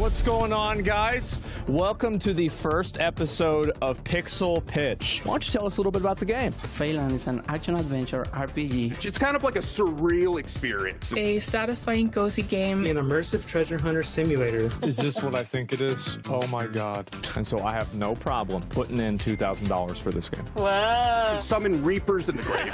What's going on, guys? Welcome to the first episode of Pixel Pitch. Why don't you tell us a little bit about the game? Phelan is an action-adventure RPG. It's kind of like a surreal experience. A satisfying, cozy game. An immersive treasure hunter simulator. Is this what I think it is? Oh my god. And so I have no problem putting in $2,000 for this game. Wow. Summon reapers in the grave.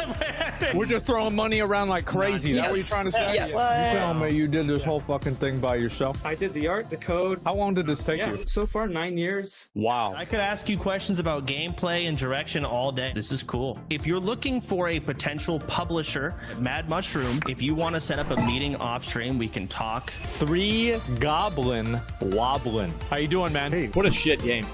We're just throwing money around like crazy. Is that what you're trying to say? Yes. You telling me you did this whole fucking thing by yourself? I did the art, the code. How long did this take you? So far, 9 years. Wow. I could ask you questions about gameplay and direction all day. This is cool. If you're looking for a potential publisher, Mad Mushroom, if you want to set up a meeting off stream, we can talk. 3 Goblin Woblin. How you doing, man? Hey. What a shit game.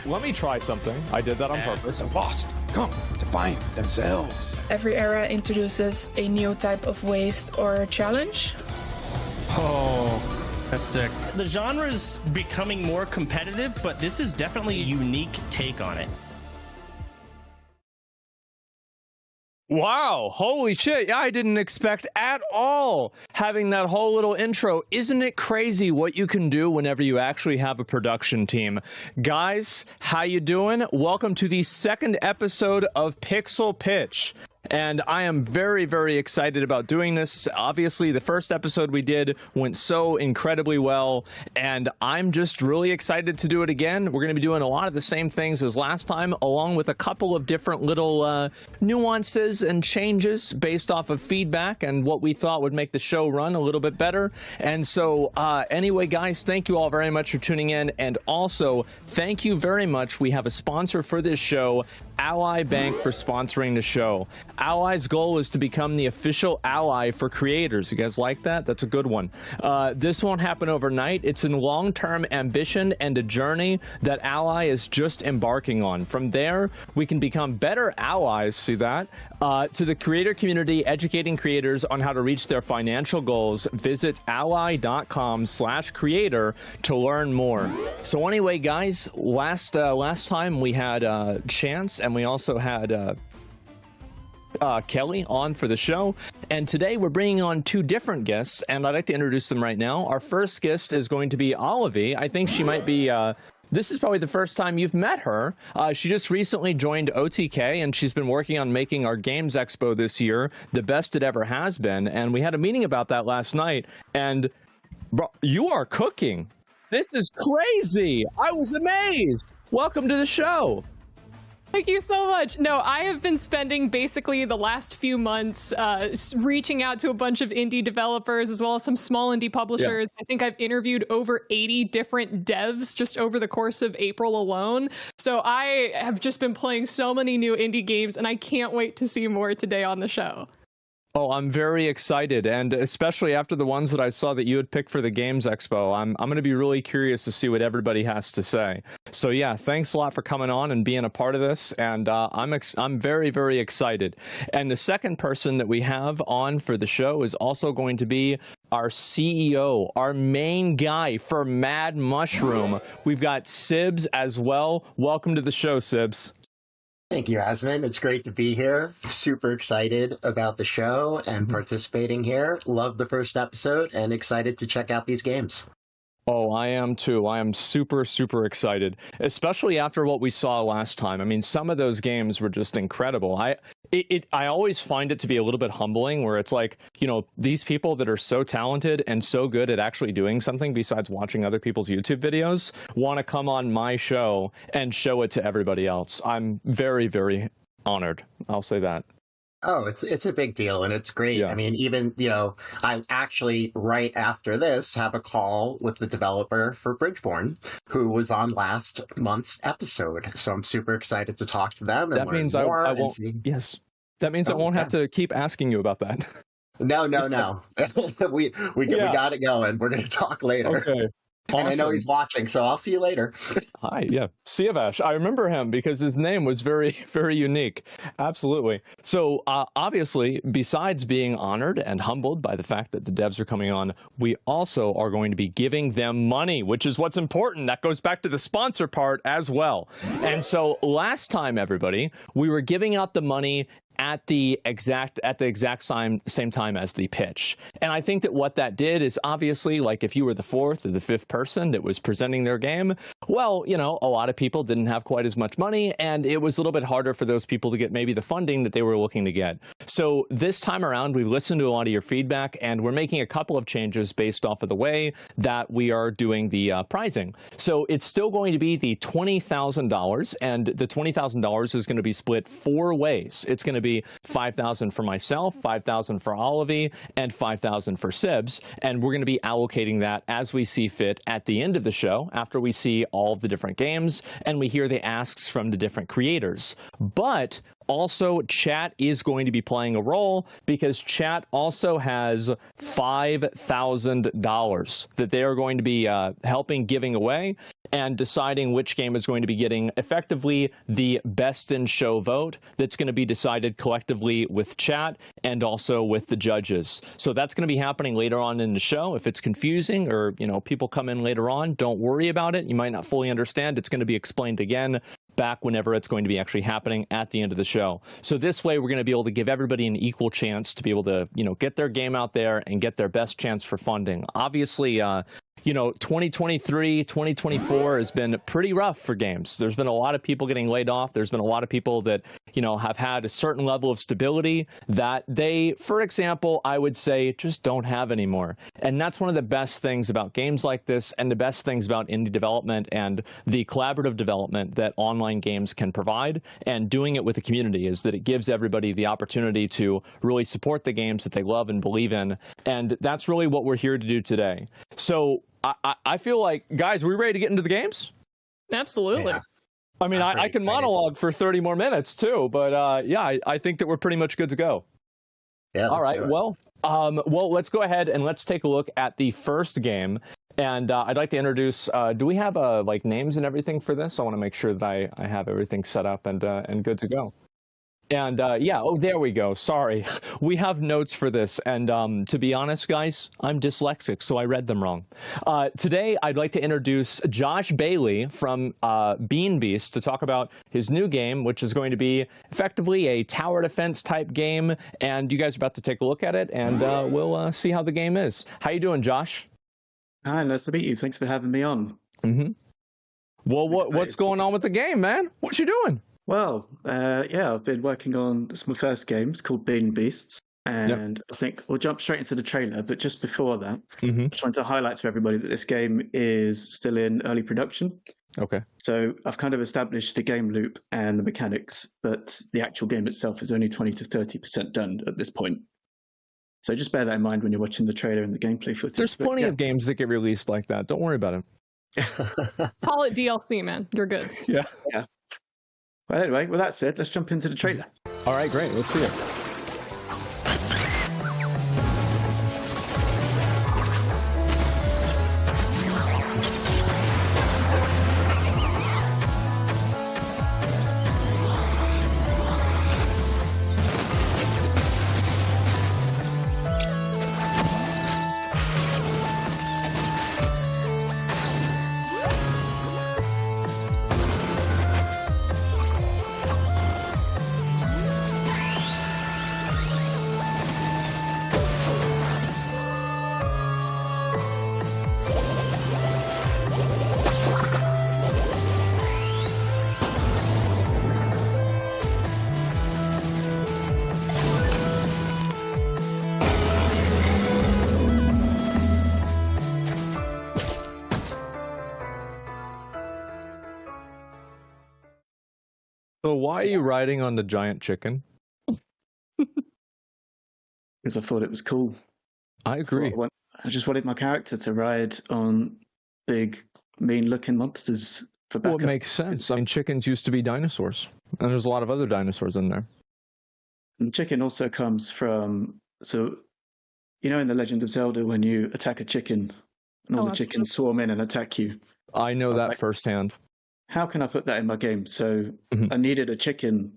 Let me try something. I did that on purpose. The lost come to find themselves. Every era introduces a new type of waste or challenge. Oh, that's sick. The genre is becoming more competitive, but this is definitely a unique take on it. Wow, holy shit. Yeah, I didn't expect at all having that whole little intro. Isn't it crazy what you can do whenever you actually have a production team? Guys, how you doing? Welcome to the second episode of Pixel Pitch. And I am very, very excited about doing this. Obviously, the first episode we did went so incredibly well, and I'm just really excited to do it again. We're going to be doing a lot of the same things as last time, along with a couple of different little nuances and changes based off of feedback and what we thought would make the show run a little bit better. And so anyway, guys, thank you all very much for tuning in. And also, thank you very much. We have a sponsor for this show, Ally Bank, for sponsoring the show. Ally's goal is to become the official ally for creators. You guys like that? That's a good one. This won't happen overnight. It's a long-term ambition and a journey that Ally is just embarking on. From there, we can become better allies, see that, to the creator community, educating creators on how to reach their financial goals. Visit ally.com/creator to learn more. So anyway, guys, last time we had Chance, and we also had Kelly on for the show, and today we're bringing on 2 different guests, and I'd like to introduce them right now. Our first guest is going to be Olivie. I think she might be this is probably the first time you've met her. She just recently joined OTK, and she's been working on making our Games Expo this year the best it ever has been, and we had a meeting about that last night. And bro, you are cooking. This is crazy. I was amazed. Welcome to the show. Thank you so much. No, I have been spending basically the last few months reaching out to a bunch of indie developers as well as some small indie publishers. Yeah. I think I've interviewed over 80 different devs just over the course of April alone. So I have just been playing so many new indie games, and I can't wait to see more today on the show. Oh, I'm very excited, and especially after the ones that I saw that you had picked for the Games Expo, I'm going to be really curious to see what everybody has to say. So yeah, thanks a lot for coming on and being a part of this, and I'm very, very excited. And the second person that we have on for the show is also going to be our CEO, our main guy for Mad Mushroom. We've got Sibs as well. Welcome to the show, Sibs. Thank you, Asman. It's great to be here. Super excited about the show and participating here. Love the first episode and excited to check out these games. Oh, I am too. I am super, super excited, especially after what we saw last time. I mean, some of those games were just incredible. I always find it to be a little bit humbling, where it's like, you know, these people that are so talented and so good at actually doing something besides watching other people's YouTube videos want to come on my show and show it to everybody else. I'm very, very honored. I'll say that. Oh, it's a big deal, and it's great. Yeah. I mean, even, you know, I actually, right after this, have a call with the developer for Bridgeborn, who was on last month's episode. So I'm super excited to talk to them and that learn means more. I won't, yes. That means I won't have to keep asking you about that. No. we got it going. We're going to talk later. Okay. Awesome. And I know he's watching, so I'll see you later. Hi, yeah. Siavash. I remember him because his name was very, very unique. Absolutely. So obviously, besides being honored and humbled by the fact that the devs are coming on, we also are going to be giving them money, which is what's important. That goes back to the sponsor part as well. And so last time, everybody, we were giving out the money at the exact same time as the pitch. And I think that what that did is obviously, like, if you were the fourth or the fifth person that was presenting their game, well, you know, a lot of people didn't have quite as much money, and it was a little bit harder for those people to get maybe the funding that they were looking to get. So this time around, we've listened to a lot of your feedback, and we're making a couple of changes based off of the way that we are doing the prizing. So it's still going to be the $20,000, and the $20,000 is going to be split 4 ways. It's going to be $5,000 for myself, $5,000 for Olive, and $5,000 for Sibs, and we're going to be allocating that as we see fit at the end of the show, after we see all of the different games and we hear the asks from the different creators. But also, chat is going to be playing a role, because chat also has $5,000 that they are going to be helping giving away, and deciding which game is going to be getting effectively the best in show vote that's going to be decided collectively with chat and also with the judges. So that's going to be happening later on in the show. If it's confusing, or, you know, people come in later on, don't worry about it. You might not fully understand. It's going to be explained again back whenever it's going to be actually happening at the end of the show. So this way, we're going to be able to give everybody an equal chance to be able to, you know, get their game out there and get their best chance for funding. Obviously, you know, 2023, 2024 has been pretty rough for games. There's been a lot of people getting laid off. There's been a lot of people that, you know, have had a certain level of stability that they, for example, I would say just don't have anymore. And that's one of the best things about games like this, and the best things about indie development and the collaborative development that online games can provide, and doing it with the community, is that it gives everybody the opportunity to really support the games that they love and believe in. And that's really what we're here to do today. So I feel like, guys, are we ready to get into the games? Absolutely. Yeah. I mean, I can monologue for 30 more minutes too, but yeah, I think that we're pretty much good to go. Yeah. All right. Well, let's go ahead and let's take a look at the first game. And I'd like to introduce. Do we have like names and everything for this? I want to make sure that I have everything set up and good to go. And yeah, oh, there we go. Sorry, we have notes for this. And to be honest, guys, I'm dyslexic, so I read them wrong. Today, I'd like to introduce Josh Bailey from Bean Beast to talk about his new game, which is going to be effectively a tower defense type game. And you guys are about to take a look at it, and we'll see how the game is. How you doing, Josh? Hi, nice to meet you. Thanks for having me on. Mm-hmm. Well, what's going on with the game, man? What you doing? Well, yeah, I've been working on, this is my first game. It's called Bean Beasts. And I think we'll jump straight into the trailer. But just before that, I'm trying to highlight to everybody that this game is still in early production. Okay. So I've kind of established the game loop and the mechanics, but the actual game itself is only 20 to 30% done at this point. So just bear that in mind when you're watching the trailer and the gameplay footage. There's plenty of games that get released like that. Don't worry about it. Call it DLC, man. You're good. Yeah. Yeah. Well, anyway, with that said, let's jump into the trailer. All right, great. Let's see it. So why are you riding on the giant chicken? Because I thought it was cool. I agree. I just wanted my character to ride on big, mean-looking monsters for backup. Well, it makes sense. I mean, chickens used to be dinosaurs, and there's a lot of other dinosaurs in there. And chicken also comes from, so, you know in The Legend of Zelda when you attack a chicken and all the chickens swarm in and attack you? I know that firsthand. How can I put that in my game? So I needed a chicken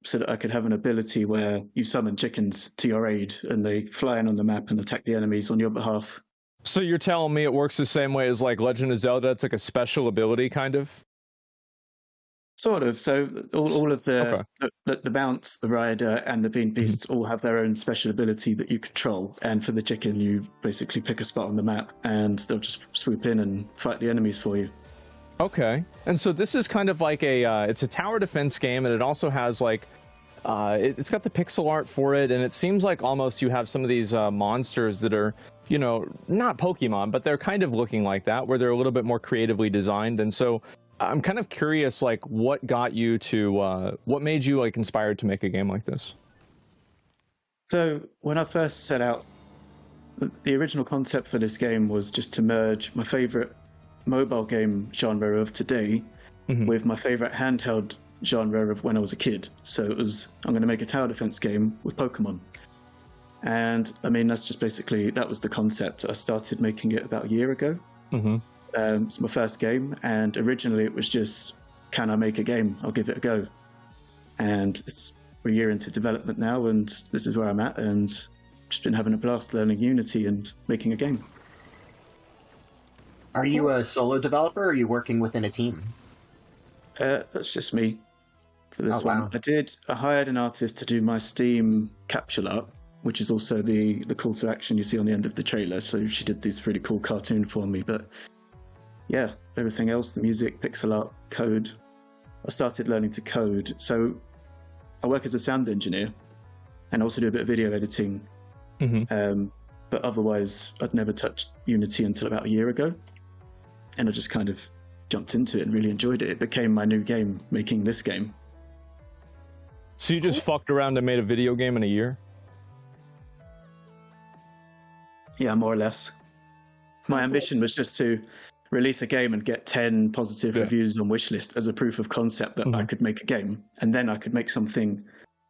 so that I could have an ability where you summon chickens to your aid and they fly in on the map and attack the enemies on your behalf. So you're telling me it works the same way as like Legend of Zelda? It's like a special ability, kind of? Sort of. So all of the bounce, the rider, and the bean beasts all have their own special ability that you control. And for the chicken, you basically pick a spot on the map, and they'll just swoop in and fight the enemies for you. Okay. And so this is kind of like it's a tower defense game, and it also has like, it's got the pixel art for it, and it seems like almost you have some of these monsters that are, you know, not Pokemon, but they're kind of looking like that, where they're a little bit more creatively designed. And so I'm kind of curious, like, what got you to, what made you like inspired to make a game like this? So when I first set out, the original concept for this game was just to merge my favorite mobile game genre of today with my favorite handheld genre of when I was a kid. So it was, I'm going to make a tower defense game with Pokemon. And I mean, that's just basically, that was the concept. I started making it about a year ago. It's my first game, and originally it was just, can I make a game? I'll give it a go. And we're a year into development now, and this is where I'm at, and just been having a blast learning Unity and making a game. Are you a solo developer, or are you working within a team? That's just me for this one. Wow. I hired an artist to do my Steam capsule art, which is also the call to action you see on the end of the trailer. So she did this really cool cartoon for me. But yeah, everything else, the music, pixel art, code. I started learning to code. So I work as a sound engineer and also do a bit of video editing. But otherwise, I'd never touched Unity until about a year ago. And I just kind of jumped into it and really enjoyed it. It became my new game, making this game. So you just fucked around and made a video game in a year? Yeah, more or less. My ambition was just to release a game and get 10 positive reviews on Wishlist as a proof of concept that I could make a game, and then I could make something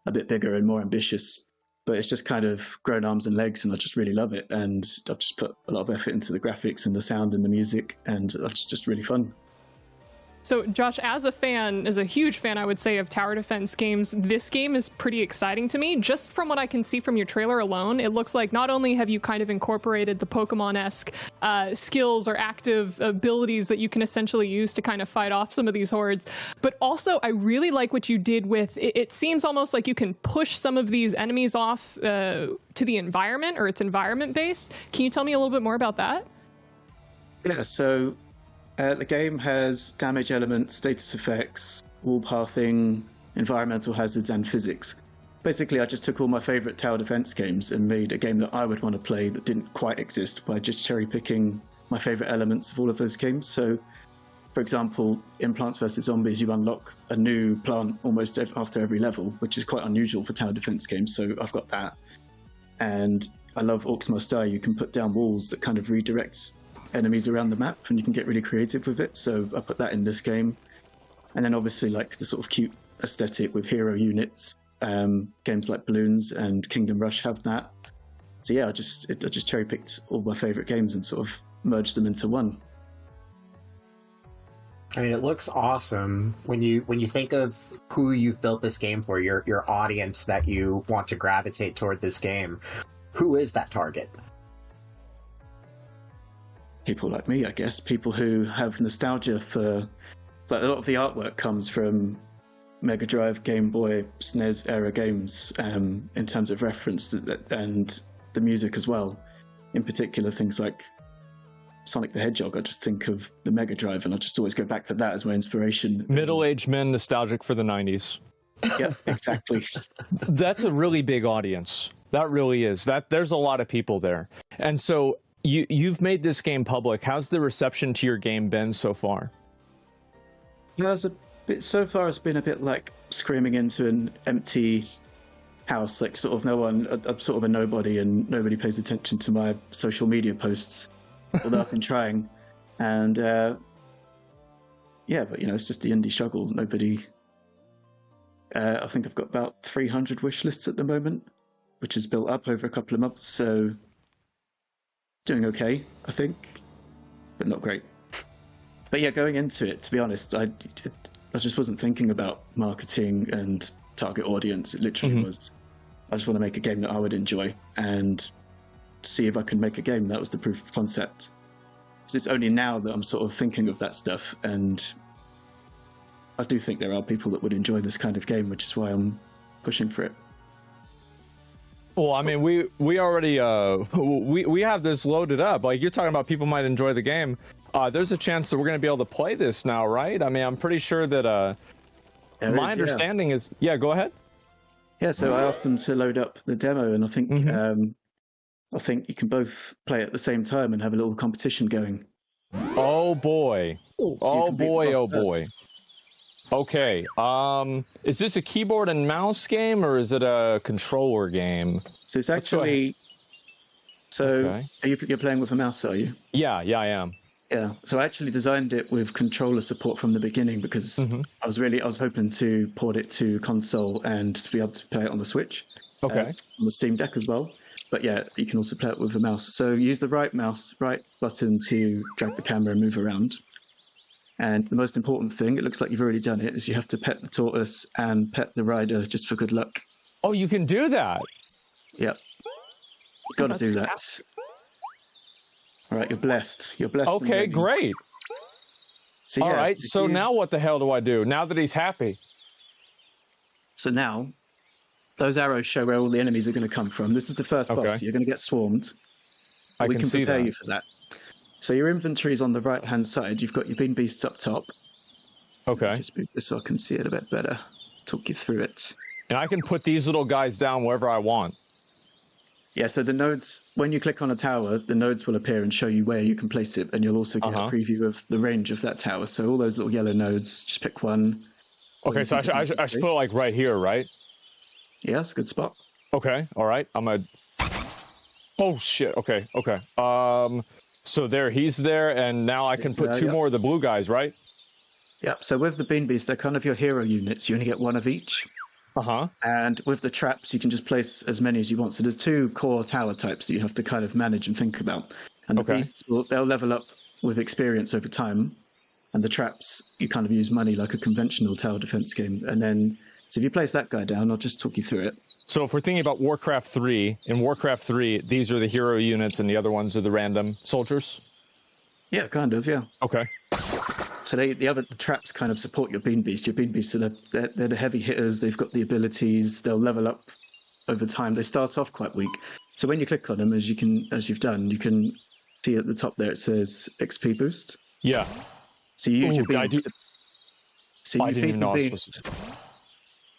a bit bigger and more ambitious. But it's just kind of grown arms and legs, and I just really love it. And I've just put a lot of effort into the graphics and the sound and the music, and it's just really fun. So, Josh, as a huge fan, I would say, of tower defense games, this game is pretty exciting to me. Just from what I can see from your trailer alone, it looks like not only have you kind of incorporated the Pokemon-esque skills or active abilities that you can essentially use to kind of fight off some of these hordes, but also I really like what you did with, it seems almost like you can push some of these enemies off to the environment, or it's environment-based. Can you tell me a little bit more about that? Yeah, so the game has damage elements, status effects, wall pathing, environmental hazards, and physics. Basically, I just took all my favorite tower defense games and made a game that I would want to play that didn't quite exist by just cherry-picking my favorite elements of all of those games. So, for example, in Plants vs. Zombies, you unlock a new plant almost after every level, which is quite unusual for tower defense games, so I've got that. And I love Orcs Must Die. You can put down walls that kind of redirect enemies around the map, and you can get really creative with it. So I put that in this game. And then obviously like the sort of cute aesthetic with hero units. Games like Balloons and Kingdom Rush have that. So yeah, I just cherry picked all my favorite games and sort of merged them into one. I mean, it looks awesome. When you think of who you've built this game for, your audience that you want to gravitate toward this game, who is that target? People like me, I guess. People who have nostalgia for, like, a lot of the artwork comes from Mega Drive, Game Boy, SNES era games, in terms of reference and the music as well. In particular, things like Sonic the Hedgehog. I just think of the Mega Drive, and I just always go back to that as my inspiration. Middle-aged men nostalgic for the 90s. Yeah, exactly. That's a really big audience. That really is. There's a lot of people there. And so you've made this game public. How's the reception to your game been so far? Yeah, so far it's been a bit like screaming into an empty house. Like, sort of no one, I'm sort of a nobody, and nobody pays attention to my social media posts, although I've been trying. And yeah, but you know, it's just the indie struggle. Nobody. I think I've got about 300 wish lists at the moment, which has built up over a couple of months. So doing okay, I think, but not great. But yeah, going into it, to be honest, I just wasn't thinking about marketing and target audience. It literally was, I just want to make a game that I would enjoy and see if I can make a game. That was the proof of concept. So it's only now that I'm sort of thinking of that stuff, and I do think there are people that would enjoy this kind of game, which is why I'm pushing for it. Well, I mean, we already we have this loaded up. Like, you're talking about people might enjoy the game. There's a chance that we're going to be able to play this now, right? I mean, I'm pretty sure that my understanding is, yeah, go ahead. Yeah, so I asked them to load up the demo, and I think you can both play at the same time and have a little competition going. Oh boy! Oh boy! Oh boy! Okay. Is this a keyboard and mouse game or is it a controller game? So it's actually. So you're playing with a mouse, are you? Yeah, I am. Yeah. So I actually designed it with controller support from the beginning because I was hoping to port it to console and to be able to play it on the Switch. Okay. On the Steam Deck as well. But yeah, you can also play it with a mouse. So use the right button to drag the camera and move around. And the most important thing, it looks like you've already done it, is you have to pet the tortoise and pet the rider just for good luck. Oh, you can do that? Yep. You've got to do that. All right, you're blessed. You're blessed. Okay, great. So, all right, so now what the hell do I do, now that he's happy? So now, those arrows show where all the enemies are going to come from. This is the first boss. You're going to get swarmed. We can see prepare that. you for that. So your inventory is on the right-hand side. You've got your bean beasts up top. Okay. Just move this so I can see it a bit better. Talk you through it. And I can put these little guys down wherever I want. Yeah, so the nodes, when you click on a tower, the nodes will appear and show you where you can place it, and you'll also get a preview of the range of that tower. So all those little yellow nodes, just pick one. Okay, so I should put it like right here, right? Yeah, that's a good spot. Okay, all right. Oh, shit. Okay. So there, he's there, and now I can put two more of the blue guys, right? Yep, so with the bean beasts, they're kind of your hero units. You only get one of each. And with the traps, you can just place as many as you want. So there's two core tower types that you have to kind of manage and think about. And the beasts, they'll level up with experience over time. And the traps, you kind of use money like a conventional tower defense game. And then, so if you place that guy down, I'll just talk you through it. So if we're thinking about Warcraft 3, in Warcraft 3, these are the hero units and the other ones are the random soldiers? Yeah, kind of, yeah. Okay. So the traps kind of support your bean beast. Your bean beasts, so they're the heavy hitters. They've got the abilities. They'll level up over time. They start off quite weak. So when you click on them, as you've done, you can see at the top there it says XP boost. Yeah. So you use your beans. So you feed them beans.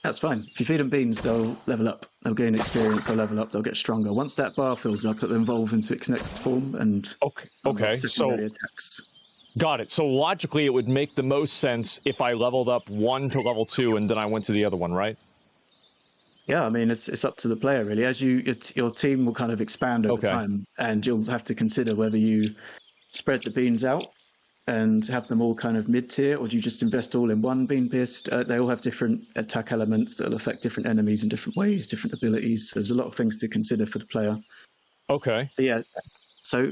That's fine. If you feed them beans, they'll level up. They'll gain experience. They'll level up. They'll get stronger. Once that bar fills up, it'll evolve into its next form and secondary attacks. Got it. So logically, it would make the most sense if I leveled up 1 to level 2 and then I went to the other one, right? Yeah, I mean, it's up to the player, really. As your team will kind of expand over time, and you'll have to consider whether you spread the beans out and have them all kind of mid-tier, or do you just invest all in one bean beast? They all have different attack elements that will affect different enemies in different ways, different abilities. So there's a lot of things to consider for the player. Okay. So yeah, so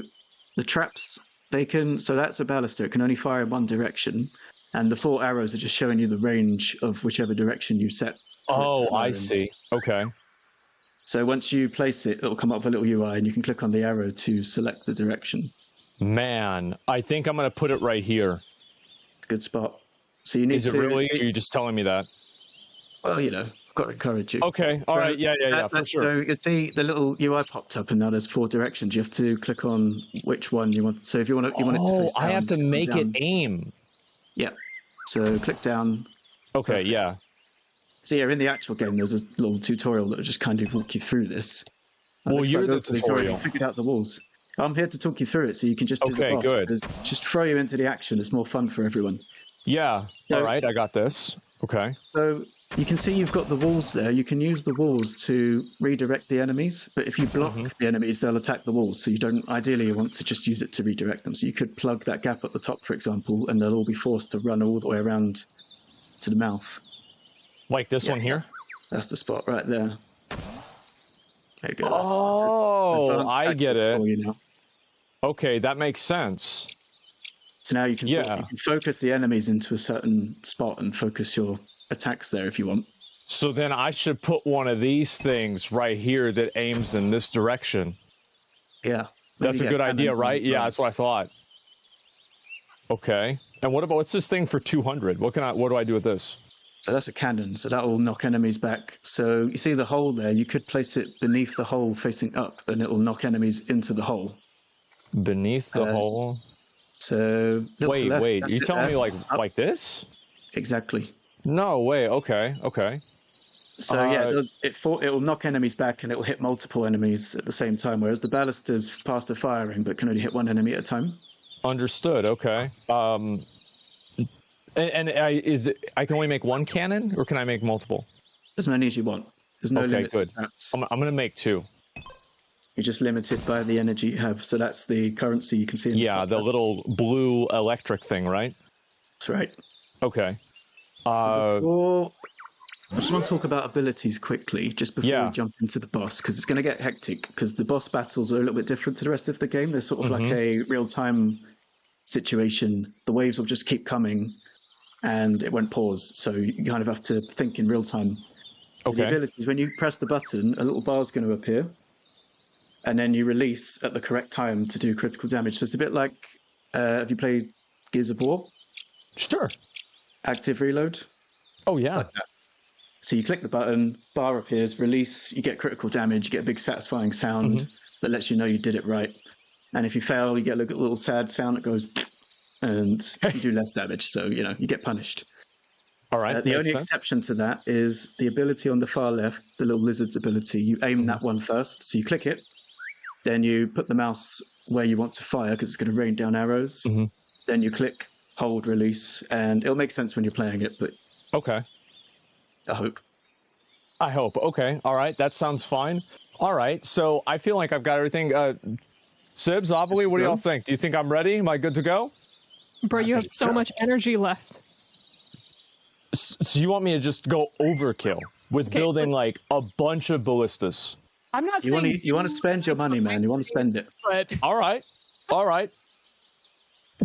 the traps... so that's a ballista. It can only fire in one direction, and the 4 arrows are just showing you the range of whichever direction you set. Oh, I see. Okay. So once you place it, it'll come up with a little UI, and you can click on the arrow to select the direction. Man, I think I'm going to put it right here. Good spot. So you need Is it really? Or are you just telling me that? Well, I've got to encourage you. Okay. All right. Yeah, for sure. So you see the little UI popped up, and now there's 4 directions. You have to click on which one you want. So if you want it to face down, I have to make it aim. Yeah. So click down. Okay. Yeah. So yeah, in the actual game, there's a little tutorial that will just kind of walk you through this. Well, you're the tutorial. You figured out the walls. I'm here to talk you through it, so you can just do the boss. Good. Just throw you into the action. It's more fun for everyone. Yeah. All right. I got this. Okay. So you can see you've got the walls there. You can use the walls to redirect the enemies, but if you block the enemies, they'll attack the walls. So you don't ideally want to just use it to redirect them. So you could plug that gap at the top, for example, and they'll all be forced to run all the way around to the mouth. Like this one here? That's the spot right there. There you go. Oh, I get it. Okay, that makes sense. So now you can, you can focus the enemies into a certain spot and focus your attacks there if you want. So then I should put one of these things right here that aims in this direction. Yeah. That's a good idea, right? Yeah, that's what I thought. Okay. And what's this thing for 200? What do I do with this? So that's a cannon, so that will knock enemies back. So you see the hole there, you could place it beneath the hole facing up, and it will knock enemies into the hole. Beneath the hole? So wait, you telling me like this? Exactly. No way. Okay. So yeah, it will knock enemies back, and it will hit multiple enemies at the same time, whereas the ballista's faster firing but can only hit one enemy at a time. Understood. Okay. I can only make one cannon, or can I make multiple? As many as you want. There's no limit. Okay, good. I'm going to make 2. You're just limited by the energy you have. So that's the currency you can see. In the little blue electric thing, right? That's right. Okay. So I just want to talk about abilities quickly, just before we jump into the boss, because it's going to get hectic, because the boss battles are a little bit different to the rest of the game. They're sort of like a real-time situation. The waves will just keep coming, and it won't pause, so you kind of have to think in real time. So the abilities, when you press the button, a little bar is going to appear, and then you release at the correct time to do critical damage. So it's a bit like, have you played Gears of War? Sure. Active reload? Oh, yeah. Like that. So you click the button, bar appears, release, you get critical damage, you get a big satisfying sound that lets you know you did it right. And if you fail, you get a little sad sound that goes, and you do less damage. So, you get punished. All right. The only exception to that is the ability on the far left, the little lizard's ability. You aim that one first. So you click it, then you put the mouse where you want to fire, because it's going to rain down arrows. Then you click, hold, release, and it'll make sense when you're playing it, but... Okay. I hope. Okay. All right. That sounds fine. All right. So I feel like I've got everything. Sibs, Oboli, what do y'all think? Do you think I'm ready? Am I good to go? Bro, you have so much energy left. So you want me to just go overkill with building like a bunch of ballistas? I'm not saying... You want to spend your money, man. You want to spend it. But... All right.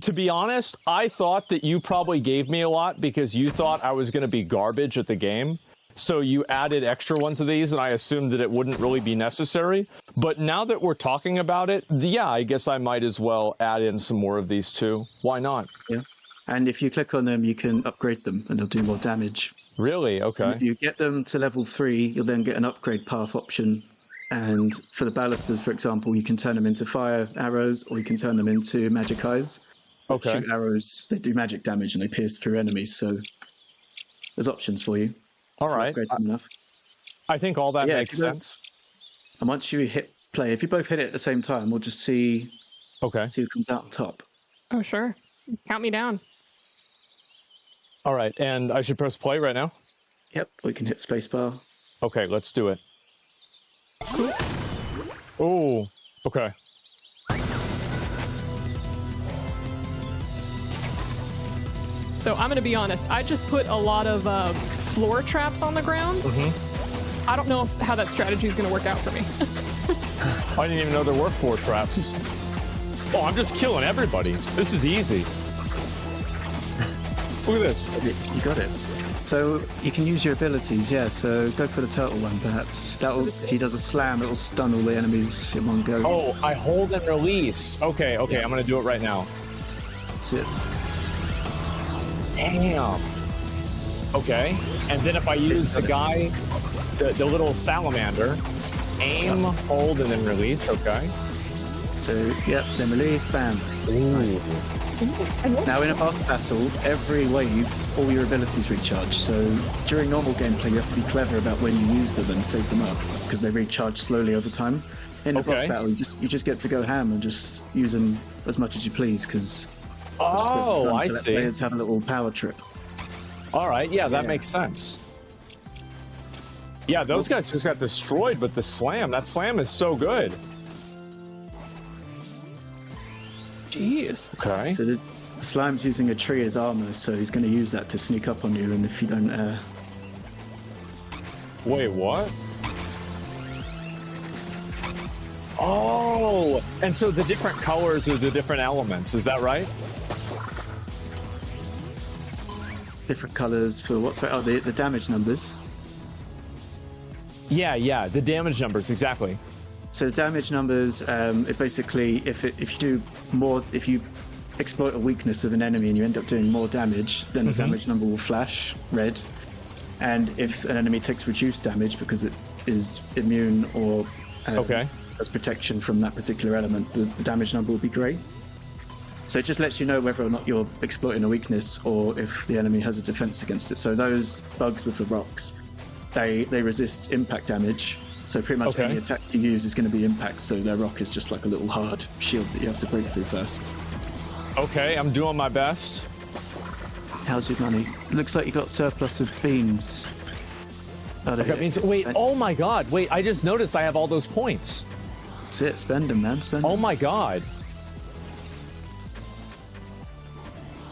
To be honest, I thought that you probably gave me a lot because you thought I was going to be garbage at the game. So you added extra ones of these, and I assumed that it wouldn't really be necessary. But now that we're talking about it, I guess I might as well add in some more of these too. Why not? Yeah. And if you click on them, you can upgrade them, and they'll do more damage. Really? Okay. If you get them to level 3, you'll then get an upgrade path option. And for the ballistas, for example, you can turn them into fire arrows, or you can turn them into magic eyes. Shoot arrows, they do magic damage and they pierce through enemies, so there's options for you. All right. I think all that makes sense. And once you hit play, if you both hit it at the same time, we'll just see who comes out on top. Oh, sure. Count me down. All right, and I should press play right now? Yep, we can hit spacebar. Okay, let's do it. Oh, okay. So I'm going to be honest. I just put a lot of floor traps on the ground. I don't know how that strategy is going to work out for me. I didn't even know there were floor traps. Oh, I'm just killing everybody. This is easy. Look at this. You got it. So you can use your abilities, so go for the turtle one, perhaps. He does a slam, it'll stun all the enemies in one go. Oh, I hold and release. Okay, I'm going to do it right now. That's it. Damn. Okay, and then if I use the guy, the little salamander, aim, hold, and then release, okay. So, then release, bam. Ooh. Now in a boss battle, every wave, all your abilities recharge. So during normal gameplay, you have to be clever about when you use them and save them up, because they recharge slowly over time. In a boss battle, you just get to go ham and just use them as much as you please, because I see. Players have a little power trip. All right, that makes sense. Yeah, those guys just got destroyed with the slam. That slam is so good. Jeez. Okay. So the slime's using a tree as armor, so he's going to use that to sneak up on you, and if you don't... Wait, what? Oh, and so the different colors are the different elements, is that right? Different colors for what's right? Oh, the damage numbers. Yeah, the damage numbers, exactly. So the damage numbers, it basically, if you do more, if you exploit a weakness of an enemy and you end up doing more damage, then the damage number will flash red. And if an enemy takes reduced damage because it is immune or has protection from that particular element, the damage number will be grey. So it just lets you know whether or not you're exploiting a weakness or if the enemy has a defense against it. So those bugs with the rocks, they resist impact damage. So pretty much any attack you use is going to be impact. So their rock is just like a little hard shield that you have to break through first. Okay, I'm doing my best. How's your money? Looks like you got surplus of beans. Wait, oh my god, wait, I just noticed I have all those points. That's it, spend them, man, spend them. Oh my god.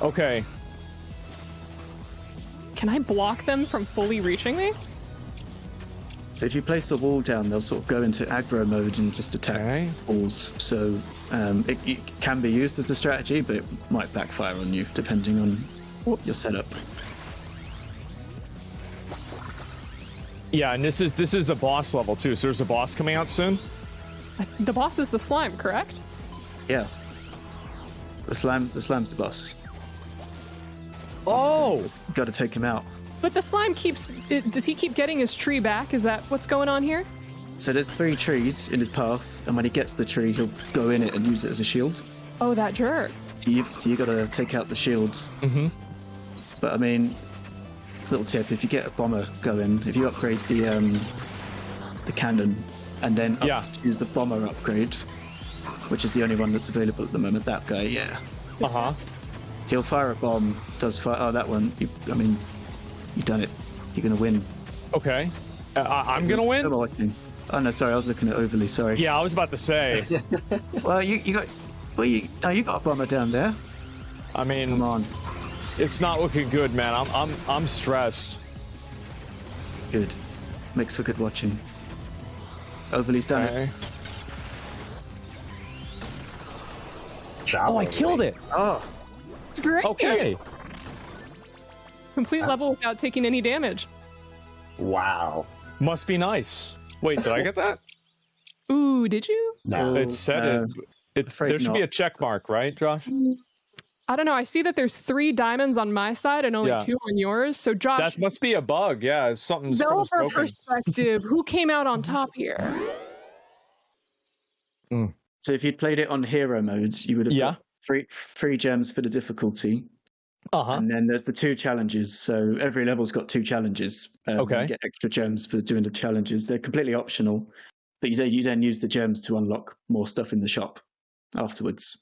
Okay. Can I block them from fully reaching me? So if you place a wall down, they'll sort of go into aggro mode and just attack walls. So it can be used as a strategy, but it might backfire on you depending on your setup. Yeah, and this is a boss level too, so there's a boss coming out soon? The boss is the slime, correct? Yeah. The slime's the boss. Oh! Got to take him out. But the slime does he keep getting his tree back? Is that what's going on here? So there's 3 trees in his path, and when he gets the tree, he'll go in it and use it as a shield. Oh, that jerk. So you got to take out the shield. Mm-hmm. But I mean, little tip: if you get a bomber going, if you upgrade the cannon, and then use the bomber upgrade, which is the only one that's available at the moment. That guy, he'll fire a bomb. Does fire? Oh, that one. You've done it. You're gonna win. Okay. I'm gonna win? Oh no, sorry, I was looking at Overly, sorry. Yeah, I was about to say. Well, you got a bomber down there. I mean, come on. It's not looking good, man. I'm stressed. Good. Makes for good watching. Overly's done it. Oh, I killed it. Oh. It's great. Okay. Complete level without taking any damage. Wow. Must be nice. Wait, did I get that? Ooh, did you? No. It said there should be a check mark, right, Josh? I don't know. I see that there's 3 diamonds on my side and only 2 on yours. So, Josh, that must be a bug. Yeah, something's developer broken. perspective, who came out on top here? So if you'd played it on hero modes, you would have got three gems for the difficulty. And then there's the 2 challenges. So every level's got 2 challenges. You get extra gems for doing the challenges. They're completely optional, but you then use the gems to unlock more stuff in the shop afterwards.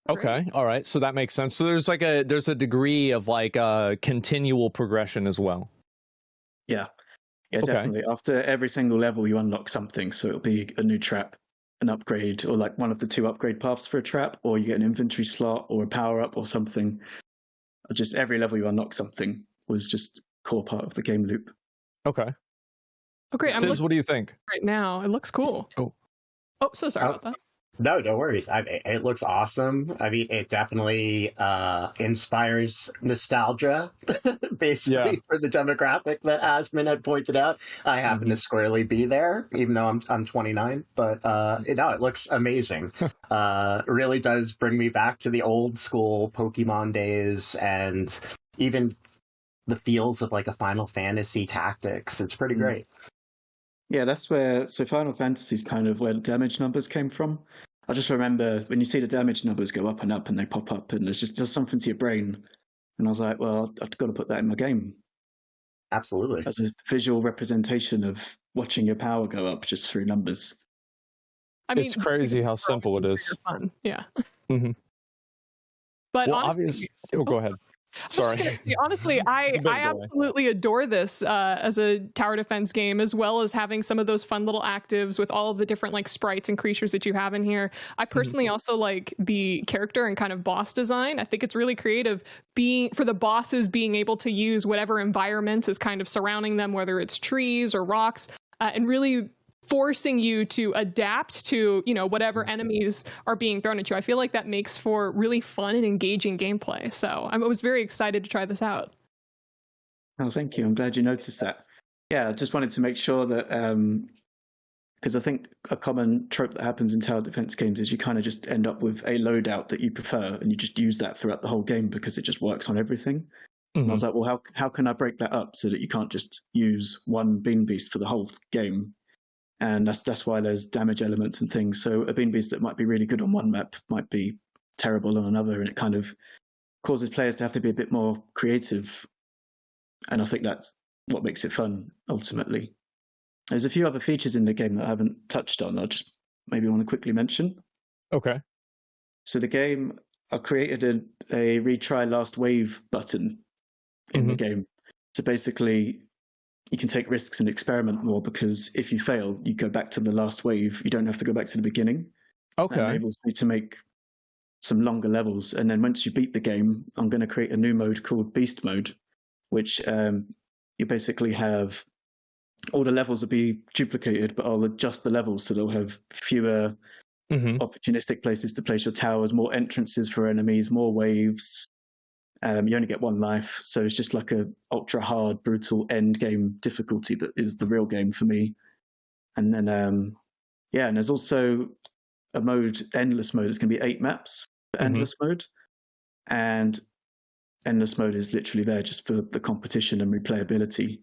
Okay, all right. So that makes sense. So there's a degree of continual progression as well. Yeah, definitely. After every single level, you unlock something. So it'll be a new trap, an upgrade, or like one of the 2 upgrade paths for a trap, or you get an inventory slot or a power up or something. Just every level you unlock something was just core part of the game loop. Okay. Okay, Sims, what do you think? Right now, it looks cool. Oh, so sorry about that. No worries. It looks awesome. I mean, it definitely inspires nostalgia, basically, for the demographic that Asmund had pointed out. I happen to squarely be there, even though I'm 29. But it looks amazing. Really does bring me back to the old school Pokemon days, and even the feels of like a Final Fantasy Tactics. It's pretty great. Yeah, that's where Final Fantasy is kind of where the damage numbers came from. I just remember when you see the damage numbers go up and up and they pop up and there's just does something to your brain. And I was like, well, I've got to put that in my game. Absolutely. As a visual representation of watching your power go up just through numbers. I mean, it's crazy how simple it is. Fun. Yeah. Mm-hmm. But well, honestly, go ahead. Sorry. Honestly, I absolutely adore this as a tower defense game, as well as having some of those fun little actives with all of the different like sprites and creatures that you have in here. I personally also like the character and kind of boss design. I think it's really creative for the bosses being able to use whatever environment is kind of surrounding them, whether it's trees or rocks, and really forcing you to adapt to, whatever enemies are being thrown at you. I feel like that makes for really fun and engaging gameplay. So I was very excited to try this out. Oh, thank you. I'm glad you noticed that. Yeah, I just wanted to make sure that Because I think a common trope that happens in tower defense games is you kind of just end up with a loadout that you prefer, and you just use that throughout the whole game because it just works on everything. And I was like, well, how can I break that up so that you can't just use one Bean Beast for the whole game? And that's why there's damage elements and things. So a Bean Beast that might be really good on one map might be terrible on another, and it kind of causes players to have to be a bit more creative. And I think that's what makes it fun, ultimately. There's a few other features in the game that I haven't touched on. I just maybe want to quickly mention. Okay. So the game, I created a retry last wave button in the game. So basically, you can take risks and experiment more, because if you fail, you go back to the last wave. You don't have to go back to the beginning. Okay. That enables me to make some longer levels. And then once you beat the game, I'm going to create a new mode called Beast Mode, which you basically have all the levels will be duplicated, but I'll adjust the levels so they'll have fewer opportunistic places to place your towers, more entrances for enemies, more waves. You only get one life, so it's just like a ultra hard, brutal end game difficulty that is the real game for me. And then, and there's also a mode, endless mode. It's going to be 8 maps for endless mode, and endless mode is literally there just for the competition and replayability.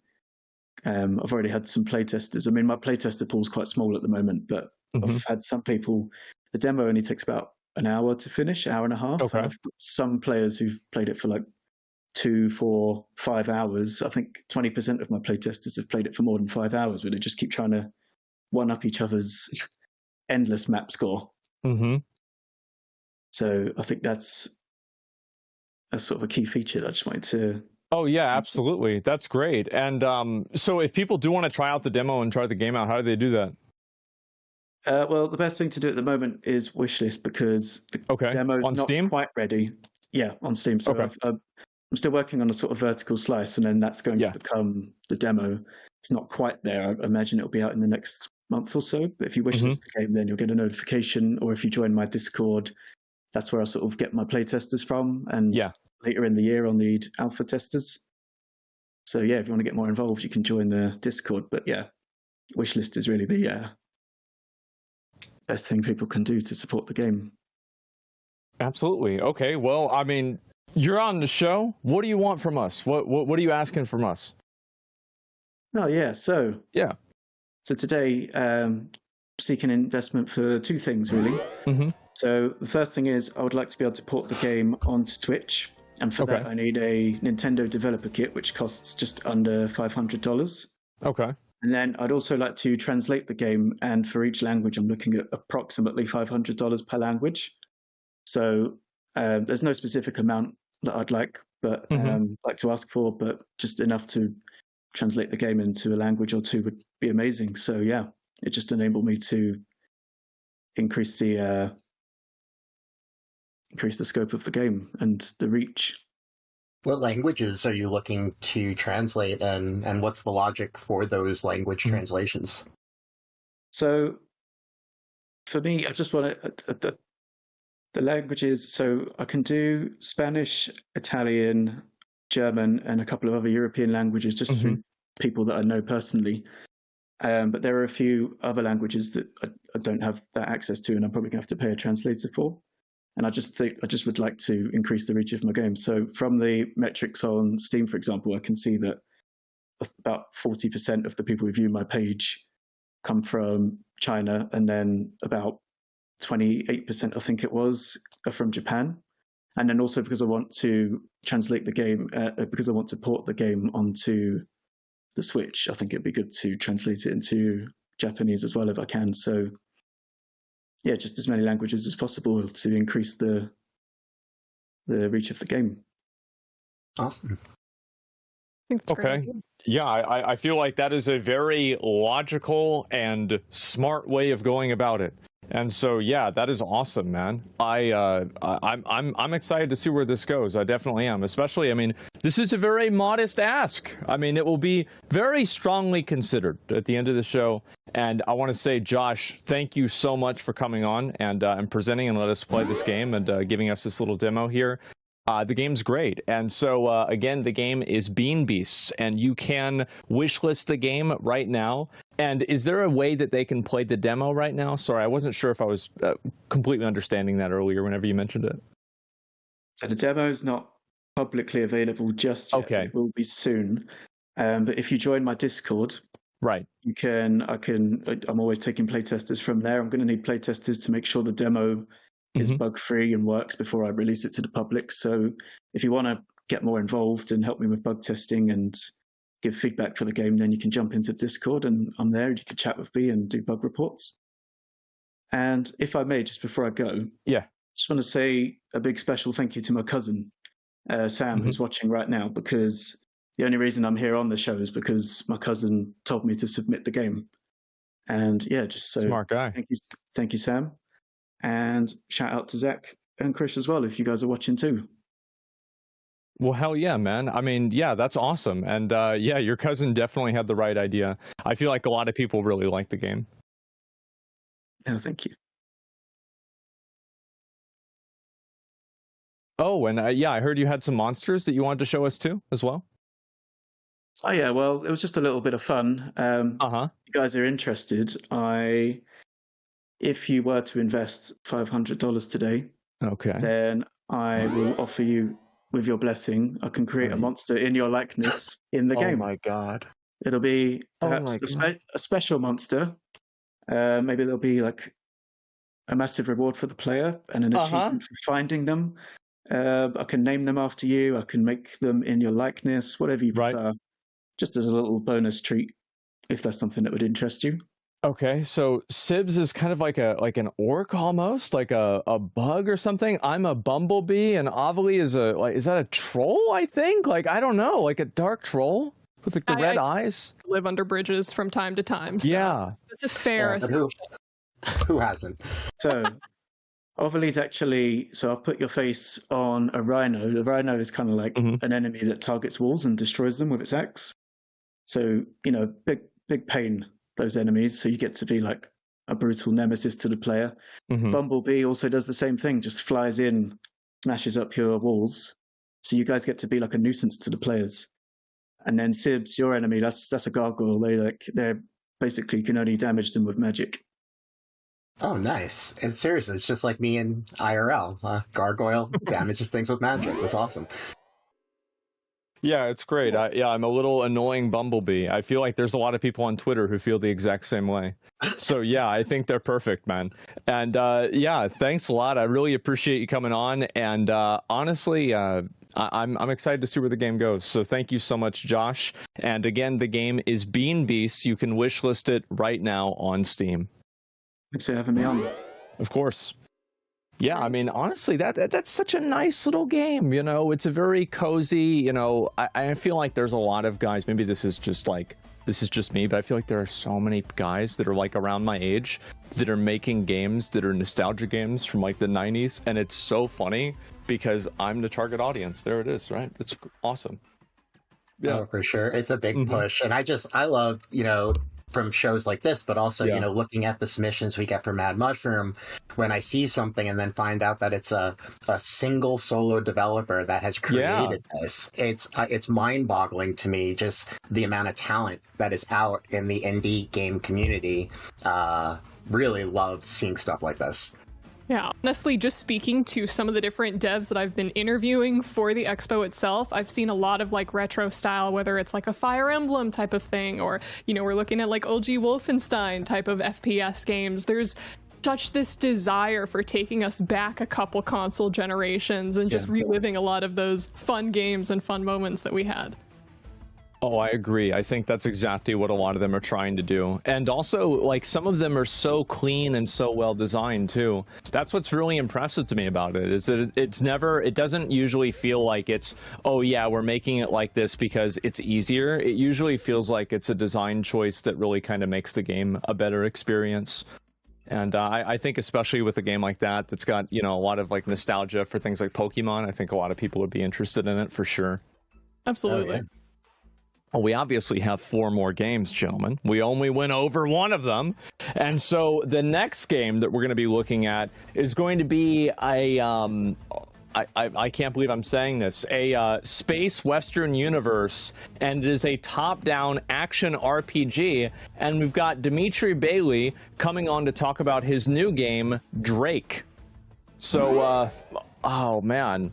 I've already had some playtesters. I mean, my playtester pool is quite small at the moment, but I've had some people. The demo only takes about an hour to finish, hour and a half. Okay. I've got some players who've played it for like 2, 4, 5 hours. I think 20% of my playtesters have played it for more than 5 hours, where they just keep trying to one up each other's endless map score. So I think that's sort of a key feature that I just wanted to. Oh yeah, absolutely. That's great. And so if people do want to try out the demo and try the game out, how do they do that? Well, the best thing to do at the moment is wishlist, because the demo's on not Steam? quite ready. Yeah, on Steam. So I'm still working on a sort of vertical slice, and then that's going to become the demo. It's not quite there. I imagine it'll be out in the next month or so. But if you wishlist the game, then you'll get a notification, or if you join my Discord, that's where I sort of get my playtesters from. And later in the year, I'll need alpha testers. So yeah, if you want to get more involved, you can join the Discord. But yeah, wishlist is really the best thing people can do to support the game. Absolutely. Okay. Well, I mean, you're on the show. What do you want from us? What are you asking from us? Oh yeah. So today, seeking investment for 2 things really. So the first thing is I would like to be able to port the game onto Twitch, and for that I need a Nintendo developer kit, which costs just under $500. Okay. And then I'd also like to translate the game, and for each language, I'm looking at approximately $500 per language. So there's no specific amount that I'd like, but like to ask for, but just enough to translate the game into a language or 2 would be amazing. So yeah, it just enabled me to increase the scope of the game and the reach. What languages are you looking to translate, and what's the logic for those language translations? So for me, I just want the languages. So I can do Spanish, Italian, German, and a couple of other European languages just through people that I know personally. But there are a few other languages that I don't have that access to, and I'm probably going to have to pay a translator for. And I just would like to increase the reach of my game. So from the metrics on Steam, for example, I can see that about 40% of the people who view my page come from China, and then about 28%, I think it was, are from Japan. And then also because I want to translate the game, because I want to port the game onto the Switch, I think it'd be good to translate it into Japanese as well if I can. So yeah, just as many languages as possible to increase the reach of the game. Awesome. Okay. Yeah, I feel like that is a very logical and smart way of going about it. And so yeah, that is awesome, man. I'm excited to see where this goes. I definitely am. Especially, I mean, this is a very modest ask. I mean, it will be very strongly considered at the end of the show. And I want to say, Josh, thank you so much for coming on and presenting and let us play this game and giving us this little demo here. the game's great. And so, again, the game is Bean Beasts, and you can wishlist the game right now. And is there a way that they can play the demo right now? Sorry, I wasn't sure if I was completely understanding that earlier whenever you mentioned it. So the demo is not publicly available just yet. Okay. It will be soon. But if you join my Discord, right, I'm always taking playtesters from there. I'm going to need playtesters to make sure the demo is bug-free and works before I release it to the public. So if you want to get more involved and help me with bug testing and give feedback for the game, then you can jump into Discord, and I'm there. You can chat with me and do bug reports. And if I may, just before I go, just want to say a big special thank you to my cousin, Sam, who's watching right now, because the only reason I'm here on the show is because my cousin told me to submit the game. And yeah, just so smart guy. Thank you, Sam. And shout out to Zach and Chris as well, if you guys are watching too. Well, hell yeah, man. I mean, yeah, that's awesome. And yeah, your cousin definitely had the right idea. I feel like a lot of people really like the game. Yeah, thank you. Oh, and yeah, I heard you had some monsters that you wanted to show us too, as well. Oh yeah, well, it was just a little bit of fun. You guys are interested. If you were to invest $500 today, then I will offer you, with your blessing, I can create a monster in your likeness in the game. Oh my god! It'll be perhaps a special monster. Maybe there'll be like a massive reward for the player and an achievement for finding them. I can name them after you. I can make them in your likeness, whatever you prefer. Just as a little bonus treat, if that's something that would interest you. Okay, so Sibs is kind of like an orc almost, like a bug or something. I'm a bumblebee, and Avali is is that a troll? I think, I don't know, like a dark troll with like the red eyes. Live under bridges from time to time. So yeah, that's a fair assumption. Who hasn't? So Avali's actually. So I've put your face on a rhino. The rhino is kind of like an enemy that targets walls and destroys them with its axe. So big pain, those enemies, so you get to be like a brutal nemesis to the player. Bumblebee also does the same thing, just flies in, smashes up your walls, so you guys get to be like a nuisance to the players. And then Sibs, your enemy, that's a gargoyle. They're basically, you can only damage them with magic. Oh, nice. And seriously, it's just like me in IRL. Gargoyle damages things with magic. That's awesome. Yeah, it's great. I'm a little annoying bumblebee. I feel like there's a lot of people on Twitter who feel the exact same way. So yeah, I think they're perfect, man. And yeah, thanks a lot. I really appreciate you coming on. And honestly, I'm excited to see where the game goes. So thank you so much, Josh. And again, the game is Bean Beasts. You can wishlist it right now on Steam. Thanks for having me on. Of course. Yeah, I mean, honestly, that's such a nice little game, it's a very cozy, I feel like there's a lot of guys, maybe this is just me, but I feel like there are so many guys that are like around my age that are making games that are nostalgia games from like the 90s, and it's so funny because I'm the target audience. There it is, right? It's awesome. Yeah, oh, for sure. It's a big push. And I love, from shows like this, but also, looking at the submissions we get from Mad Mushroom, when I see something and then find out that it's a single solo developer that has created this, it's mind-boggling to me, just the amount of talent that is out in the indie game community. Really love seeing stuff like this. Yeah, honestly, just speaking to some of the different devs that I've been interviewing for the expo itself, I've seen a lot of like retro style, whether it's like a Fire Emblem type of thing, or, we're looking at like OG Wolfenstein type of FPS games. There's such this desire for taking us back a couple console generations and just reliving a lot of those fun games and fun moments that we had. Oh, I agree. I think that's exactly what a lot of them are trying to do. And also, like, some of them are so clean and so well designed, too. That's what's really impressive to me about it, is that it doesn't usually feel like it's, oh, yeah, we're making it like this because it's easier. It usually feels like it's a design choice that really kind of makes the game a better experience. And I think especially with a game like that, that's got, a lot of, like, nostalgia for things like Pokemon, I think a lot of people would be interested in it for sure. Absolutely. Oh, yeah. Well, we obviously have 4 more games, gentlemen. We only went over one of them. And so the next game that we're going to be looking at is going to be I can't believe I'm saying this, a space Western universe, and it is a top-down action RPG. And we've got Dimitri Bailey coming on to talk about his new game, Drake. So, oh man.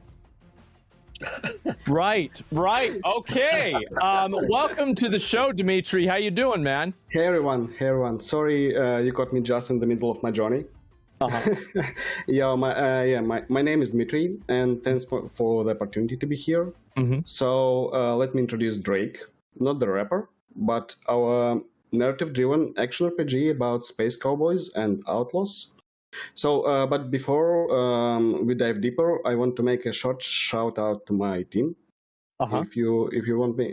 Right. Okay. Welcome to the show, Dimitri. How you doing, man? Hey everyone. Sorry, you caught me just in the middle of my journey. My name is Dmitry, and thanks for the opportunity to be here. So let me introduce Drake, not the rapper, but our narrative-driven action RPG about space cowboys and outlaws. So, but before we dive deeper, I want to make a short shout out to my team. If you want me.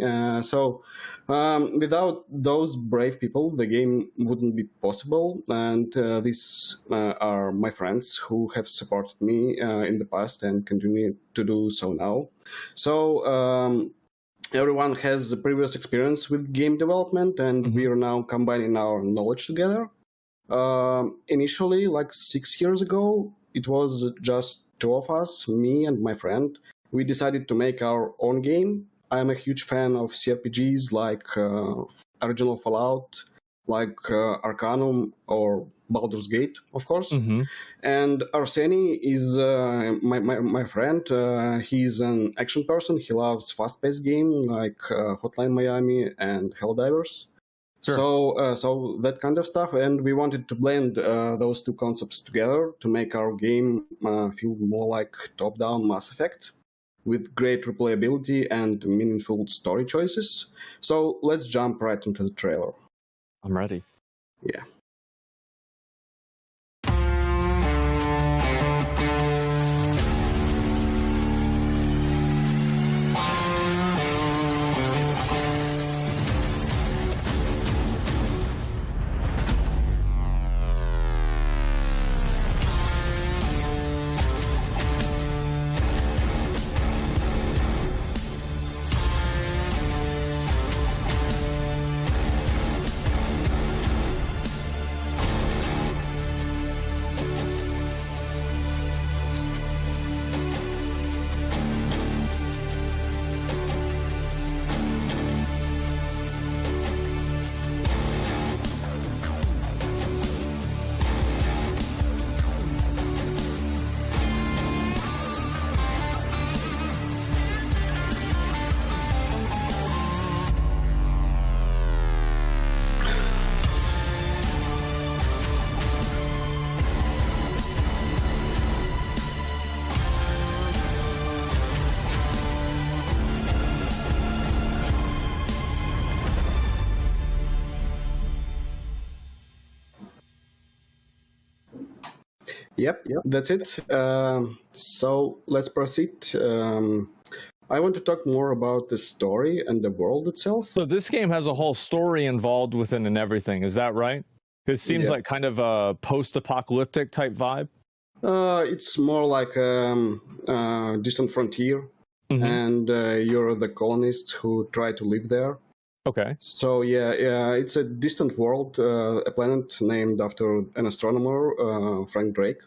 Without those brave people, the game wouldn't be possible. And these are my friends who have supported me in the past and continue to do so now. So everyone has a previous experience with game development, and we are now combining our knowledge together. Initially, like 6 years ago, it was just two of us, me and my friend. We decided to make our own game. I'm a huge fan of CRPGs like original Fallout, like Arcanum or Baldur's Gate, of course. And Arseny is my friend. He's an action person. He loves fast-paced games like Hotline Miami and Helldivers. Sure. So that kind of stuff. And we wanted to blend those two concepts together to make our game feel more like top-down Mass Effect, with great replayability and meaningful story choices. So let's jump right into the trailer. I'm ready. Yeah. Yep, that's it. So let's proceed. I want to talk more about the story and the world itself. So this game has a whole story involved within and everything. Is that right? It seems like kind of a post-apocalyptic type vibe. It's more like a distant frontier, and you're the colonists who try to live there. Okay. So it's a distant world, a planet named after an astronomer, Frank Drake.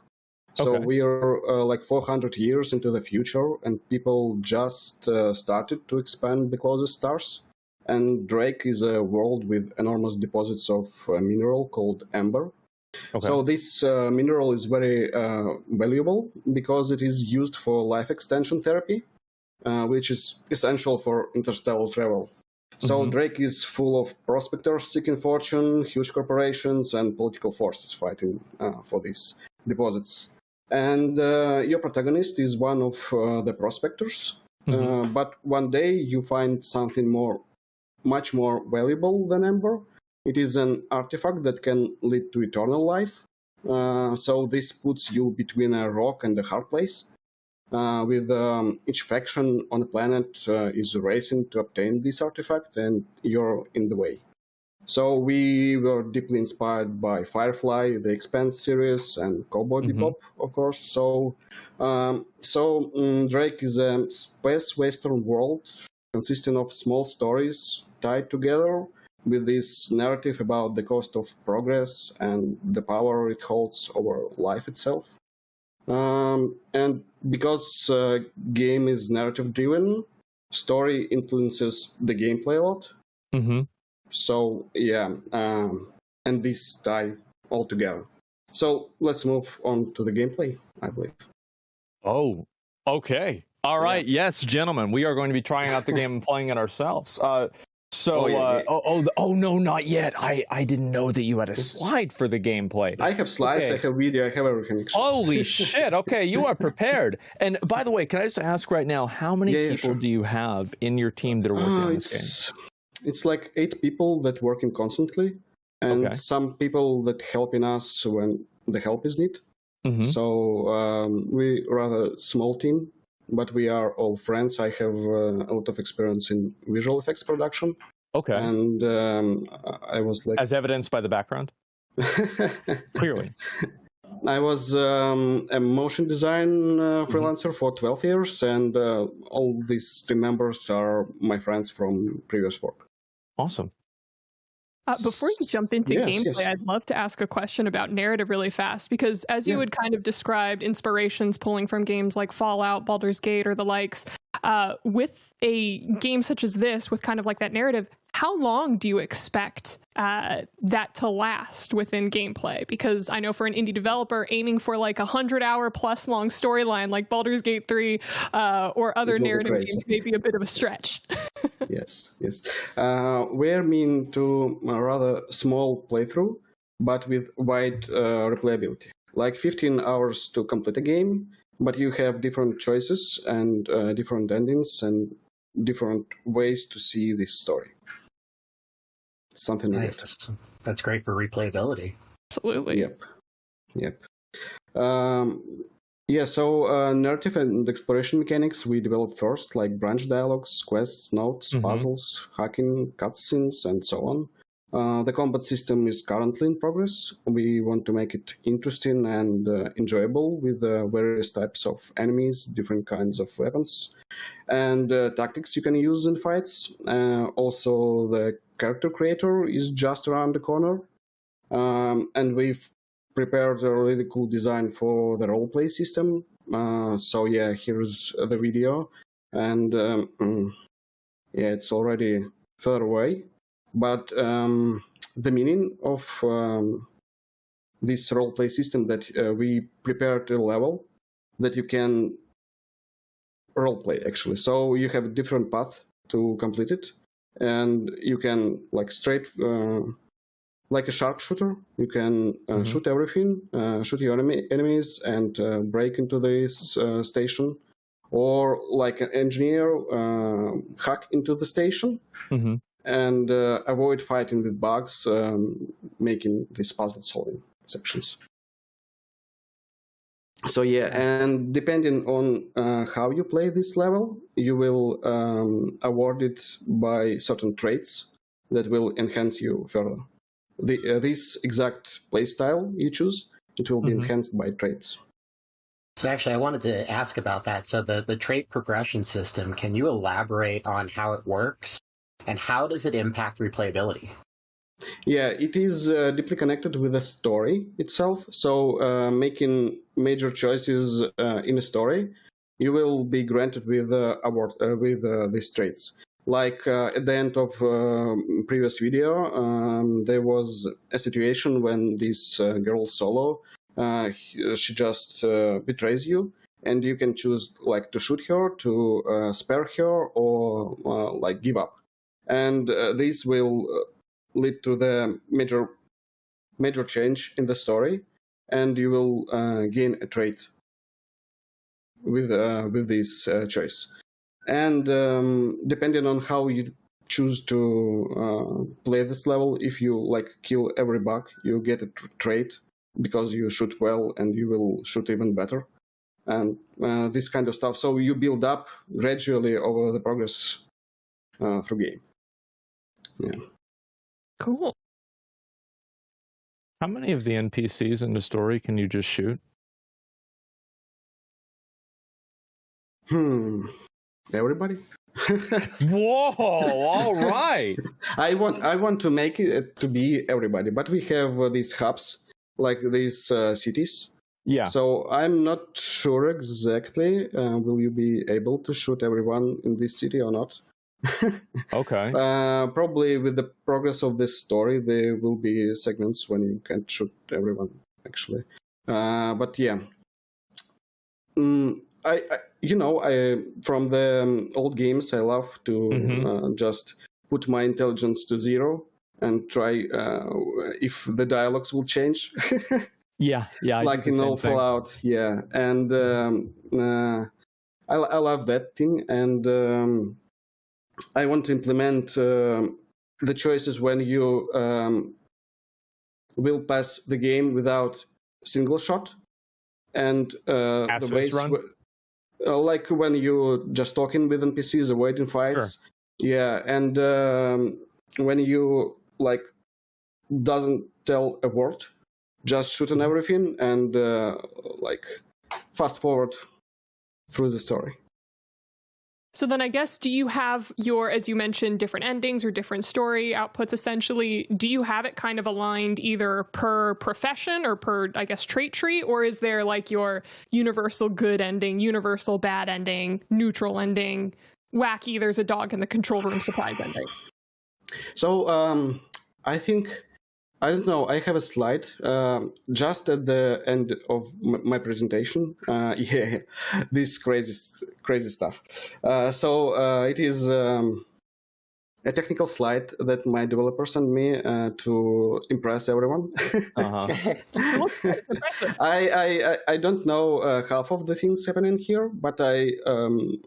So we are like 400 years into the future, and people just started to expand the closest stars. And Drake is a world with enormous deposits of a mineral called amber. So this mineral is very valuable because it is used for life extension therapy, which is essential for interstellar travel. So Drake is full of prospectors seeking fortune, huge corporations, and political forces fighting for these deposits. And your protagonist is one of the prospectors. But one day you find something much more valuable than amber. It is an artifact that can lead to eternal life. So this puts you between a rock and a hard place. With each faction on the planet is racing to obtain this artifact, and you're in the way. So we were deeply inspired by Firefly, the Expanse series, and Cowboy Bebop, of course. So Drake is a space western world consisting of small stories tied together with this narrative about the cost of progress and the power it holds over life itself. And because game is narrative driven, story influences the gameplay a lot. Mm-hmm. So yeah, and these tie all together. So let's move on to the gameplay, I believe. Oh, okay. All right. Yeah. Yes, gentlemen, we are going to be trying out the game and playing it ourselves. No, not yet. I didn't know that you had a slide for the gameplay. I have slides, Okay. I have video, I have everything. Holy shit. Okay, you are prepared. And by the way, can I just ask right now, how many people sure. do you have in your team that are working on this game? It's like 8 people that working constantly, and some people that helping us when the help is needed. Mm-hmm. So we rather small team, but we are all friends. I have a lot of experience in visual effects production. Okay. And I was like... As evidenced by the background? Clearly. I was a motion design freelancer for 12 years, and all these 3 members are my friends from previous work. Awesome. Before you jump into gameplay, I'd love to ask a question about narrative really fast, because as you had kind of described inspirations pulling from games like Fallout, Baldur's Gate, or the likes, with a game such as this, with kind of like that narrative, how long do you expect that to last within gameplay? Because I know for an indie developer, aiming for like 100-hour plus long storyline like Baldur's Gate 3 or other narrative games may be a bit of a stretch. Yes. We're mean to a rather small playthrough, but with wide replayability. Like 15 hours to complete a game, but you have different choices and different endings and different ways to see this story. Something like that. That's great for replayability. Absolutely. Yep. So narrative and exploration mechanics we developed first, like branch dialogues, quests, notes, puzzles, hacking, cutscenes, and so on. The combat system is currently in progress. We want to make it interesting and enjoyable with various types of enemies, different kinds of weapons, and tactics you can use in fights. Also, the character creator is just around the corner, and we've prepared a really cool design for the roleplay system. So yeah, here's the video, and it's already further away. But the meaning of this roleplay system that we prepared a level that you can roleplay actually. So you have a different path to complete it, and you can like straight like a sharpshooter. You can shoot everything, shoot your enemies, and break into this station, or like an engineer hack into the station. And avoid fighting with bugs, making these puzzle-solving sections. So yeah, and depending on how you play this level, you will award it by certain traits that will enhance you further. This exact playstyle you choose, it will be enhanced by traits. So actually, I wanted to ask about that. So the trait progression system, can you elaborate on how it works? And how does it impact replayability? Yeah, it is deeply connected with the story itself. So making major choices in a story, you will be granted with award with these traits. Like at the end of previous video, there was a situation when this girl Solo, she just betrays you, and you can choose like to shoot her, to spare her, or like give up. And this will lead to the major change in the story, and you will gain a trait with this choice. And depending on how you choose to play this level, if you like kill every bug, you get a trait because you shoot well, and you will shoot even better, and this kind of stuff. So you build up gradually over the progress through game. Yeah. Cool. How many of the NPCs in the story can you just shoot? Everybody. Whoa! All right. I want to make it to be everybody, but we have these hubs, like these cities, Yeah. So I'm not sure exactly. Will you be able to shoot everyone in this city or not? Okay. Probably with the progress of this story, there will be segments when you can't shoot everyone, actually. But yeah. I from the old games, I love to just put my intelligence to 0 and try if the dialogues will change. Yeah. Like in all Fallout, yeah. And I love that thing, and I want to implement the choices when you will pass the game without single shot, and the ways like when you just talking with NPCs, avoiding fights. Sure. Yeah, and when you like doesn't tell a word, just shooting everything and like fast forward through the story. So then I guess, do you have your, as you mentioned, different endings or different story outputs essentially, do you have it kind of aligned either per profession or per, I guess, trait tree, or is there like your universal good ending, universal bad ending, neutral ending, wacky, there's a dog in the control room surprise ending? So I think, I don't know, I have a slide just at the end of my presentation. Yeah, this crazy stuff. It is a technical slide that my developer sent me to impress everyone. I don't know half of the things happening here, but I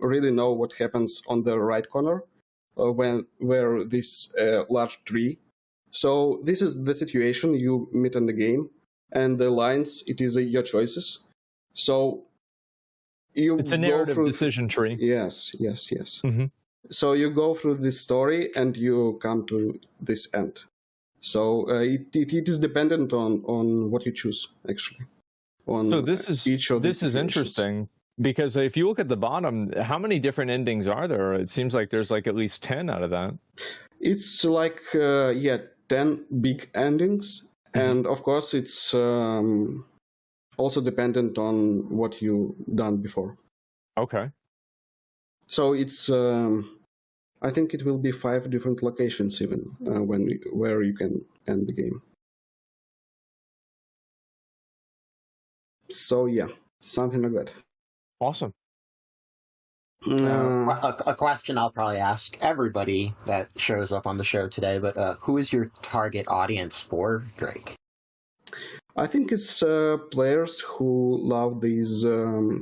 really know what happens on the right corner where this large tree. So this is the situation you meet in the game, and the lines, it is your choices. So it's a narrative decision tree. Yes. Mm-hmm. So you go through this story and you come to this end. So it is dependent on what you choose, actually. So this is interesting, because if you look at the bottom, how many different endings are there? It seems like there's like at least 10 out of that. It's like 10 big endings, and of course it's also dependent on what you've done before. Okay. So it's I think it will be 5 different locations even where you can end the game. So yeah, something like that. Awesome. A question I'll probably ask everybody that shows up on the show today, but who is your target audience for Drake? I think it's players who love these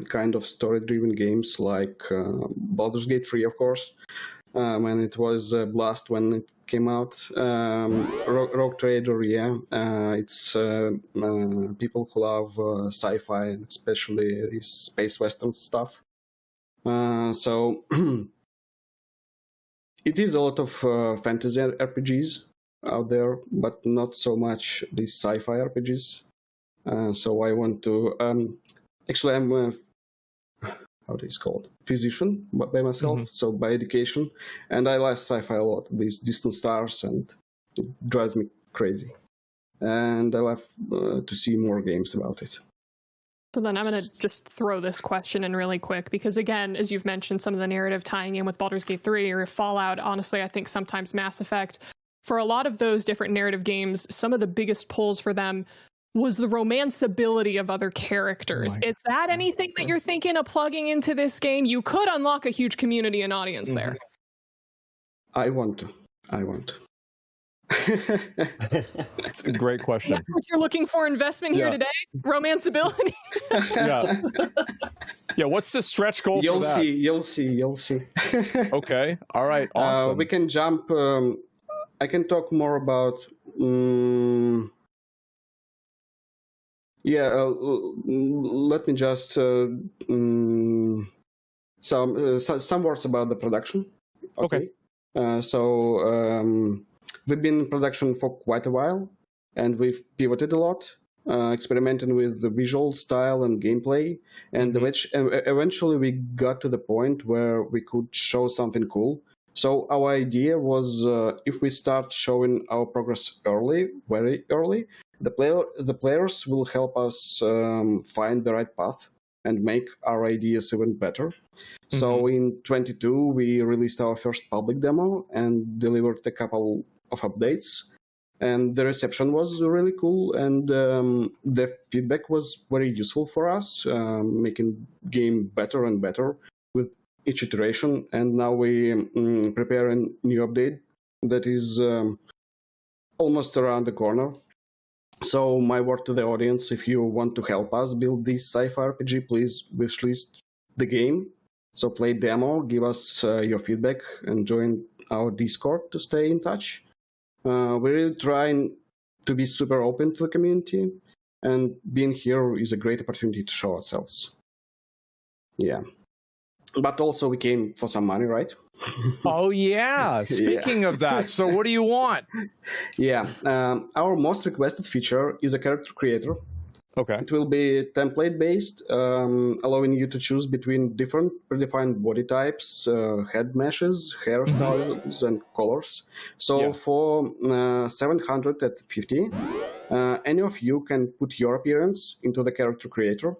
kind of story-driven games, like Baldur's Gate 3, of course, when it was a blast when it came out. Rogue Trader, yeah. It's people who love sci-fi, and especially this space western stuff. So it is a lot of fantasy RPGs out there, but not so much these sci-fi RPGs. So I want to actually I'm how is it called, physician by myself, so by education, and I like sci-fi a lot. These distant stars, and it drives me crazy. And I love to see more games about it. So then I'm going to just throw this question in really quick, because again, as you've mentioned, some of the narrative tying in with Baldur's Gate 3 or Fallout, honestly, I think sometimes Mass Effect, for a lot of those different narrative games, some of the biggest pulls for them was the romanceability of other characters. Is that anything that you're thinking of plugging into this game? You could unlock a huge community and audience there. I want to. It's a great question. That's what you're looking for investment here today? Romanceability? Yeah, what's the stretch goal you'll for that? You'll see. Okay, all right, awesome. We can jump, I can talk more about, let me just, some words about the production. Okay. We've been in production for quite a while, and we've pivoted a lot, experimenting with the visual style and gameplay, and eventually we got to the point where we could show something cool. So our idea was if we start showing our progress early, very early, The players will help us find the right path and make our ideas even better. So in 22, we released our first public demo and delivered a couple of updates. And the reception was really cool, and the feedback was very useful for us, making game better and better with each iteration. And now we prepare a new update that is almost around the corner. So my word to the audience, if you want to help us build this sci-fi RPG, please wishlist the game. So play demo, give us your feedback, and join our Discord to stay in touch. We're really trying to be super open to the community, and being here is a great opportunity to show ourselves. Yeah. But also we came for some money, right? Oh, yeah. Speaking of that, so what do you want? Yeah. Our most requested feature is a character creator. Okay. It will be template-based, allowing you to choose between different predefined body types, head meshes, hairstyles, and colors. So for 750, any of you can put your appearance into the character creator.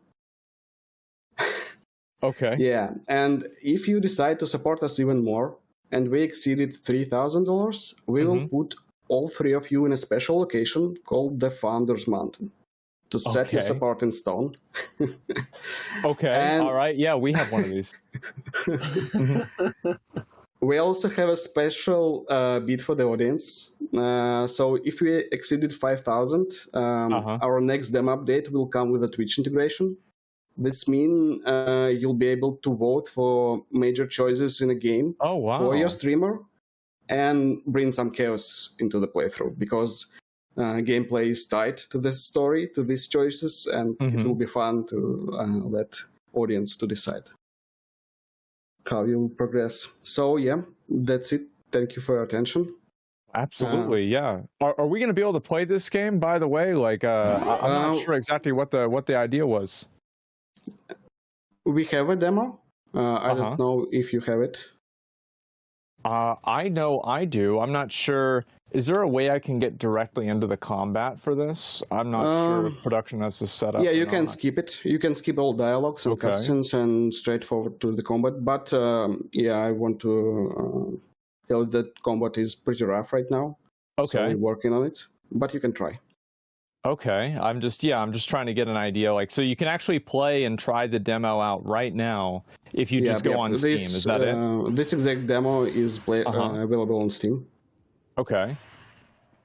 Okay. Yeah, and if you decide to support us even more, and we exceeded $3,000, we will put all three of you in a special location called the Founders Mountain to set your support in stone. Okay, and all right. Yeah, we have one of these. We also have a special bid for the audience. So if we exceeded 5,000, our next demo update will come with a Twitch integration. This means you'll be able to vote for major choices in a game for your streamer and bring some chaos into the playthrough, because gameplay is tied to this story, to these choices, and it will be fun to let audience to decide how you progress. So yeah, that's it. Thank you for your attention. Absolutely, yeah. Are we going to be able to play this game, by the way? Like, I'm not sure exactly what the idea was. We have a demo. I don't know if you have it. I know I do. I'm not sure. Is there a way I can get directly into the combat for this? I'm not sure if production has this set up. Yeah, you can skip it. You can skip all dialogues and cutscenes and straight forward to the combat. But yeah, I want to tell you that combat is pretty rough right now. Okay. So we're working on it, but you can try. Okay, I'm just trying to get an idea. Like, so you can actually play and try the demo out right now if you just go on Steam. Is that it? This exact demo is available on Steam. Okay.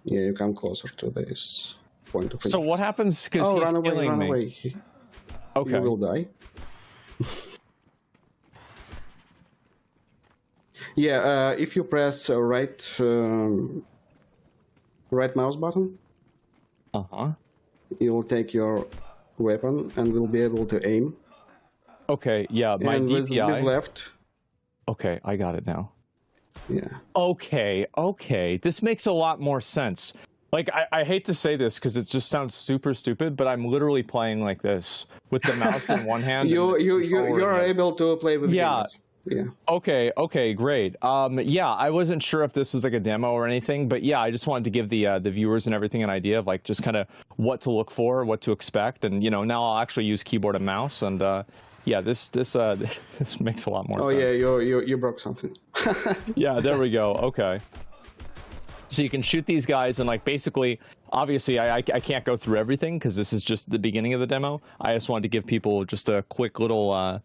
Yeah, you come closer to this point of. So what happens? Because he's killing me. Away. Okay. You will die. Yeah, if you press right mouse button. You will take your weapon and will be able to aim. Okay, yeah, my and DPI. With left. Okay, I got it now. Yeah. Okay. This makes a lot more sense. Like, I hate to say this because it just sounds super stupid, but I'm literally playing like this with the mouse in one hand. You're able to play with games. Yeah. Okay, great. Yeah, I wasn't sure if this was like a demo or anything, but yeah, I just wanted to give the viewers and everything an idea of like just kind of what to look for, what to expect, and now I'll actually use keyboard and mouse, and yeah, this makes a lot more sense. Oh yeah, you broke something. Yeah, there we go. Okay. So you can shoot these guys and like basically, obviously I can't go through everything because this is just the beginning of the demo. I just wanted to give people just a quick little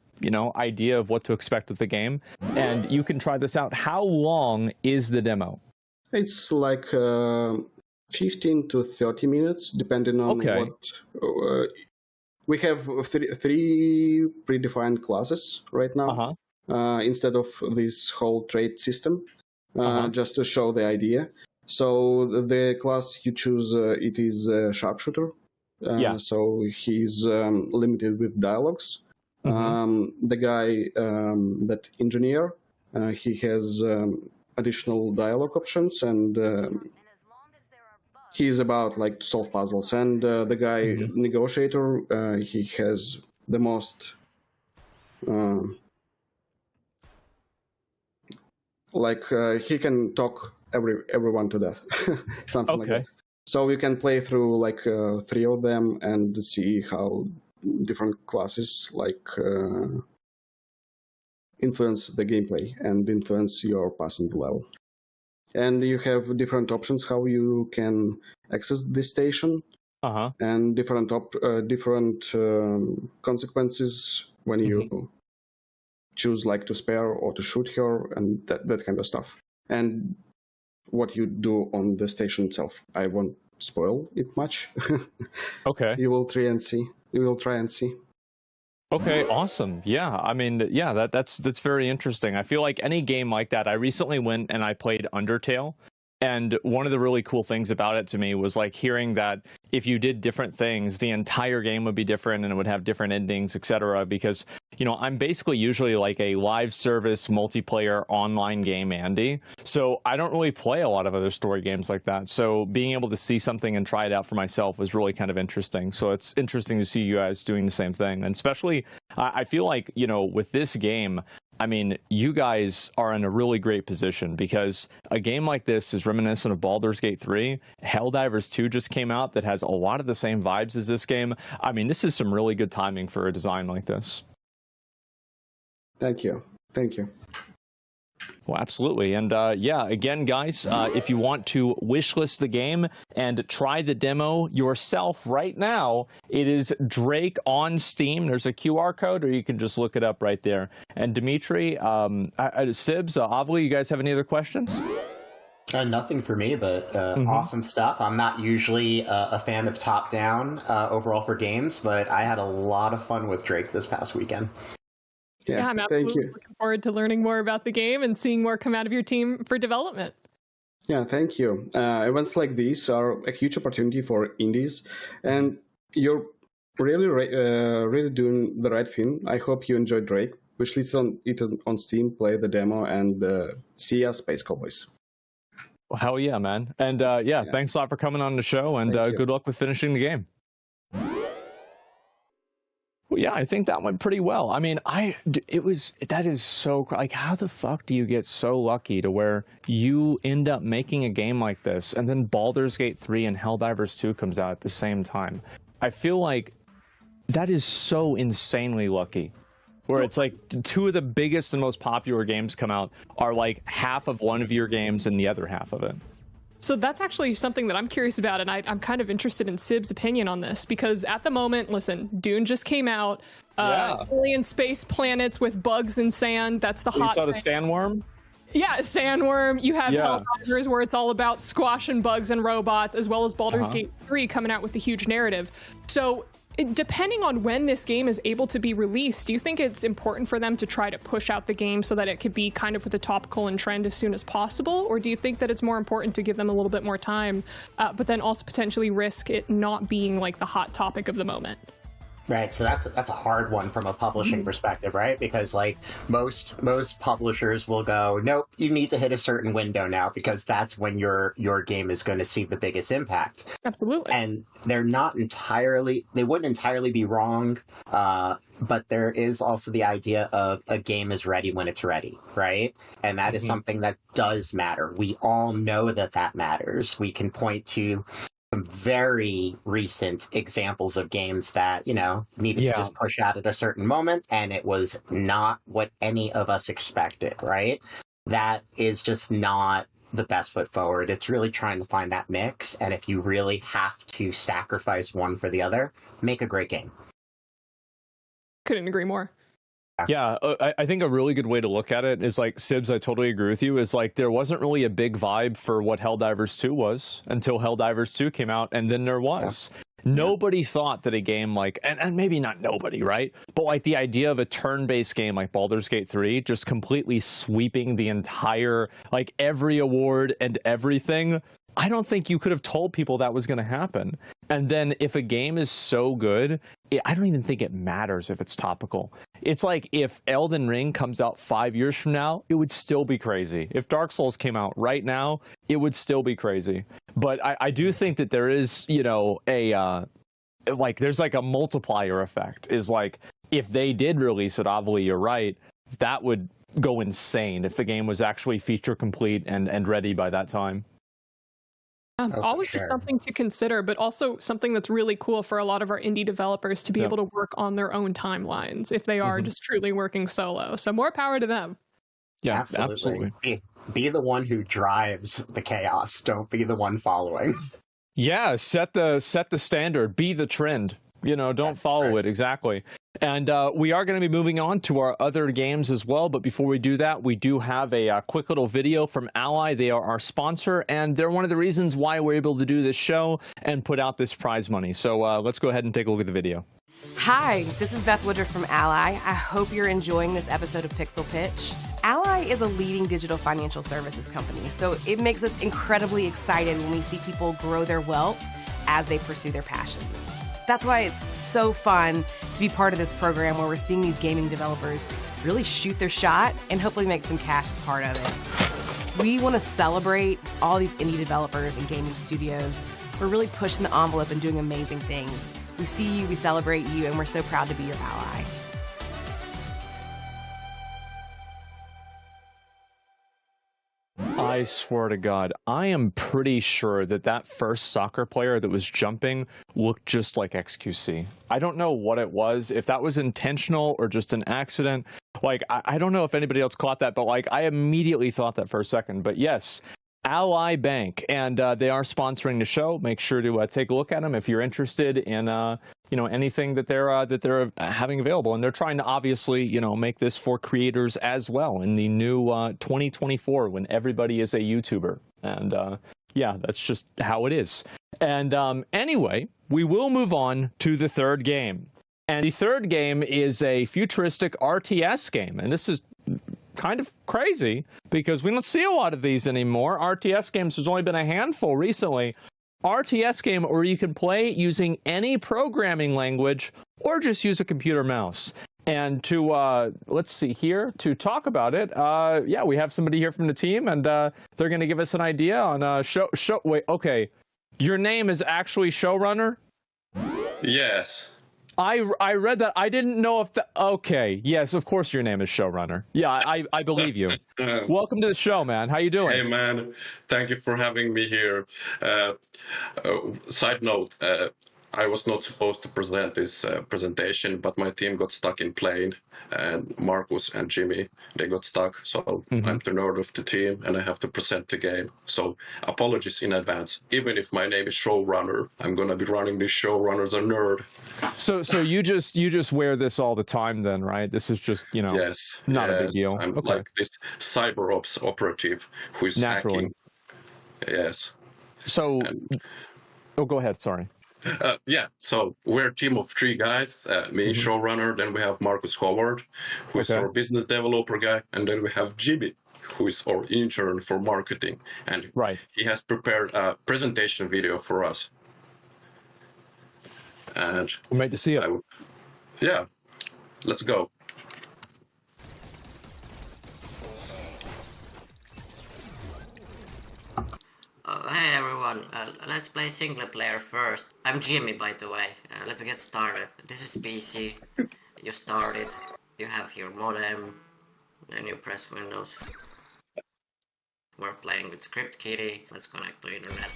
idea of what to expect with the game. And you can try this out. How long is the demo? It's like 15 to 30 minutes, depending on what. We have three predefined classes right now, instead of this whole trait system, just to show the idea. So the class you choose, it is a sharpshooter. So he's limited with dialogues. The guy, that engineer, he has additional dialogue options, and he's about like to solve puzzles. And the guy negotiator, he has the most he can talk everyone to death, something like that. So you can play through like 3 of them and see how different classes influence the gameplay and influence your passing level. And you have different options how you can access this station, and different consequences when you choose like to spare or to shoot her, and that kind of stuff. And what you do on the station itself. I won't spoil it much. Okay. You will try and see. Okay, awesome. Yeah, I mean, yeah, that's very interesting. I feel like any game like that. I recently went and I played Undertale, and one of the really cool things about it to me was like hearing that if you did different things, the entire game would be different and it would have different endings, etc. Because, you know, I'm basically usually like a live service multiplayer online game Andy, so I don't really play a lot of other story games like that. So being able to see something and try it out for myself was really kind of interesting. So it's interesting to see you guys doing the same thing, and especially I feel like, you know, with this game, I mean, you guys are in a really great position because a game like this is reminiscent of Baldur's Gate 3. Helldivers 2 just came out that has a lot of the same vibes as this game. I mean, this is some really good timing for a design like this. Thank you. Well, absolutely. And yeah, again, guys, if you want to wishlist the game and try the demo yourself right now, it is Drake on Steam. There's a QR code, or you can just look it up right there. And Dimitri, Sibs, Avli, you guys have any other questions? Nothing for me, but awesome stuff. I'm not usually a fan of top-down overall for games, but I had a lot of fun with Drake this past weekend. Yeah, I'm absolutely looking forward to learning more about the game and seeing more come out of your team for development. Yeah, thank you. Events like these are a huge opportunity for indies, and you're really doing the right thing. I hope you enjoyed Drake. Wishlist it on Steam, play the demo, and see ya, Space Cowboys. Well, hell yeah, man. And yeah, thanks a lot for coming on the show, and good luck with finishing the game. Well, yeah, I think that went pretty well. I mean, that is so, like, how the fuck do you get so lucky to where you end up making a game like this, and then Baldur's Gate 3 and Helldivers 2 comes out at the same time? I feel like that is so insanely lucky. Where it's like 2 of the biggest and most popular games come out are like half of one of your games and the other half of it. So that's actually something that I'm curious about, and I'm kind of interested in Sib's opinion on this, because at the moment, listen, Dune just came out, alien space planets with bugs and sand, that's the hot You saw the thing. sandworm? Yeah, sandworm. You have Helldivers, where it's all about squashing bugs and robots, as well as Baldur's Gate 3 coming out with a huge narrative. So depending on when this game is able to be released, do you think it's important for them to try to push out the game so that it could be kind of with a topical and trend as soon as possible? Or do you think that it's more important to give them a little bit more time, but then also potentially risk it not being like the hot topic of the moment? Right, so that's a hard one from a publishing perspective, right? Because like most publishers will go, nope, you need to hit a certain window now because that's when your game is going to see the biggest impact. Absolutely. And they wouldn't entirely be wrong, but there is also the idea of a game is ready when it's ready, right? And that is something that does matter. We all know that matters. We can point to some very recent examples of games that, you know, needed to just push out at a certain moment, and it was not what any of us expected, right? That is just not the best foot forward. It's really trying to find that mix, and if you really have to sacrifice one for the other, make a great game. Couldn't agree more. Yeah, I think a really good way to look at it is like, Sibs, I totally agree with you, is like there wasn't really a big vibe for what Helldivers 2 was until Helldivers 2 came out, and then there was. Nobody thought that a game like, and maybe not nobody, right? But like the idea of a turn-based game like Baldur's Gate 3 just completely sweeping the entire, like every award and everything, I don't think you could have told people that was going to happen. And then if a game is so good, I don't even think it matters if it's topical. It's like if Elden Ring comes out 5 years from now, it would still be crazy. If Dark Souls came out right now, it would still be crazy. But I do think that there is, you know, there's like a multiplier effect. Is like, if they did release it, obviously you're right, that would go insane if the game was actually feature complete and ready by that time. Always just something to consider, but also something that's really cool for a lot of our indie developers to be able to work on their own timelines if they are just truly working solo. So more power to them. Yeah, absolutely. Be the one who drives the chaos. Don't be the one following. Yeah, set the standard. Be the trend. Don't follow it. Exactly. And we are going to be moving on to our other games as well. But before we do that, we do have a quick little video from Ally. They are our sponsor, and they're one of the reasons why we're able to do this show and put out this prize money. So let's go ahead and take a look at the video. Hi, this is Beth Woodruff from Ally. I hope you're enjoying this episode of Pixel Pitch. Ally is a leading digital financial services company, so it makes us incredibly excited when we see people grow their wealth as they pursue their passions. That's why it's so fun to be part of this program where we're seeing these gaming developers really shoot their shot and hopefully make some cash as part of it. We want to celebrate all these indie developers and gaming studios. We're really pushing the envelope and doing amazing things. We see you, we celebrate you, and we're so proud to be your ally. I swear to God, I am pretty sure that first soccer player that was jumping looked just like XQC. I don't know what it was, if that was intentional or just an accident. Like, I don't know if anybody else caught that, but like, I immediately thought that for a second. But yes, Ally Bank, and they are sponsoring the show. Make sure to take a look at them if you're interested in anything that they're having available, and they're trying to obviously make this for creators as well in the new 2024 when everybody is a YouTuber, and yeah, that's just how it is. And anyway, we will move on to the third game, and the third game is a futuristic RTS game, and this is kind of crazy because we don't see a lot of these anymore. RTS games, there's only been a handful recently. RTS game where you can play using any programming language or just use a computer mouse. And to let's see here to talk about it, yeah, we have somebody here from the team, and they're going to give us an idea on show. Wait, okay, your name is actually Showrunner? Yes. I read that. I didn't know if the... Okay, yes, of course your name is Showrunner. Yeah, I believe you. Welcome to the show, man. How you doing? Hey, man. Thank you for having me here. Side note, I was not supposed to present this presentation, but my team got stuck in plane, and Marcus and Jimmy, they got stuck. So I'm the nerd of the team, and I have to present the game. So apologies in advance. Even if my name is Showrunner, I'm going to be running this show as a nerd. So you just wear this all the time then, right? This is just, yes, not a big deal. I'm okay. like this cyber ops operative who is hacking. Yes. So, go ahead. Sorry. Yeah, so we're a team of 3 guys, me, Showrunner, then we have Marcus Howard, who is our business developer guy, and then we have Jimmy, who is our intern for marketing, and he has prepared a presentation video for us. And we'll make to see it. Yeah, let's go. Hey everyone, let's play single player first. I'm Jimmy, by the way. Let's get started. This is PC. You start it. You have your modem. Then you press Windows. We're playing with Script Kiddie. Let's connect to internet.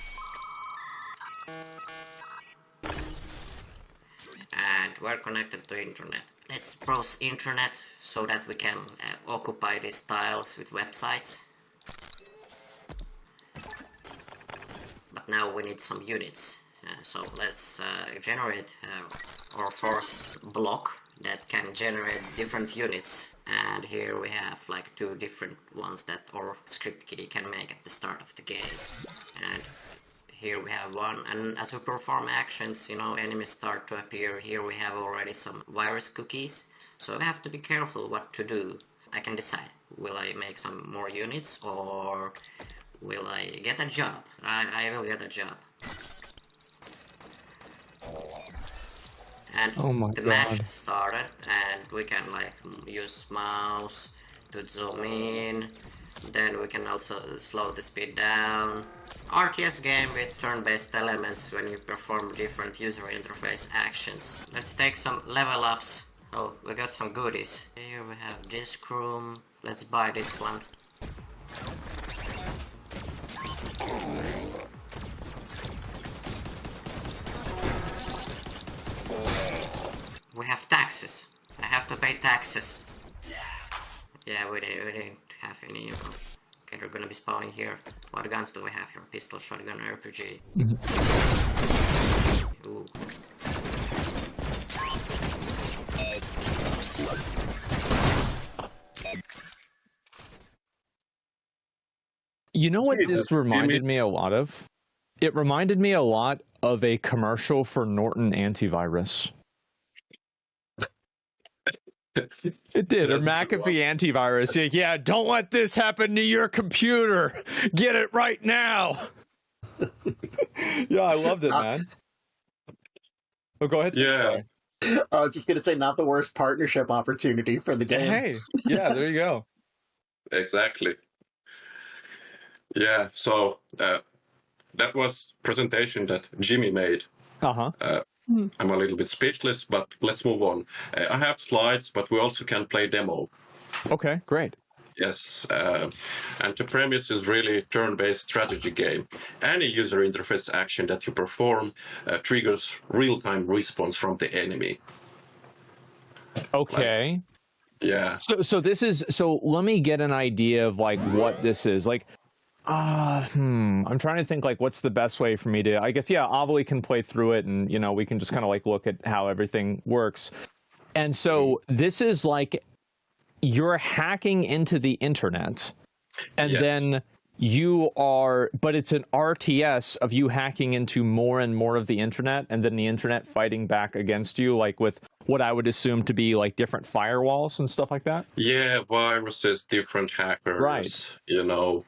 And we're connected to internet. Let's browse internet so that we can occupy these tiles with websites. But now we need some units, so let's generate our first block that can generate different units, and here we have like 2 different ones that our script kiddie can make at the start of the game. And here we have one, and as we perform actions, enemies start to appear. Here we have already some virus cookies, so I have to be careful what to do. I can decide, will I make some more units, or will I get a job? I will get a job. And the match started, and we can use mouse to zoom in. Then we can also slow the speed down. It's an RTS game with turn-based elements when you perform different user interface actions. Let's take some level ups. Oh, we got some goodies. Here we have disc room. Let's buy this one. taxes. I have to pay taxes. Yeah, we didn't have any info. Okay, they're gonna be spawning here. What guns do we have here? Pistol, shotgun, RPG. Ooh. You know what this reminded me a lot of? It reminded me a lot of a commercial for Norton antivirus. It did. A McAfee antivirus. Yeah, don't let this happen to your computer. Get it right now. Yeah, I loved it, man. Oh, go ahead. Yeah. Sorry. I was just going to say, not the worst partnership opportunity for the game. Hey, yeah, there you go. Exactly. Yeah, so that was presentation that Jimmy made. I'm a little bit speechless, but let's move on. I have slides, but we also can play demo. Okay, great. Yes, and the premise is really turn-based strategy game. Any user interface action that you perform triggers real-time response from the enemy. Okay. Yeah. So this is, so let me get an idea of like what this is. Like, I'm trying to think like what's the best way for me to, I guess, yeah, Avali can play through it and, you know, we can just kind of like look at how everything works. And so this is like you're hacking into the internet and then you are, but it's an RTS of you hacking into more and more of the internet and then the internet fighting back against you, like with what I would assume to be like different firewalls and stuff like that. Yeah, viruses, different hackers. Right. You know,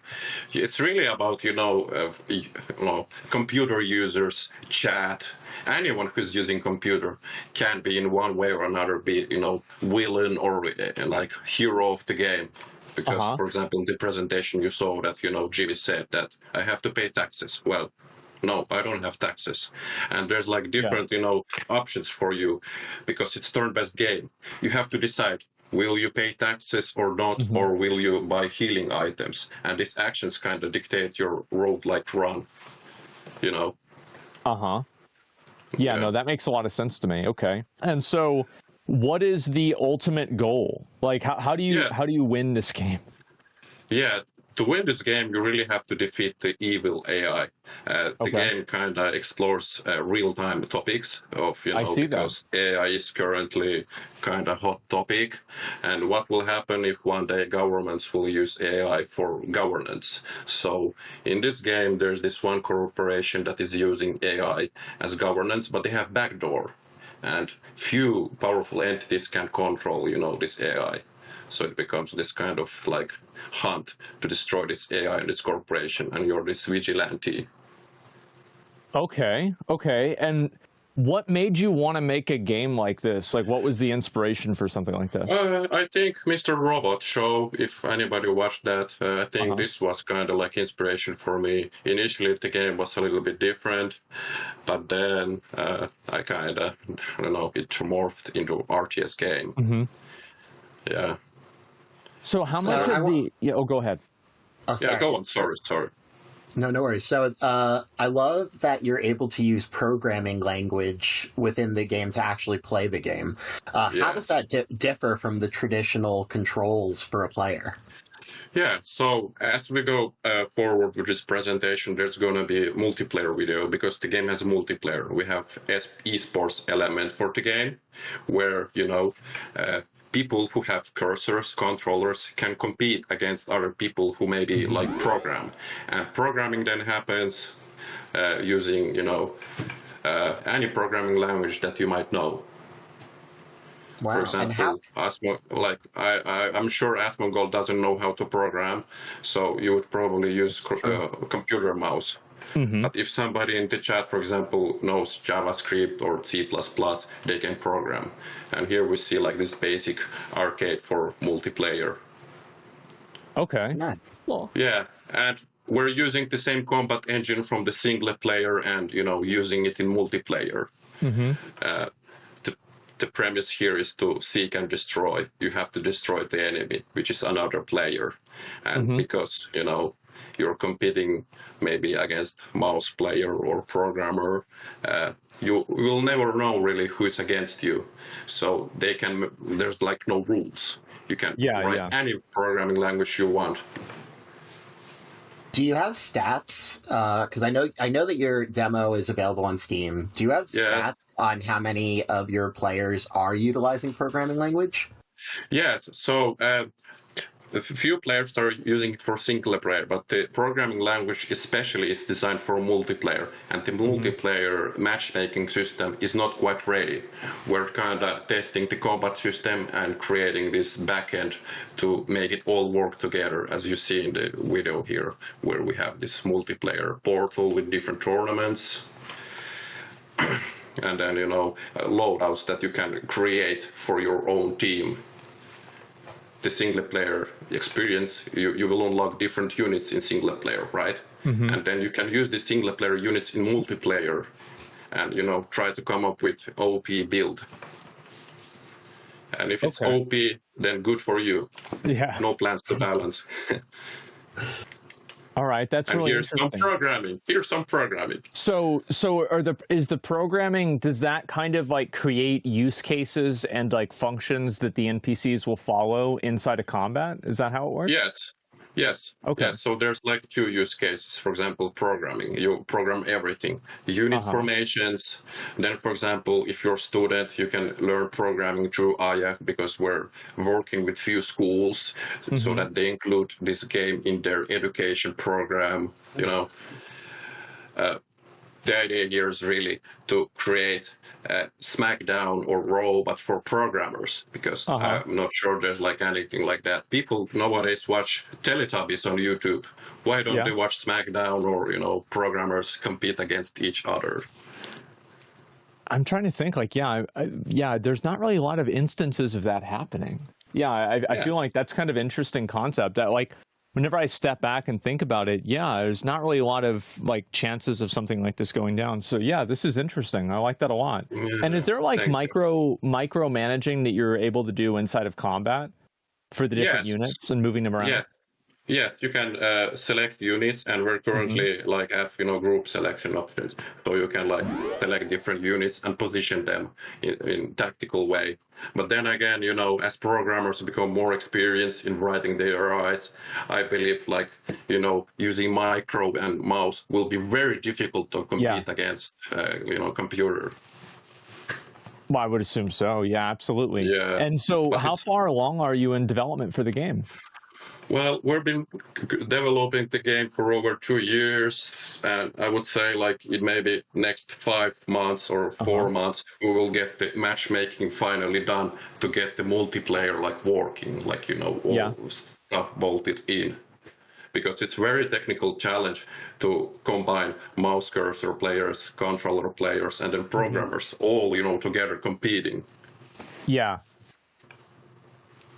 it's really about, you know, computer users, chat. Anyone who's using computer can be in one way or another be, you know, villain or like hero of the game. Because, for example, in the presentation you saw that, you know, Jimmy said that I have to pay taxes. Well, no, I don't have taxes. And there's like different, you know, options for you because it's turn-based game. You have to decide, will you pay taxes or not, or will you buy healing items? And these actions kind of dictate your roguelike run, you know? Yeah, no, that makes a lot of sense to me. Okay. And so what is the ultimate goal? Like, how do you win this game? Yeah, to win this game, you really have to defeat the evil AI. The game kind of explores real-time topics of, you know, because AI is currently kind of hot topic. And what will happen if one day governments will use AI for governance? So in this game, there's this one corporation that is using AI as governance, but they have backdoor. And few powerful entities can control, you know, this AI. So it becomes this kind of like hunt to destroy this AI and this corporation, and you're this vigilante. Okay. And what made you want to make a game like this? Like, what was the inspiration for something like this? I think Mr. Robot Show, if anybody watched that, I think this was kind of like inspiration for me. Initially, the game was a little bit different, but then I kind of, I don't know, it morphed into RTS game. Yeah. So how much of the... Yeah, go ahead. Oh, yeah, go on. Sorry. No worries. So I love that you're able to use programming language within the game to actually play the game. How does that differ from the traditional controls for a player? Yeah, so as we go forward with this presentation, there's going to be a multiplayer video because the game has a multiplayer. We have esports element for the game where, you know, people who have cursors, controllers, can compete against other people who may be like programmed. And programming then happens using, you know, any programming language that you might know. Wow. For example, I'm sure Asmongold doesn't know how to program, so you would probably use computer mouse. But if somebody in the chat, for example, knows JavaScript or C++, they can program. And here we see like this basic arcade for multiplayer. Okay. Nice. Cool. Yeah, and we're using the same combat engine from the single player and, you know, using it in multiplayer. The premise here is to seek and destroy. You have to destroy the enemy, which is another player. And because, you know, you're competing maybe against mouse player or programmer, you will never know really who is against you. So there's like no rules. You can write any programming language you want. Do you have stats? Because I know that your demo is available on Steam. Do you have stats on how many of your players are utilizing programming language? Yes. So a few players are using it for single player, but the programming language especially is designed for multiplayer, and the multiplayer matchmaking system is not quite ready. We're kind of testing the combat system and creating this backend to make it all work together, as you see in the video here, where we have this multiplayer portal with different tournaments. And then, loadouts that you can create for your own team. The single player experience, you will unlock different units in single player, right? And then you can use the single player units in multiplayer and, try to come up with OP build. And if it's OP, then good for you. Yeah. No plans to balance. All right, that's really interesting. Here's some programming. So is the programming, does that kind of like create use cases and like functions that the NPCs will follow inside of combat? Is that how it works? Yes. Okay. Yes. So there's like two use cases. For example, programming. You program everything. Unit formations. Then, for example, if you're a student, you can learn programming through Aya, because we're working with few schools so that they include this game in their education program. The idea here is really to create SmackDown or Raw, but for programmers, because I'm not sure there's like anything like that. People nowadays watch Teletubbies on YouTube. Why don't they watch SmackDown, or, programmers compete against each other? I'm trying to think, like, there's not really a lot of instances of that happening. I feel like that's kind of interesting concept that, like, whenever I step back and think about it, there's not really a lot of like chances of something like this going down. So this is interesting. I like that a lot. And is there like micromanaging that you're able to do inside of combat for the different units and moving them around? Yeah, you can select units, and we're currently have group selection options, so you can like select different units and position them in tactical way. But then again, as programmers become more experienced in writing their AIs, I believe using micro and mouse will be very difficult to compete against computer. Well, I would assume so. Yeah, absolutely. Yeah. And so, how far along are you in development for the game? Well, we've been developing the game for over 2 years, and I would say in maybe next 5 months or 4 months, we will get the matchmaking finally done to get the multiplayer working, all stuff bolted in. Because it's very technical challenge to combine mouse cursor players, controller players, and then programmers all, together competing. Yeah.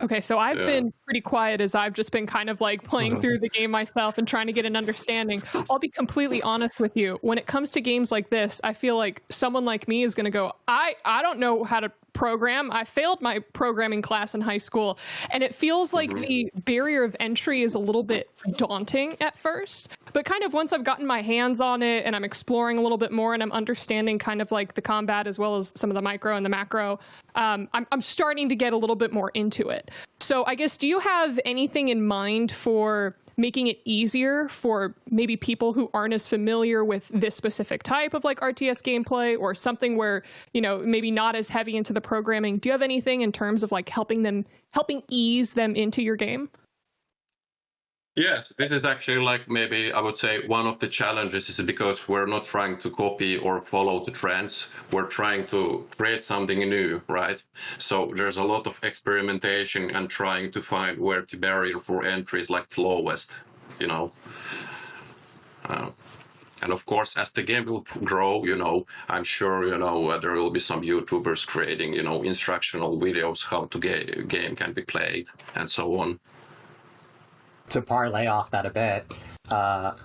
Okay, so I've been pretty quiet as I've just been kind of playing through the game myself and trying to get an understanding. I'll be completely honest with you. When it comes to games like this, I feel like someone like me is going to go, I don't know how to program. I failed my programming class in high school, and it feels like the barrier of entry is a little bit daunting at first. But kind of once I've gotten my hands on it and I'm exploring a little bit more and I'm understanding kind of the combat as well as some of the micro and the macro, I'm starting to get a little bit more into it. So I guess, do you have anything in mind for making it easier for maybe people who aren't as familiar with this specific type of RTS gameplay, or something where, maybe not as heavy into the programming? Do you have anything in terms of helping ease them into your game? Yes, this is actually maybe I would say one of the challenges is because we're not trying to copy or follow the trends. We're trying to create something new, right? So there's a lot of experimentation and trying to find where the barrier for entry is the lowest, And of course, as the game will grow, I'm sure, there will be some YouTubers creating, instructional videos how to game can be played and so on. To parlay off that a bit,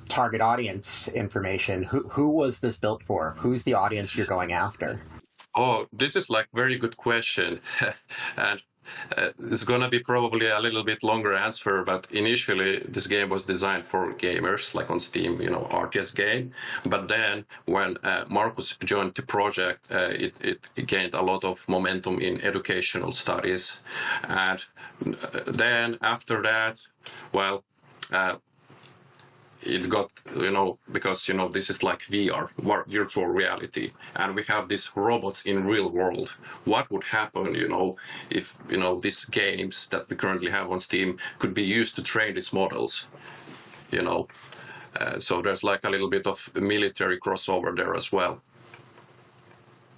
target audience information. Who was this built for? Who's the audience you're going after? Oh, this is very good question. And it's going to be probably a little bit longer answer, but initially this game was designed for gamers, like on Steam, RTS game. But then when Markus joined the project, it gained a lot of momentum in educational studies. And then after that, well, it got, because, this is like VR, virtual reality, and we have these robots in real world. What would happen, if, these games that we currently have on Steam could be used to train these models, so there's like a little bit of military crossover there as well.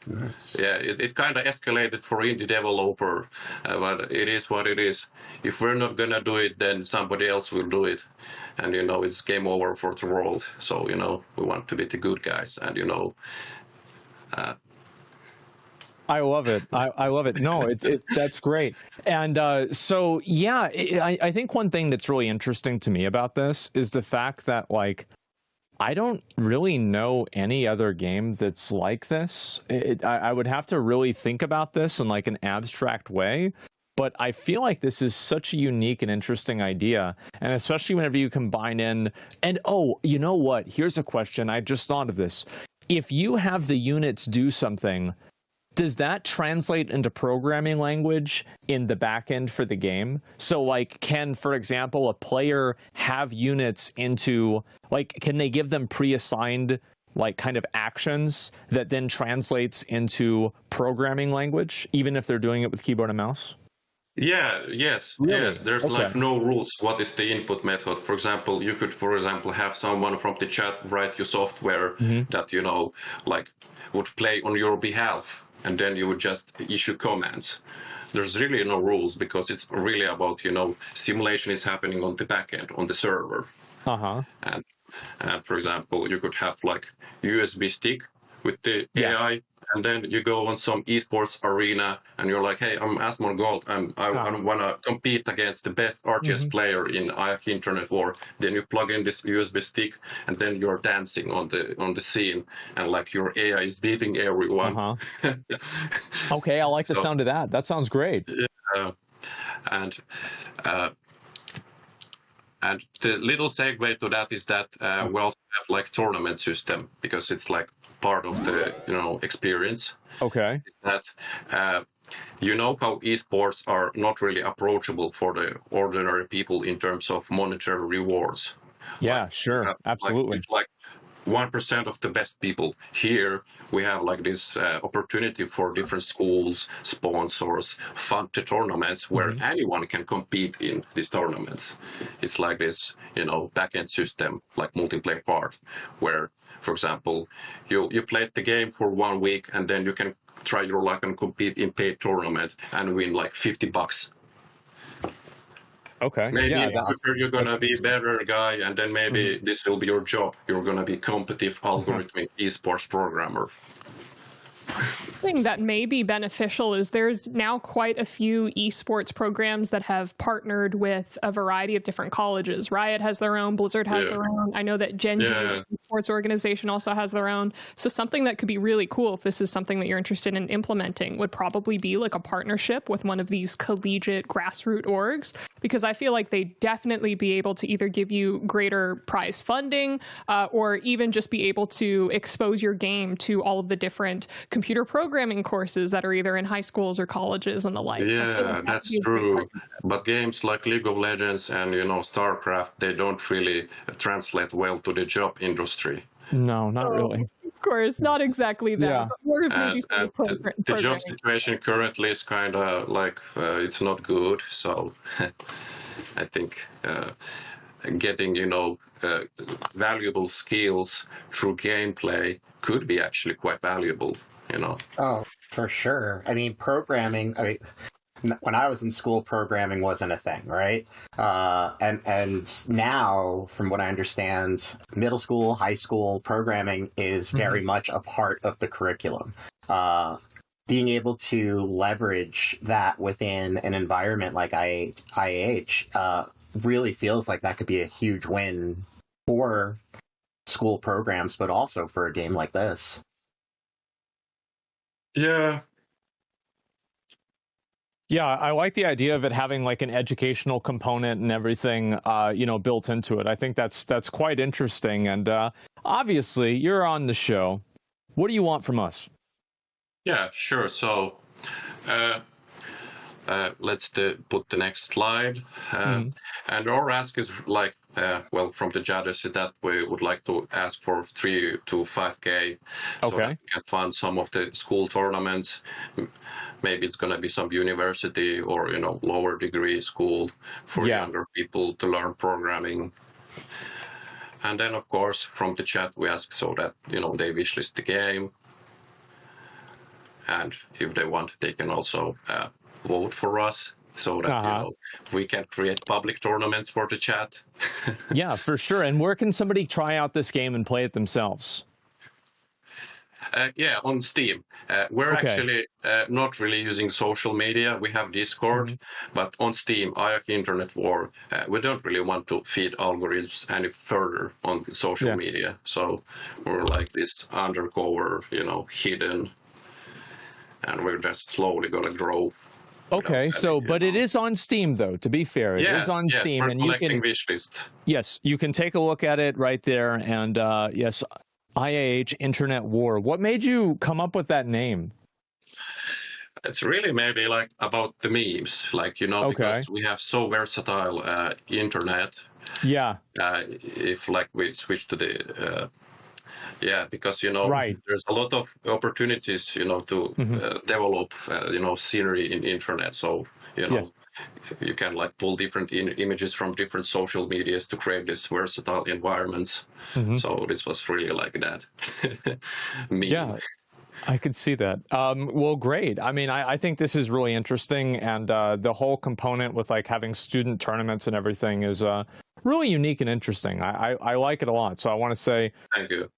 Nice. Yeah, it kind of escalated for indie developer, but it is what it is. If we're not gonna do it, then somebody else will do it, and it's game over for the world. So we want to be the good guys, and I love it. I love it. No, that's great. And so yeah, I think one thing that's really interesting to me about this is the fact that I don't really know any other game that's like this. I would have to really think about this in an abstract way, but I feel like this is such a unique and interesting idea, and especially whenever you combine in, and you know what? Here's a question. I just thought of this. If you have the units do something, does that translate into programming language in the back end for the game? So can, for example, a player have units into, can they give them pre-assigned kind of actions that then translates into programming language, even if they're doing it with keyboard and mouse? Yeah, yes, really? Yes. There's no rules. What is the input method? For example, you could, have someone from the chat write you software that, would play on your behalf, and then you would just issue commands. There's really no rules because it's really about, simulation is happening on the back end, on the server. Uh-huh. And for example, you could have USB stick with the AI, and then you go on some esports arena and you're like, hey, I'm Asmon Gold and I want to compete against the best RTS player in Internet War. Then you plug in this USB stick and then you're dancing on the scene and your AI is beating everyone. Okay, I like the sound of that. That sounds great. And the little segue to that is that we also have tournament system, because it's part of the experience. Okay. That how esports are not really approachable for the ordinary people in terms of monetary rewards. Yeah, sure, absolutely. It's 1% of the best people. Here we have this opportunity for different schools, sponsors, fund the tournaments where anyone can compete in these tournaments. It's this, back-end system, multiplayer part, where, for example, you played the game for 1 week and then you can try your luck and compete in paid tournament and win $50. Okay. Maybe you're gonna be a better guy, and then maybe this will be your job. You're gonna be competitive algorithmic esports programmer. Thing that may be beneficial is there's now quite a few esports programs that have partnered with a variety of different colleges. Riot has their own, Blizzard has their own. I know that Genji, sports organization, also has their own. So something that could be really cool, if this is something that you're interested in implementing, would probably be a partnership with one of these collegiate grassroots orgs, because I feel like they definitely be able to either give you greater prize funding or even just be able to expose your game to all of the different computer programming courses that are either in high schools or colleges and the like. Yeah, that's true. But games like League of Legends and StarCraft, they don't really translate well to the job industry. No, not really. Of course, not exactly that. Yeah. But more of maybe the job situation currently is kind of it's not good. So I think getting valuable skills through gameplay could be actually quite valuable. Oh, for sure. I mean, programming. When I was in school, programming wasn't a thing, right? And now, from what I understand, middle school, high school programming is very much a part of the curriculum. Being able to leverage that within an environment like IAH really feels like that could be a huge win for school programs, but also for a game like this. Yeah. Yeah, I like the idea of it having like an educational component and everything, built into it. I think that's quite interesting. And obviously, you're on the show. What do you want from us? Yeah, sure. So let's put the next slide. And our ask is like, from the judges is that we would like to ask for 3 to 5K so that we can fund some of the school tournaments. Maybe it's going to be some university or, lower degree school for younger people to learn programming. And then, of course, from the chat, we ask so that, they wishlist the game. And if they want, they can also vote for us so that, we can create public tournaments for the chat. Yeah, for sure. And where can somebody try out this game and play it themselves? On Steam. We're actually not really using social media. We have Discord, but on Steam, IAC Internet War, we don't really want to feed algorithms any further on social media. So we're like this undercover, hidden, and we're just slowly going to grow. Okay, but it is on Steam, though, to be fair. It is on Steam. We're and you can wishlist. Yes, you can take a look at it right there. And yes, IAH Internet War. What made you come up with that name? It's really maybe like about the memes, because we have so versatile internet. Yeah. If we switch to the because there's a lot of opportunities to develop scenery in internet. So you can pull different images from different social medias to create these versatile environments. So this was really like that. Yeah, I could see that. Well, great. I mean, I think this is really interesting, and the whole component with having student tournaments and everything is really unique and interesting. I like it a lot. So I want to say thank you.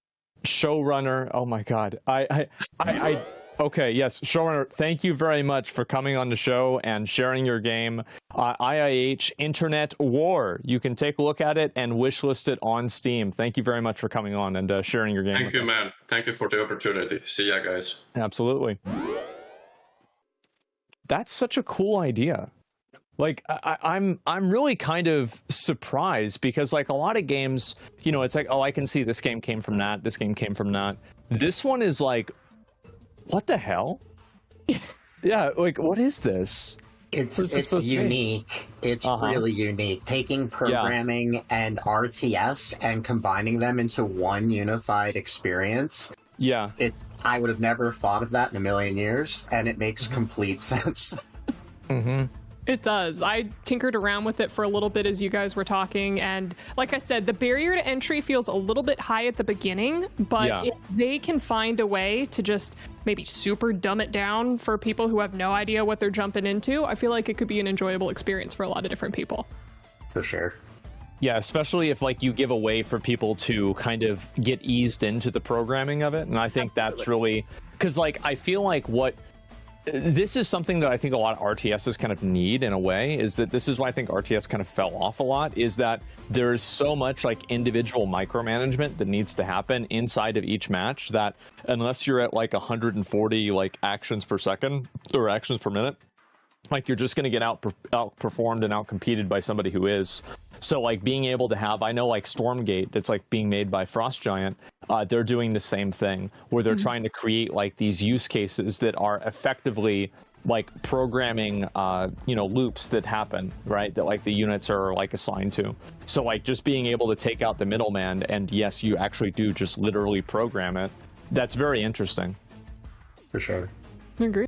Showrunner. Oh my God. Okay, yes, Showrunner, thank you very much for coming on the show and sharing your game. IIH Internet War. You can take a look at it and wishlist it on Steam. Thank you very much for coming on and sharing your game. Thank you, man. Thank you for the opportunity. See ya, guys. Absolutely. That's such a cool idea. I'm really kind of surprised because a lot of games, it's I can see this game came from that, this game came from that. This one is what the hell? Yeah, what is this? It's unique. It's really unique. Taking programming and RTS and combining them into one unified experience. Yeah. I would have never thought of that in a million years, and it makes complete sense. It does. I tinkered around with it for a little bit as you guys were talking, and like I said, the barrier to entry feels a little bit high at the beginning, but if they can find a way to just maybe super dumb it down for people who have no idea what they're jumping into, I feel like it could be an enjoyable experience for a lot of different people. For sure. Yeah, especially if you give a way for people to kind of get eased into the programming of it, and I think that's really, because I feel this is something that I think a lot of RTSs kind of need in a way, is that this is why I think RTS kind of fell off a lot, is that there's so much individual micromanagement that needs to happen inside of each match that unless you're at 140 actions per second or actions per minute, you're just going to get outperformed and outcompeted by somebody who is. So being able to have, I know Stormgate that's being made by Frost Giant, they're doing the same thing where they're trying to create these use cases that are effectively programming loops that happen, right, that the units are assigned to. So just being able to take out the middleman, and yes, you actually do just literally program it. That's very interesting. For sure. I agree.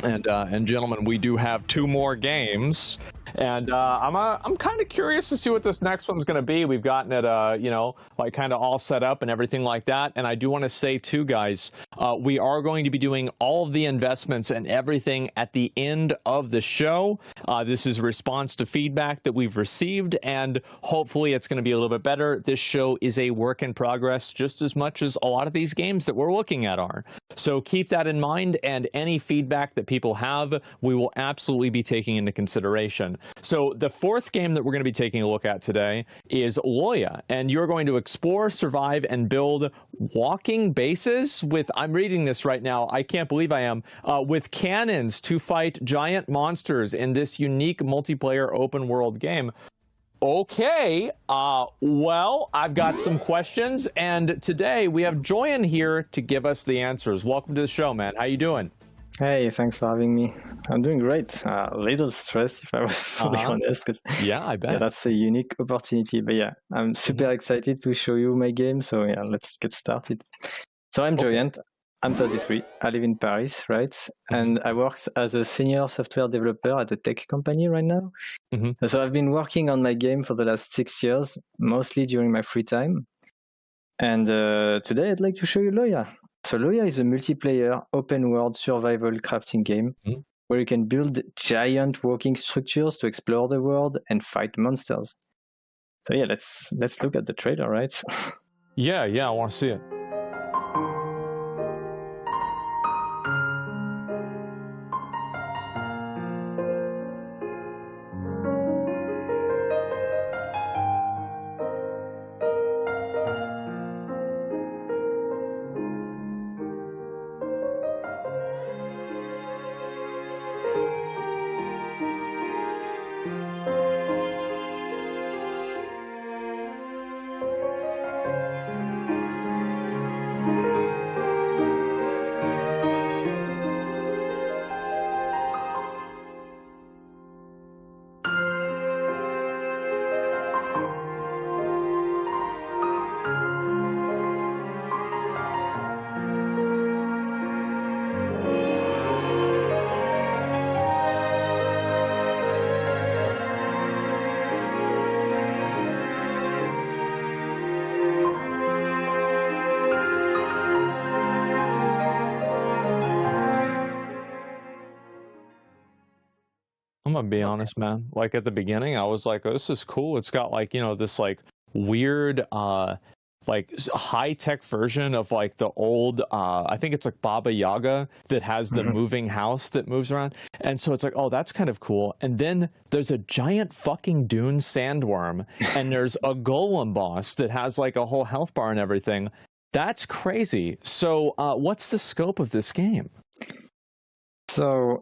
And gentlemen, we do have 2 more games, and I'm kind of curious to see what this next one's going to be. We've gotten it, kind of all set up and everything like that. And I do want to say too, guys, we are going to be doing all of the investments and everything at the end of the show. This is a response to feedback that we've received, and hopefully it's going to be a little bit better. This show is a work in progress just as much as a lot of these games that we're looking at are. So keep that in mind, and any feedback that people have, we will absolutely be taking into consideration. So the fourth game that we're going to be taking a look at today is Loya, and you're going to explore, survive, and build walking bases with, I'm reading this right now, I can't believe I am, with cannons to fight giant monsters in this unique multiplayer open world game. Okay, well, I've got some questions, and today we have Joyan here to give us the answers. Welcome to the show, man. How you doing? Hey, thanks for having me. I'm doing great. A little stressed, if I was fully honest. Cause, yeah, I bet. Yeah, that's a unique opportunity. But yeah, I'm super excited to show you my game. So yeah, let's get started. So I'm Joyan. I'm 33. I live in Paris, right? And I work as a senior software developer at a tech company right now. So I've been working on my game for the last 6 years, mostly during my free time. And today I'd like to show you Loya. So Loya is a multiplayer open-world survival crafting game where you can build giant walking structures to explore the world and fight monsters. So yeah, let's look at the trailer, right? Yeah, I want to see it. I'm gonna be honest, man. Like at the beginning, I was like, oh, this is cool. It's got like, you know, this like weird, like high-tech version of like the old, I think it's like Baba Yaga that has the moving house that moves around. And so it's like, oh, that's kind of cool. And then there's a giant fucking dune sandworm, and there's a golem boss that has like a whole health bar and everything. That's crazy. So what's the scope of this game? So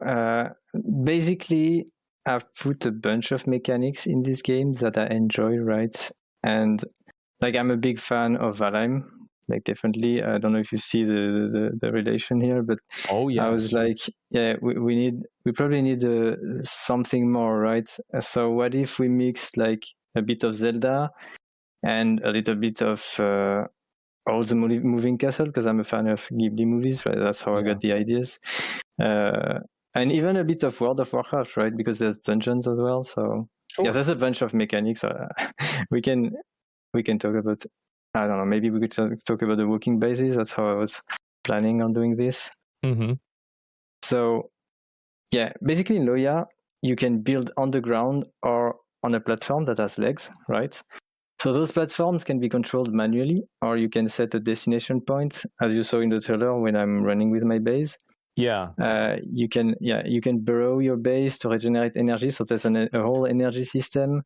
basically, I've put a bunch of mechanics in this game that I enjoy, right? And like I'm a big fan of Valheim, like definitely. I don't know if you see the relation here, but oh yeah, I was like, yeah, we probably need something more, right? So what if we mix like a bit of Zelda and a little bit of all the moving castle, because I'm a fan of Ghibli movies, right? That's how I got the ideas. And even a bit of World of Warcraft, right? Because there's dungeons as well. So yeah, there's a bunch of mechanics. We can talk about, I don't know, maybe we could talk about the walking bases. That's how I was planning on doing this. So yeah, basically in Loya, you can build on the ground or on a platform that has legs, right? So those platforms can be controlled manually, or you can set a destination point, as you saw in the trailer when I'm running with my base. Yeah. You can burrow your base to regenerate energy. So there's a whole energy system.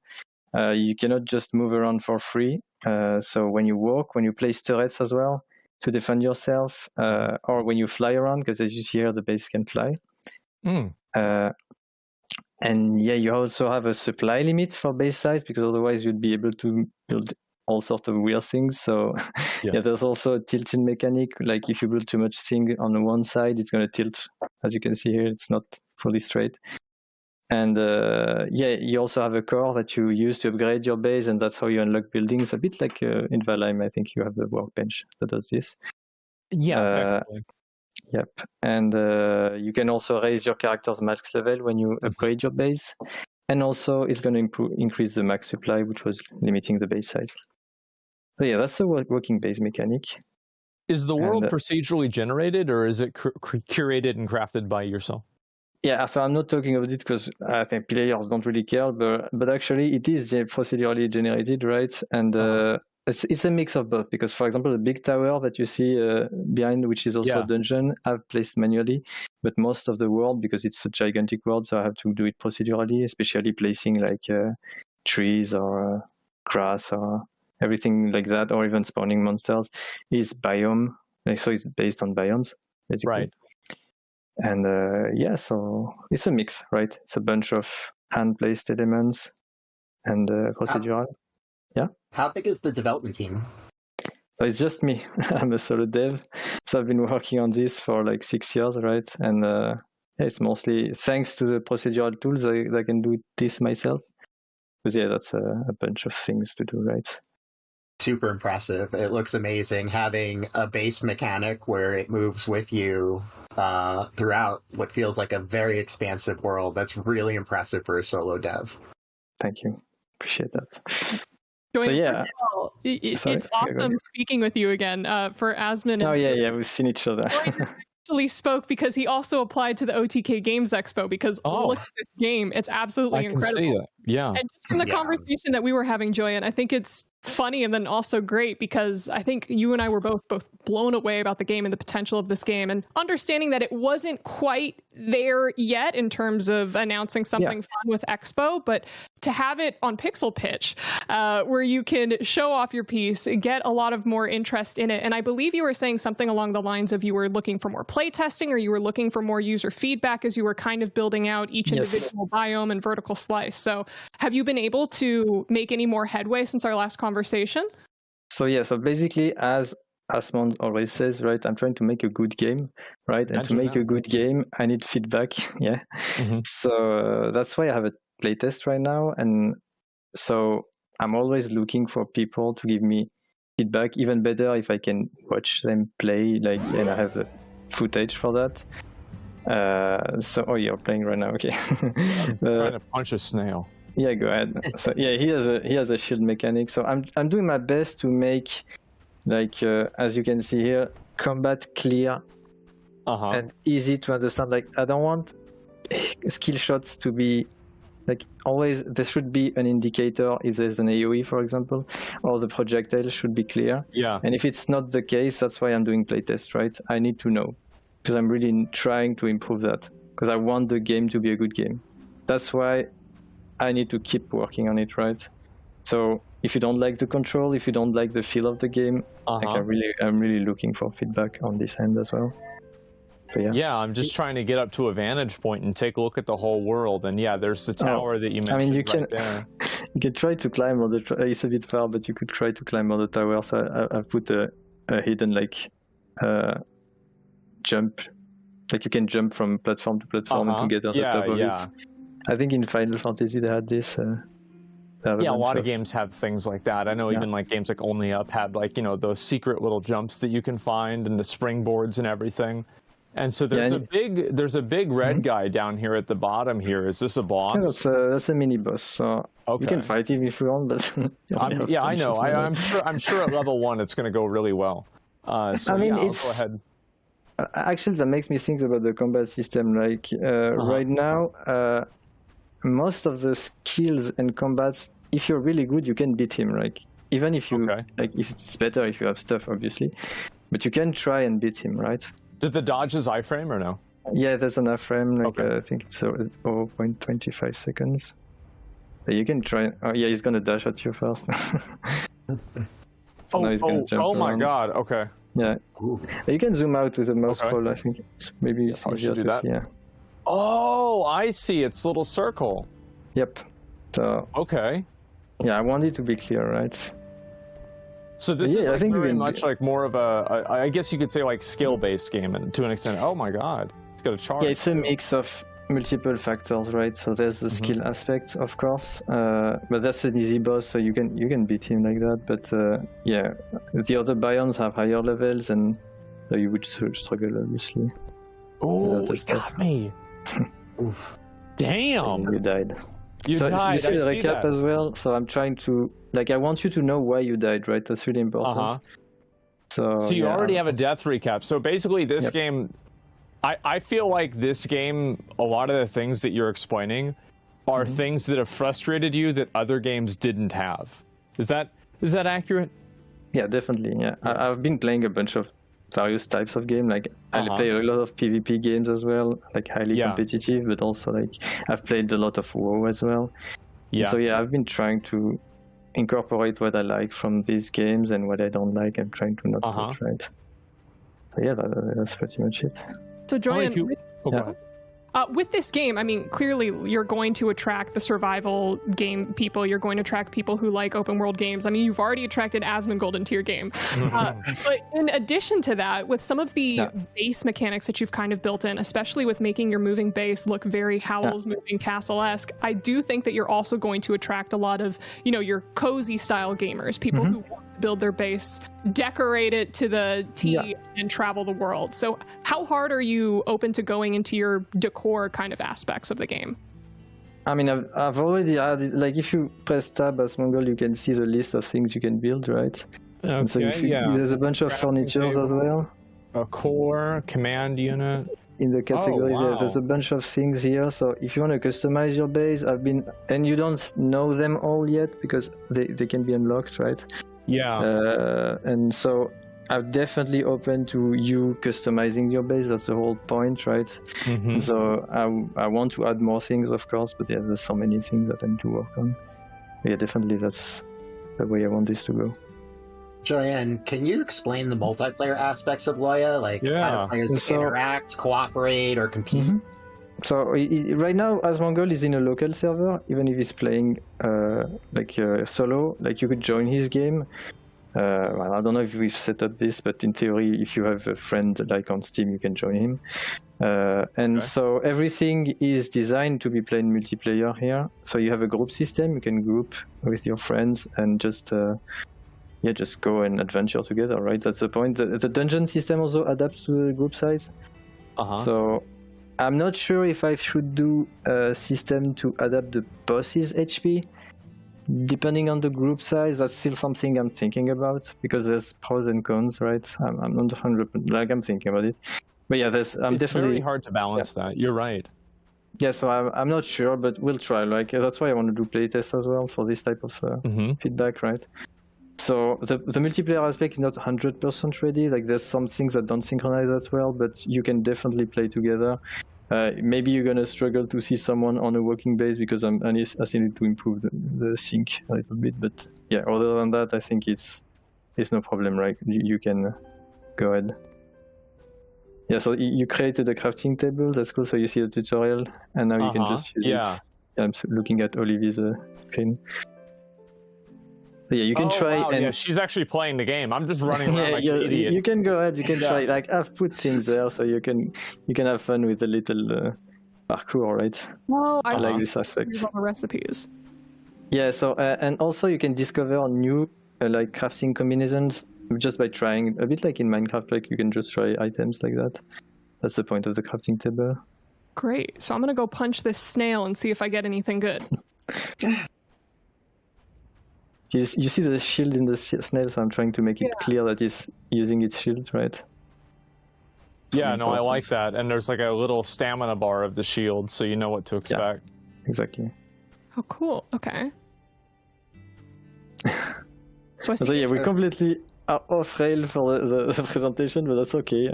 You cannot just move around for free. So when you walk, when you place turrets as well to defend yourself, or when you fly around, because as you see here, the base can fly. And yeah, you also have a supply limit for base size, because otherwise you'd be able to build all sorts of weird things. So yeah, there's also a tilting mechanic. Like if you build too much thing on one side, it's going to tilt. As you can see here, it's not fully straight. And yeah, you also have a core that you use to upgrade your base, and that's how you unlock buildings. A bit like in Valheim, I think you have the workbench that does this. Yeah. Yep. And you can also raise your character's max level when you upgrade your base. And also it's going to increase the max supply, which was limiting the base size. So yeah, that's the working base mechanic. Is the world procedurally generated, or is it curated and crafted by yourself? Yeah, so I'm not talking about it because I think players don't really care, but actually it is procedurally generated, right? And it's a mix of both, because for example the big tower that you see behind, which is also a dungeon, I've placed manually, but most of the world, because it's a gigantic world, so I have to do it procedurally, especially placing like trees or grass or everything like that, or even spawning monsters, is biome. So it's based on biomes, basically. Right. And so it's a mix, right? It's a bunch of hand-placed elements and procedural. How big is the development team? So it's just me. I'm a solo dev. So I've been working on this for like 6 years, right? And it's mostly thanks to the procedural tools I can do this myself. Because that's a bunch of things to do, right? Super impressive. It looks amazing having a base mechanic where it moves with you throughout what feels like a very expansive world. That's really impressive for a solo dev. Thank you. Appreciate that. So it's awesome speaking with you again. For Asmin. We've seen each other. Actually spoke because he also applied to the OTK Games Expo, because look at this game. It's absolutely incredible. I can see that. Yeah. And just from the conversation that we were having, Joyan, I think it's funny and then also great, because I think you and I were both blown away about the game and the potential of this game, and understanding that it wasn't quite there yet in terms of announcing something fun with Expo, but to have it on Pixel Pitch, where you can show off your piece, get a lot of more interest in it. And I believe you were saying something along the lines of you were looking for more playtesting, or you were looking for more user feedback as you were kind of building out each individual biome and vertical slice. So have you been able to make any more headway since our last conversation? So basically, as Asmund always says, right, I'm trying to make a good game, right? And to make a good game, I need feedback. So that's why I have a playtest right now. And so I'm always looking for people to give me feedback. Even better if I can watch them play, and I have the footage for that. You're playing right now, okay. I'm trying to punch a snail. Yeah, go ahead. So he has a shield mechanic. So I'm doing my best to make, as you can see here, combat clear and easy to understand. I don't want skill shots to be always. There should be an indicator if there's an AOE, for example, or the projectile should be clear. Yeah. And if it's not the case, that's why I'm doing playtest, right? I need to know, because I'm really trying to improve that, because I want the game to be a good game. That's why I need to keep working on it, right? So if you don't like the control, if you don't like the feel of the game, I'm really looking for feedback on this end as well. Yeah, I'm just trying to get up to a vantage point and take a look at the whole world. And there's the tower that you mentioned. I mean, you can there. You can try to climb on the. It's a bit far, but you could try to climb on the tower. So I put a hidden jump, you can jump from platform to platform and to get on the top of it. I think in Final Fantasy they had this. A lot of games have things like that. I know even games like Only Up had those secret little jumps that you can find, and the springboards and everything. And so there's a big red guy down here at the bottom here. Is this a boss? Yeah, that's a mini boss. So you can fight him if you want, but I know. I'm sure at level 1 it's going to go really well. Go ahead. Actually, that makes me think about the combat system. Right now, most of the skills and combats, if you're really good, you can beat him. Even if you if it's better if you have stuff, obviously, but you can try and beat him, right? Did the dodge his iframe or no? Yeah, there's an iframe. I think it's 0.25 seconds. You can try. Oh yeah, he's gonna dash at you first. Oh my god! Okay. Yeah, you can zoom out with a mouse scroll. I think maybe it's easier to see. Yeah. Oh, I see. It's a little circle. Yep. So. Okay. Yeah, I want it to be clear, right? So this is very much more of a, I guess you could say skill-based game, and to an extent. Oh my god, it's got a charge. Yeah, it's a mix of multiple factors, right? So there's the skill aspect, of course, but that's an easy boss, so you can beat him like that. But the other biomes have higher levels, and you would struggle, obviously. Oh, it got me. Damn. You died. You died. You see the recap as well. So I'm trying to I want you to know why you died, right? That's really important. So you already have a death recap. So basically, this game, I feel like this game, a lot of the things that you're explaining are things that have frustrated you that other games didn't have. Is that accurate? Yeah, definitely. Yeah, I've been playing a bunch of various types of game. Like I play a lot of PvP games as well, like highly competitive, but also like I've played a lot of WoW as well. Yeah. So yeah, I've been trying to incorporate what I like from these games and what I don't like. I'm trying to not touch, right? So yeah, that's pretty much it. So Joanne, with this game, I mean, clearly you're going to attract the survival game people. You're going to attract people who like open world games. I mean, you've already attracted Asmongold into your game. But in addition to that, with some of the base mechanics that you've kind of built in, especially with making your moving base look very Howl's Moving Castle-esque, I do think that you're also going to attract a lot of, your cozy style gamers, people who want to build their base, decorate it to the T, and travel the world. So how hard are you open to going into your decor kind of aspects of the game? I mean, I've already added, like, if you press tab as Mongol, you can see the list of things you can build, right? Okay, and so there's a bunch of furnitures as well. A core, command unit. In the categories, there's a bunch of things here. So if you want to customize your base, and you don't know them all yet because they can be unlocked, right? Yeah. And so I'm definitely open to you customizing your base. That's the whole point, right? So I want to add more things, of course, but there's so many things that I need to work on. Yeah, definitely that's the way I want this to go. Joanne, can you explain the multiplayer aspects of Loya? Like how do players interact, cooperate, or compete? So right now, Asmongold is in a local server. Even if he's playing solo, like you could join his game. Well, I don't know if we've set up this, but in theory, if you have a friend like on Steam, you can join him. So everything is designed to be played multiplayer here. So you have a group system. You can group with your friends and just go and adventure together, right? That's the point. The dungeon system also adapts to the group size. So I'm not sure if I should do a system to adapt the boss's HP. Depending on the group size, that's still something I'm thinking about because there's pros and cons, right? I'm not 100%, like I'm thinking about it. But yeah, it's very hard to balance that. You're right. Yeah, so I'm not sure, but we'll try. Like that's why I want to do playtests as well for this type of feedback, right? So the multiplayer aspect is not 100% ready. Like there's some things that don't synchronize as well, but you can definitely play together. Maybe you're gonna struggle to see someone on a walking base because I still need to improve the sync a little bit. But yeah, other than that, I think it's no problem, right? You can go ahead. Yeah, so you created a crafting table. That's cool. So you see the tutorial, and now you can just use it. Yeah, I'm looking at Olivier's screen. Yeah, you can try. Wow, and she's actually playing the game. I'm just running around like an idiot. You can go ahead. You can try. Like I've put things there, so you can have fun with a little parkour, right? Well, I like this aspect. All the recipes. Yeah. So and also you can discover new like crafting combinations just by trying. A bit like in Minecraft, like you can just try items like that. That's the point of the crafting table. Great. So I'm gonna go punch this snail and see if I get anything good. You see the shield in the snail, so I'm trying to make it clear that it's using its shield, right? Yeah, no, I like that. And there's like a little stamina bar of the shield, so you know what to expect. Yeah, exactly. Oh, cool. Okay. So yeah, we completely are off rail for the presentation, but that's okay.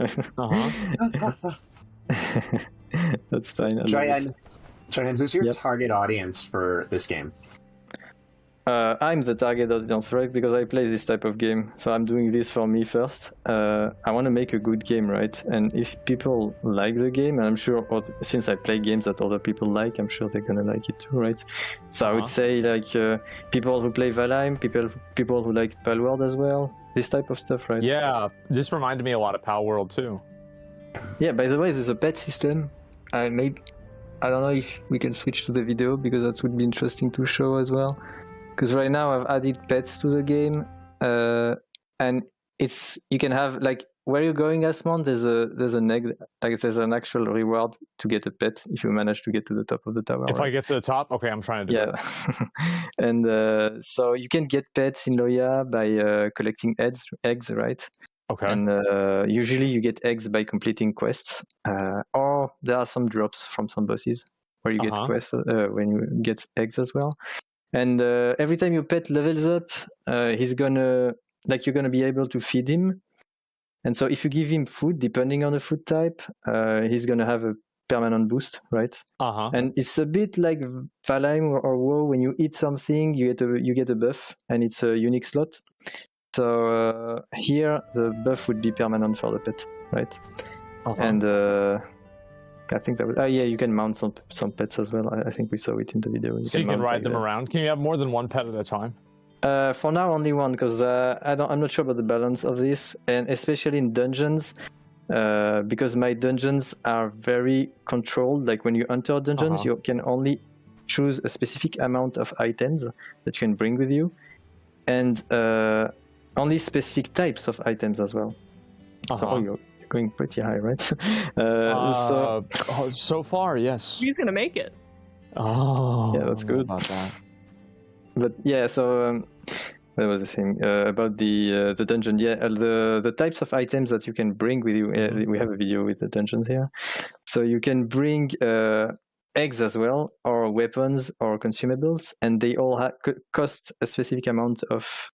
That's fine. Joanne, who's your target audience for this game? I'm the target audience, right? Because I play this type of game. So I'm doing this for me first. I want to make a good game, right? And if people like the game, and I'm sure, since I play games that other people like, I'm sure they're going to like it too, right? So I would say like people who play Valheim, people who like Palworld as well, this type of stuff, right? Yeah, this reminded me a lot of Palworld too. Yeah, by the way, there's a pet system. I don't know if we can switch to the video because that would be interesting to show as well. Because right now I've added pets to the game, and you can have like where you're going, Asmon. There's an egg, like there's an actual reward to get a pet if you manage to get to the top of the tower. If I get to the top, okay, I'm trying to do it. And so you can get pets in Loya by collecting eggs, right? Okay. And usually you get eggs by completing quests, or there are some drops from some bosses where you get quests when you get eggs as well. And every time your pet levels up, he's gonna like you're going to be able to feed him. And so if you give him food, depending on the food type, he's going to have a permanent boost, right? And it's a bit like Valheim or WoW. When you eat something, you get a buff, and it's a unique slot. So here, the buff would be permanent for the pet, right? And I think that was... yeah, you can mount some pets as well. I think we saw it in the video. So you can ride them around. Can you have more than one pet at a time? For now, only one, because I'm not sure about the balance of this, and especially in dungeons, because my dungeons are very controlled. Like when you enter dungeons, you can only choose a specific amount of items that you can bring with you, and only specific types of items as well. So you're going pretty high, right? So far, yes. He's gonna make it. Yeah, that's good. About that. But yeah, so that was the thing about the dungeon. Yeah, the types of items that you can bring with you. We have a video with the dungeons here, so you can bring eggs as well, or weapons, or consumables, and they all cost a specific amount of,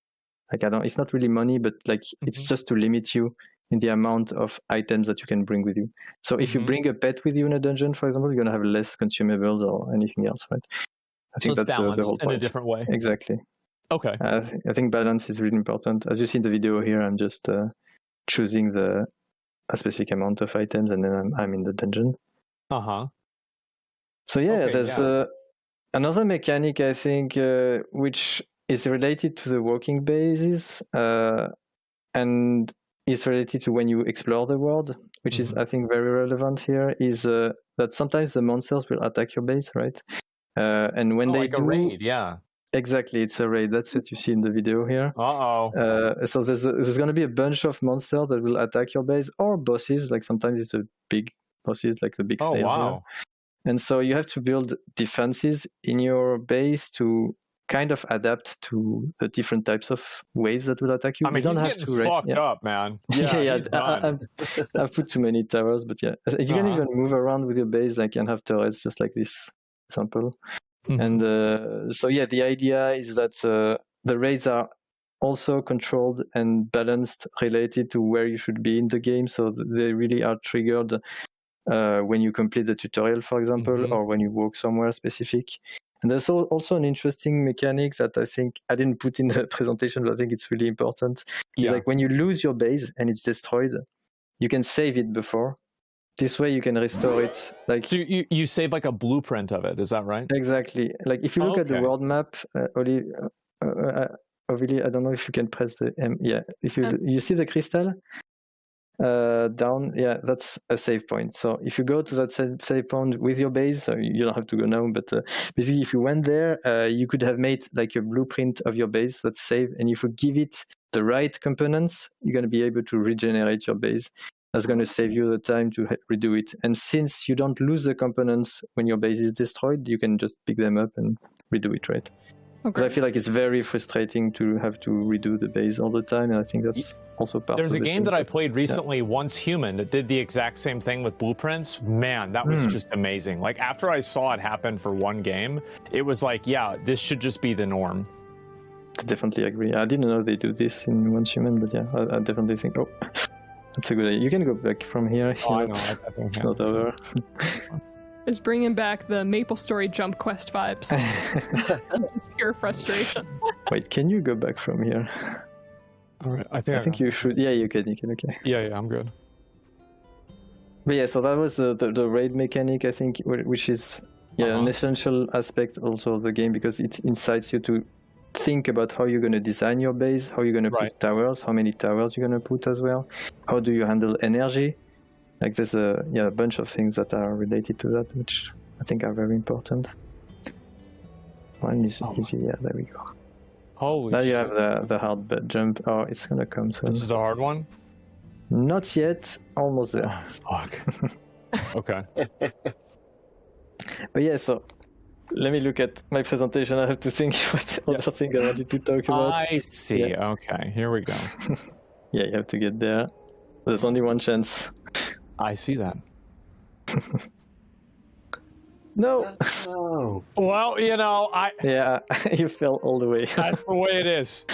like, it's not really money, but like it's just to limit you in the amount of items that you can bring with you. So if you bring a pet with you in a dungeon, for example, you're gonna have less consumables or anything else, right? I think that's the whole point. In a different way. Exactly. Okay. I think balance is really important. As you see in the video here, I'm just choosing a specific amount of items, and then I'm in the dungeon. So yeah, there's another mechanic, I think, which is related to the working bases, and is related to when you explore the world, which is, I think, very relevant here, is that sometimes the monsters will attack your base, right? And when they like do, a raid, yeah. Exactly, it's a raid. That's what you see in the video here. So there's going to be a bunch of monsters that will attack your base, or bosses. Like sometimes it's a big bosses, like the big snail. Here. And so you have to build defenses in your base to kind of adapt to the different types of waves that will attack you. I mean, you don't he's have getting to fucked up, man. I've put too many towers, but yeah, you can even move around with your base, like, and have turrets, just like this example. And so yeah, the idea is that the raids are also controlled and balanced related to where you should be in the game. So they really are triggered when you complete the tutorial, for example, or when you walk somewhere specific. And there's also an interesting mechanic that I think I didn't put in the presentation, but I think it's really important. It's like when you lose your base and it's destroyed, you can save it before. This way you can restore it. Like, so you save like a blueprint of it, is that right? Exactly. Like if you look at the world map, Ovilie, I don't know if you can press the M. Yeah, if you see the crystal down, yeah, that's a save point. So if you go to that save point with your base, so you don't have to go now, but basically if you went there, you could have made like a blueprint of your base that's saved, and if you give it the right components, you're going to be able to regenerate your base. That's going to save you the time to redo it. And since you don't lose the components when your base is destroyed, you can just pick them up and redo it, right? Because I feel like it's very frustrating to have to redo the base all the time, and I think that's also part of There's a game that I played recently, yeah. Once Human, that did the exact same thing with blueprints. Man, that was just amazing. Like, after I saw it happen for one game, it was like, yeah, this should just be the norm. I definitely agree. I didn't know they do this in Once Human, but yeah, I definitely think, that's a good idea. You can go back from here. I know. It's not over. Is bringing back the MapleStory jump quest vibes. Just pure frustration. Wait, can you go back from here? All right, I think you should. Yeah, you can. Okay. Yeah, I'm good. But yeah, so that was the raid mechanic, I think, which is an essential aspect also of the game, because it incites you to think about how you're going to design your base, how you're going to put towers, how many towers you're going to put as well, how do you handle energy. Like there's a bunch of things that are related to that, which I think are very important. One is easy. Yeah, there we go. Holy now shit. You have the hard jump. Oh, it's gonna come soon. This is the hard one? Not yet. Almost there. Oh, fuck. Okay. But yeah, so let me look at my presentation. I have to think what other things I wanted to talk about. I see. Yeah. Okay, here we go. Yeah, you have to get there. There's only one chance. I see that. No. Well, Yeah, you fell all the way. That's the way it is.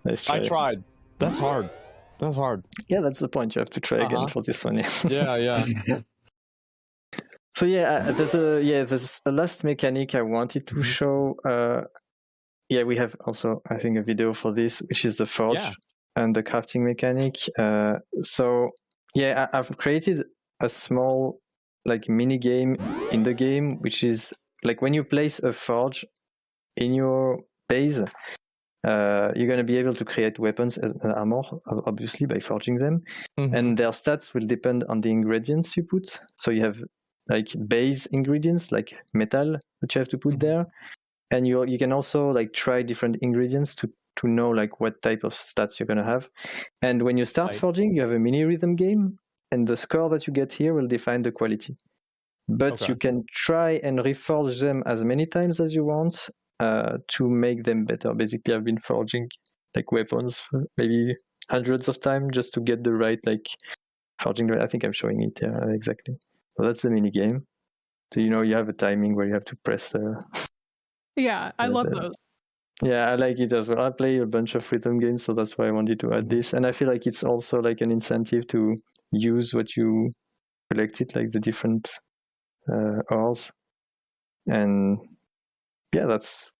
Nice try. I tried. That's hard. That's hard. Yeah, that's the point. You have to try again for this one. Yeah. So there's a last mechanic I wanted to show. We have also, I think, a video for this, which is the forge and the crafting mechanic. I've created a small mini game in the game, which is like when you place a forge in your base, you're going to be able to create weapons and armor, obviously, by forging them. And their stats will depend on the ingredients you put. So you have base ingredients like metal that you have to put there. And you can also try different ingredients to know what type of stats you're going to have. And when you start forging, you have a mini rhythm game. And the score that you get here will define the quality. But you can try and reforge them as many times as you want to make them better. Basically, I've been forging weapons for maybe hundreds of times just to get the right forging rate. I think I'm showing it here exactly. So that's the mini game. So you have a timing where you have to press the. Yeah, I love those. Yeah, I like it as well. I play a bunch of rhythm games, so that's why I wanted to add this. And I feel like it's also an incentive to use what you collected, the different ores. And it's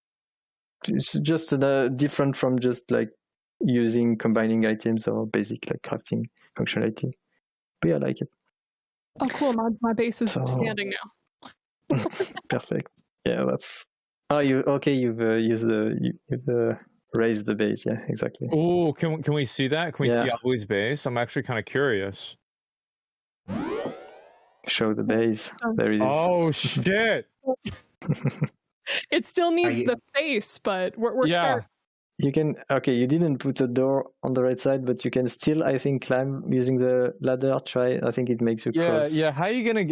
just different from just combining items or basic crafting functionality. But yeah, I like it. Oh, cool! My base is standing now. Perfect. Yeah, that's. Oh, you've raised the base. Yeah, exactly. Oh, can we see that? Can we see Abu's base? I'm actually kind of curious. Show the base. There it is. Oh shit! It still needs the face, but we're starting. You can you didn't put a door on the right side, but you can still, I think, climb using the ladder. Try. I think it makes you cross. Yeah. How you gonna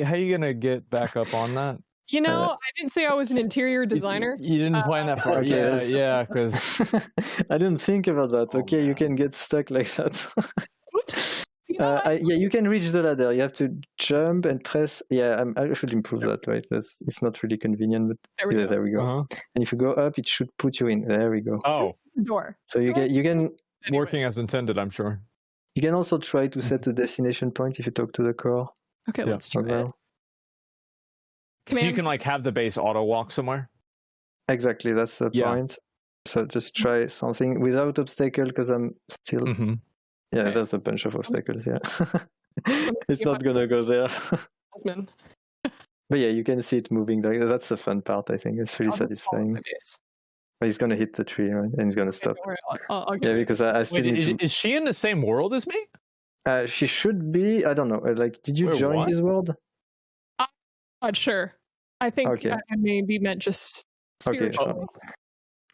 get back up on that? I didn't say I was an interior designer. You didn't plan that far. Yeah, because I didn't think about that. Okay, you can get stuck like that. Oops. You can reach the ladder. You have to jump and press. Yeah, I should improve that. Right, it's not really convenient, but there we go. And if you go up, it should put you in. There we go. Oh, door. So you can working as intended. I'm sure. You can also try to set a destination point if you talk to the core. Okay, let's try it. So you can have the base auto walk somewhere? Exactly, that's the point. So just try something without obstacle because I'm still... Yeah, there's a bunch of obstacles, It's not going to go there. But yeah, you can see it moving. That's the fun part, I think. It's really satisfying. But he's going to hit the tree, right? And he's going to stop. Yeah, because I still need to... Is she in the same world as me? She should be. I don't know. Did you join his world? I'm not sure. I think I maybe meant just spiritually.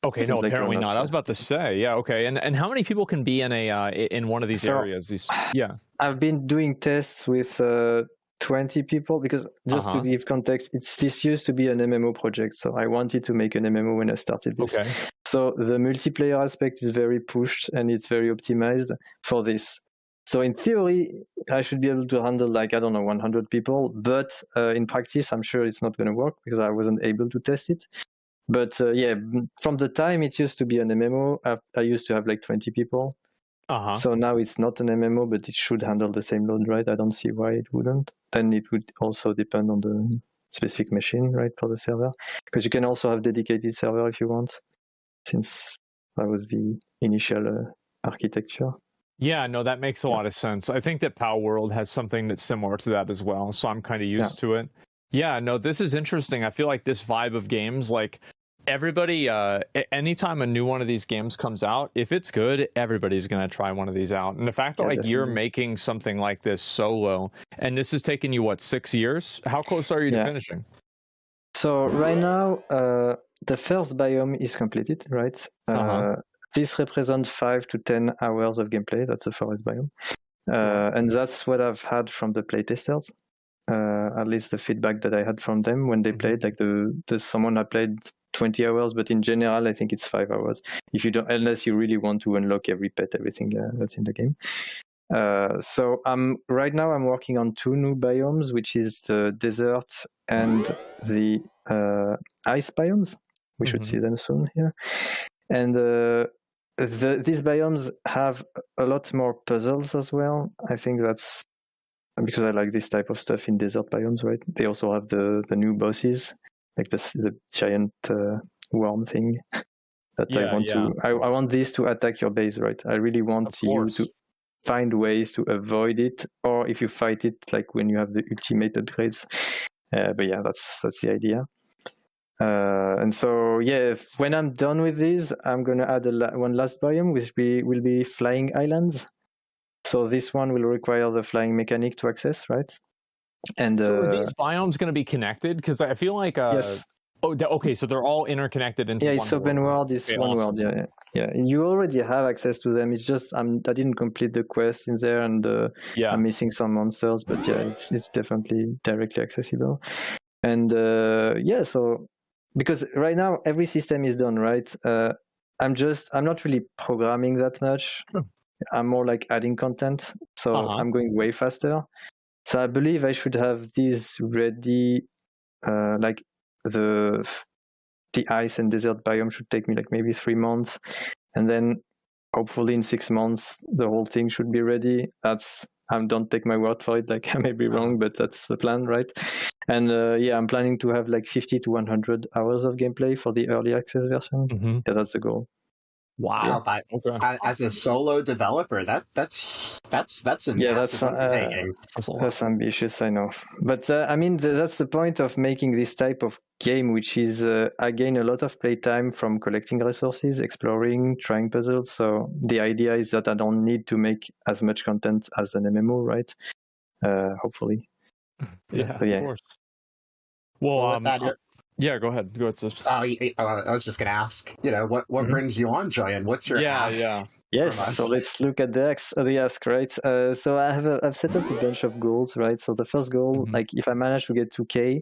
Okay, no, apparently not. I was about to say, okay. And how many people can be in one of these areas? I've been doing tests with 20 people because just to give context, this used to be an MMO project, so I wanted to make an MMO when I started this. Okay. So the multiplayer aspect is very pushed and it's very optimized for this. So in theory, I should be able to handle 100 people, but in practice, I'm sure it's not going to work because I wasn't able to test it. But from the time it used to be an MMO, I used to have 20 people. So now it's not an MMO, but it should handle the same load, right? I don't see why it wouldn't. Then it would also depend on the specific machine, right, for the server. Because you can also have dedicated server if you want, since that was the initial architecture. Yeah, no, that makes a lot of sense. I think that POW World has something that's similar to that as well, so I'm kind of used to it. Yeah, no, this is interesting. I feel like this vibe of games, everybody, anytime a new one of these games comes out, if it's good, everybody's going to try one of these out. And the fact that you're making something like this solo, and this has taken you, 6 years? How close are you to finishing? So right now, the first biome is completed, right? This represents 5 to 10 hours of gameplay. That's the forest biome. And that's what I've had from the playtesters. At least the feedback that I had from them when they played, there's someone that played 20 hours, but in general, I think it's 5 hours. Unless you really want to unlock every pet, everything that's in the game. So right now I'm working on 2 new biomes, which is the desert and the ice biomes. We should see them soon here. And these biomes have a lot more puzzles as well. I think that's because I like this type of stuff in desert biomes, right? They also have the new bosses, like the giant worm thing that I want to. I want this to attack your base, right? I really want you to find ways to avoid it, or if you fight it, like when you have the ultimate upgrades. But yeah, that's the idea. And so when I'm done with this, I'm gonna add one last biome, which will be flying islands. So this one will require the flying mechanic to access, right? And so are these biomes going to be connected? Because I feel like yes. Okay, so they're all interconnected into one it's open world. It's one world. Yeah. You already have access to them. It's just I didn't complete the quest in there, and I'm missing some monsters. But yeah, it's definitely directly accessible. And so because right now every system is done, right? I'm not really programming that much. I'm more like adding content, so I'm going way faster. So I believe I should have these ready, like the ice and desert biome should take me like maybe 3 months, and then hopefully in 6 months the whole thing should be ready. Don't take my word for it, like I may be wrong, but that's the plan, right? And I'm planning to have like 50 to 100 hours of gameplay for the early access version. Yeah, that's the goal. Wow! As a solo developer, that's that's ambitious, I know. But I mean, that's the point of making this type of game, which is I gain a lot of playtime from collecting resources, exploring, trying puzzles. So the idea is that I don't need to make as much content as an MMO, right? Hopefully. Of course. Well, yeah, go ahead. Go ahead. I was just going to ask, what brings you on, Joyan? What's your ask? Yes, so let's look at the ask, right? So I've set up a bunch of goals, right? So the first goal, like if I manage to get 2K,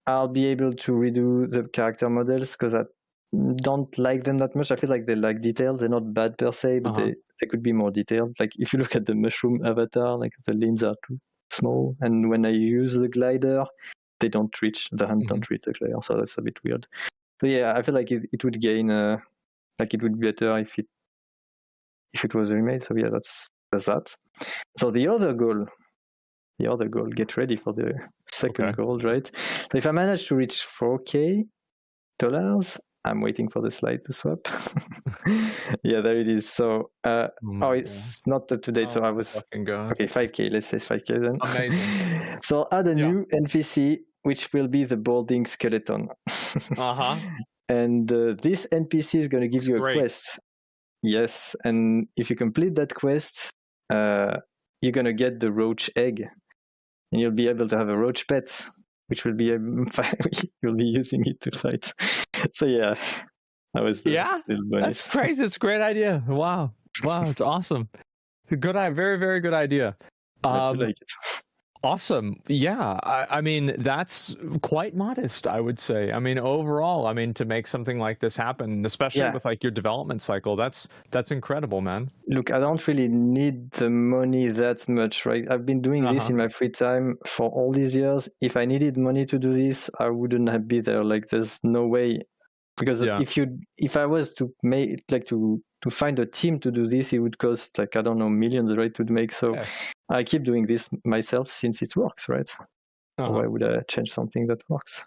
I'll be able to redo the character models because I don't like them that much. I feel like they lack detail. They're not bad per se, but they could be more detailed. Like if you look at the mushroom avatar, like the limbs are too small, and when I use the glider, they don't reach the hand, don't reach the glider, so that's a bit weird. So yeah, I feel like it would gain, like it would be better if it was remade. So yeah, that's that. So the other goal, get ready for the second goal, right? So if I manage to reach $4K, I'm waiting for the slide to swap. Yeah, there it is. So, it's not up to date. So I was okay. 5K. Let's say 5K then. Amazing. So add a new NPC, which will be the boarding skeleton. And this NPC is going to give you a quest. Yes, and if you complete that quest, you're going to get the roach egg, and you'll be able to have a roach pet, which will be you'll be using it to fight. So yeah, that was that's crazy. It's a great idea. Wow, it's awesome. Good, very, very good idea. Like it. Awesome. Yeah, I mean that's quite modest, I would say. I mean overall, I mean to make something like this happen, especially with like your development cycle, that's incredible, man. Look, I don't really need the money that much, right? I've been doing this in my free time for all these years. If I needed money to do this, I wouldn't have been there. Like there's no way, because if I was to make like to find a team to do this, it would cost like I don't know millions, right, to make. So I keep doing this myself since it works, right? Why would I change something that works?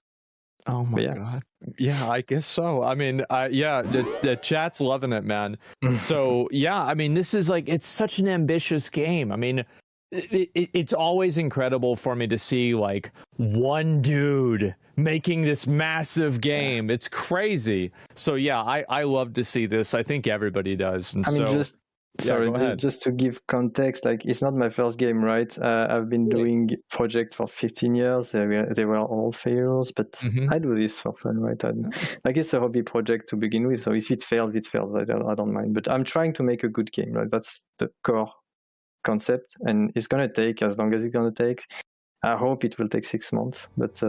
Oh my god! Yeah, I guess so. I mean, the chat's loving it, man. So I mean, this is like it's such an ambitious game. I mean, it's always incredible for me to see like one dude making this massive game. It's crazy. So I love to see this. I think everybody does. And just to give context, like it's not my first game, right? I've been doing project for 15 years. They were all failures, but I do this for fun, right? Like it's a hobby project to begin with. So if it fails, it fails. I don't mind. But I'm trying to make a good game, right? That's the core concept, and it's gonna take as long as it's gonna take. I hope it will take 6 months, but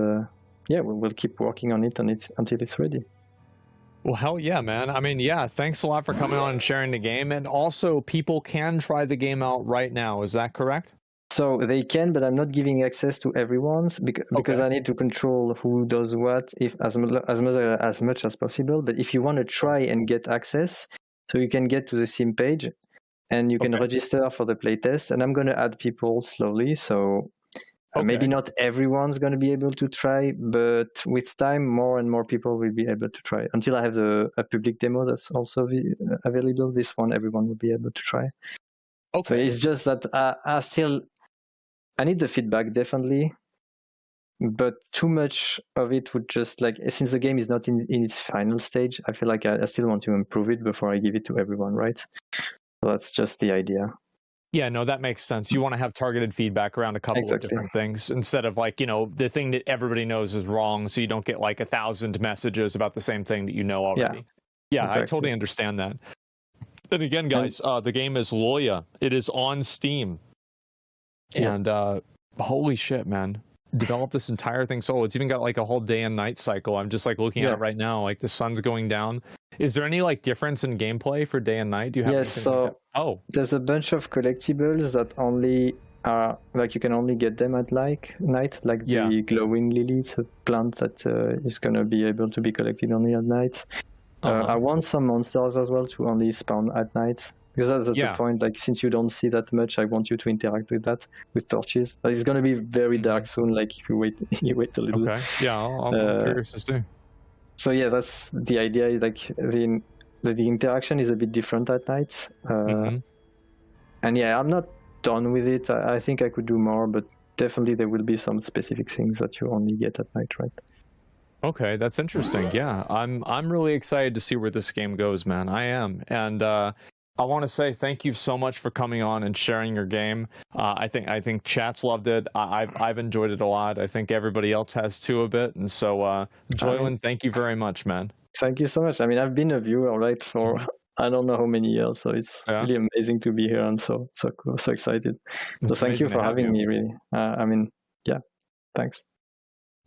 we'll keep working on it until it's ready. Well, hell yeah, man. I mean, thanks a lot for coming on and sharing the game. And also, people can try the game out right now. Is that correct? So they can, but I'm not giving access to everyone because I need to control who does what, if as much as possible. But if you want to try and get access, So you can get to the sim page and you can register for the playtest. And I'm going to add people slowly. So maybe not everyone's going to be able to try, but with time, more and more people will be able to try. Until I have a public demo that's also available, this one, everyone will be able to try. So it's just that I need the feedback, definitely. But too much of it would just since the game is not in its final stage, I feel like I still want to improve it before I give it to everyone, right? So that's just the idea. Yeah, no, that makes sense. You want to have targeted feedback around a couple of different things instead of the thing that everybody knows is wrong, so you don't get 1,000 messages about the same thing that you know already. Yeah, exactly. I totally understand that. And again, guys, the game is Loya. It is on Steam. And holy shit, man. Developed this entire thing solo. It's even got a whole day and night cycle. I'm just looking at it right now. The sun's going down. Is there any difference in gameplay for day and night? Do you have so there's a bunch of collectibles that only are you can only get them at night, the glowing lily. It's a plant that is gonna be able to be collected only at night. I want some monsters as well to only spawn at night. Because that's the point, since you don't see that much, I want you to interact with that, with torches. But it's going to be very dark soon, if you wait a little. Okay, yeah, I'm curious to see. So yeah, that's the idea, is the interaction is a bit different at night. And yeah, I'm not done with it. I think I could do more, but definitely there will be some specific things that you only get at night, right? Okay, that's interesting. Yeah, I'm really excited to see where this game goes, man. I am. And I want to say thank you so much for coming on and sharing your game. I think chat's loved it. I've enjoyed it a lot. I think everybody else has too a bit. And so, Joylin, thank you very much, man. Thank you so much. I mean, I've been a viewer for I don't know how many years, so it's really amazing to be here. I'm so cool, so excited. So thank you for having me. Really, thanks.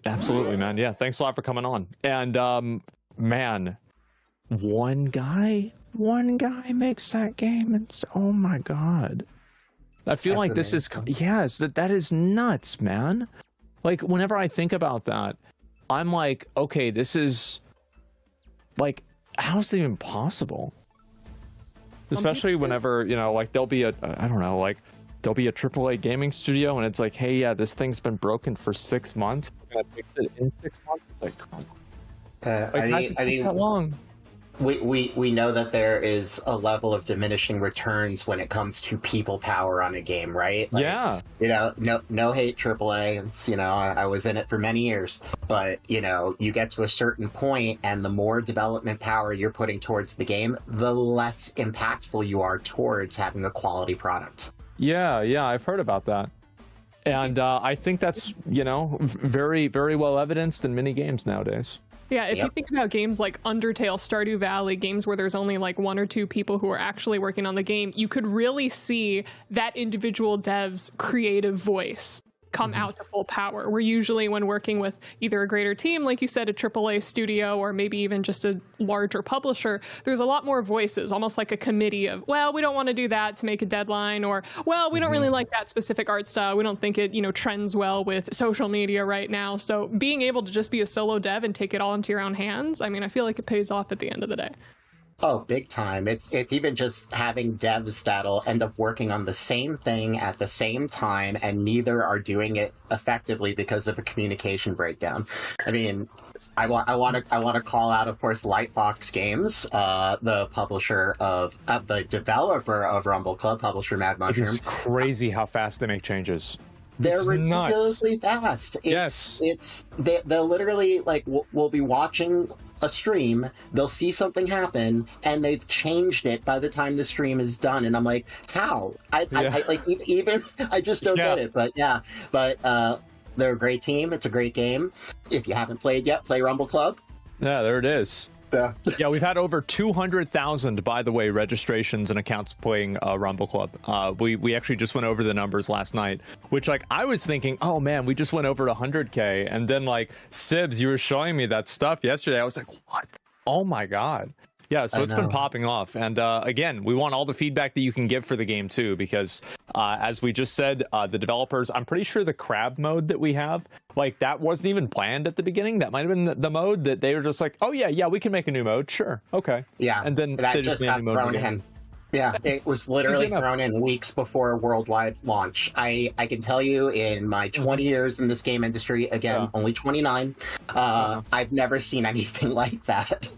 Absolutely, man. Yeah, thanks a lot for coming on. And man, one guy makes that game, and oh my god, I feel like this is that is nuts, man. Whenever I think about that, I'm like, okay, this is how's it even possible? Especially whenever there'll be a there'll be a AAA gaming studio and it's hey, yeah, this thing's been broken for 6 months, we're gonna fix it in 6 months. It's I mean that long? We know that there is a level of diminishing returns when it comes to people power on a game, right? No hate AAA. It's, I was in it for many years, but you get to a certain point, and the more development power you're putting towards the game, the less impactful you are towards having a quality product. Yeah, I've heard about that, and I think that's very, very well evidenced in many games nowadays. Yeah, if you think about games like Undertale, Stardew Valley, games where there's only 1 or 2 people who are actually working on the game, you could really see that individual dev's creative voice come out to full power. Where usually when working with either a greater team, like you said, a AAA studio, or maybe even just a larger publisher, there's a lot more voices, almost like a committee of, well, we don't want to do that to make a deadline, or, well, we don't really like that specific art style. We don't think it, trends well with social media right now. So being able to just be a solo dev and take it all into your own hands, I mean, I feel like it pays off at the end of the day. Oh, big time. It's even just having devs that'll end up working on the same thing at the same time, and neither are doing it effectively because of a communication breakdown. I mean, I want to call out, of course, Lightfox Games, the publisher of the developer of Rumble Club, publisher Mad Mushroom. It's crazy how fast they make changes. They're ridiculously fast. They'll literally we'll be watching a stream, they'll see something happen, and they've changed it by the time the stream is done, and I'm like, how? I just don't get it. But they're a great team. It's a great game. If you haven't played yet, play Rumble Club. Yeah, there it is. Yeah, we've had over 200,000, by the way, registrations and accounts playing Rumble Club. We actually just went over the numbers last night, which I was thinking, oh man, we just went over 100K, and then Sibs, you were showing me that stuff yesterday. I was like, what? Oh my god! Yeah, so it's been popping off. And again, we want all the feedback that you can give for the game too, because as we just said, the developers, I'm pretty sure the crab mode that we have, like that wasn't even planned at the beginning. That might have been the mode that they were just like, oh yeah, we can make a new mode. Sure. Okay. Yeah. And then that they just made got a new mode thrown again. in. Yeah, it was literally thrown in weeks before worldwide launch. I can tell you in my 20 years in this game industry, again, only 29, I've never seen anything like that.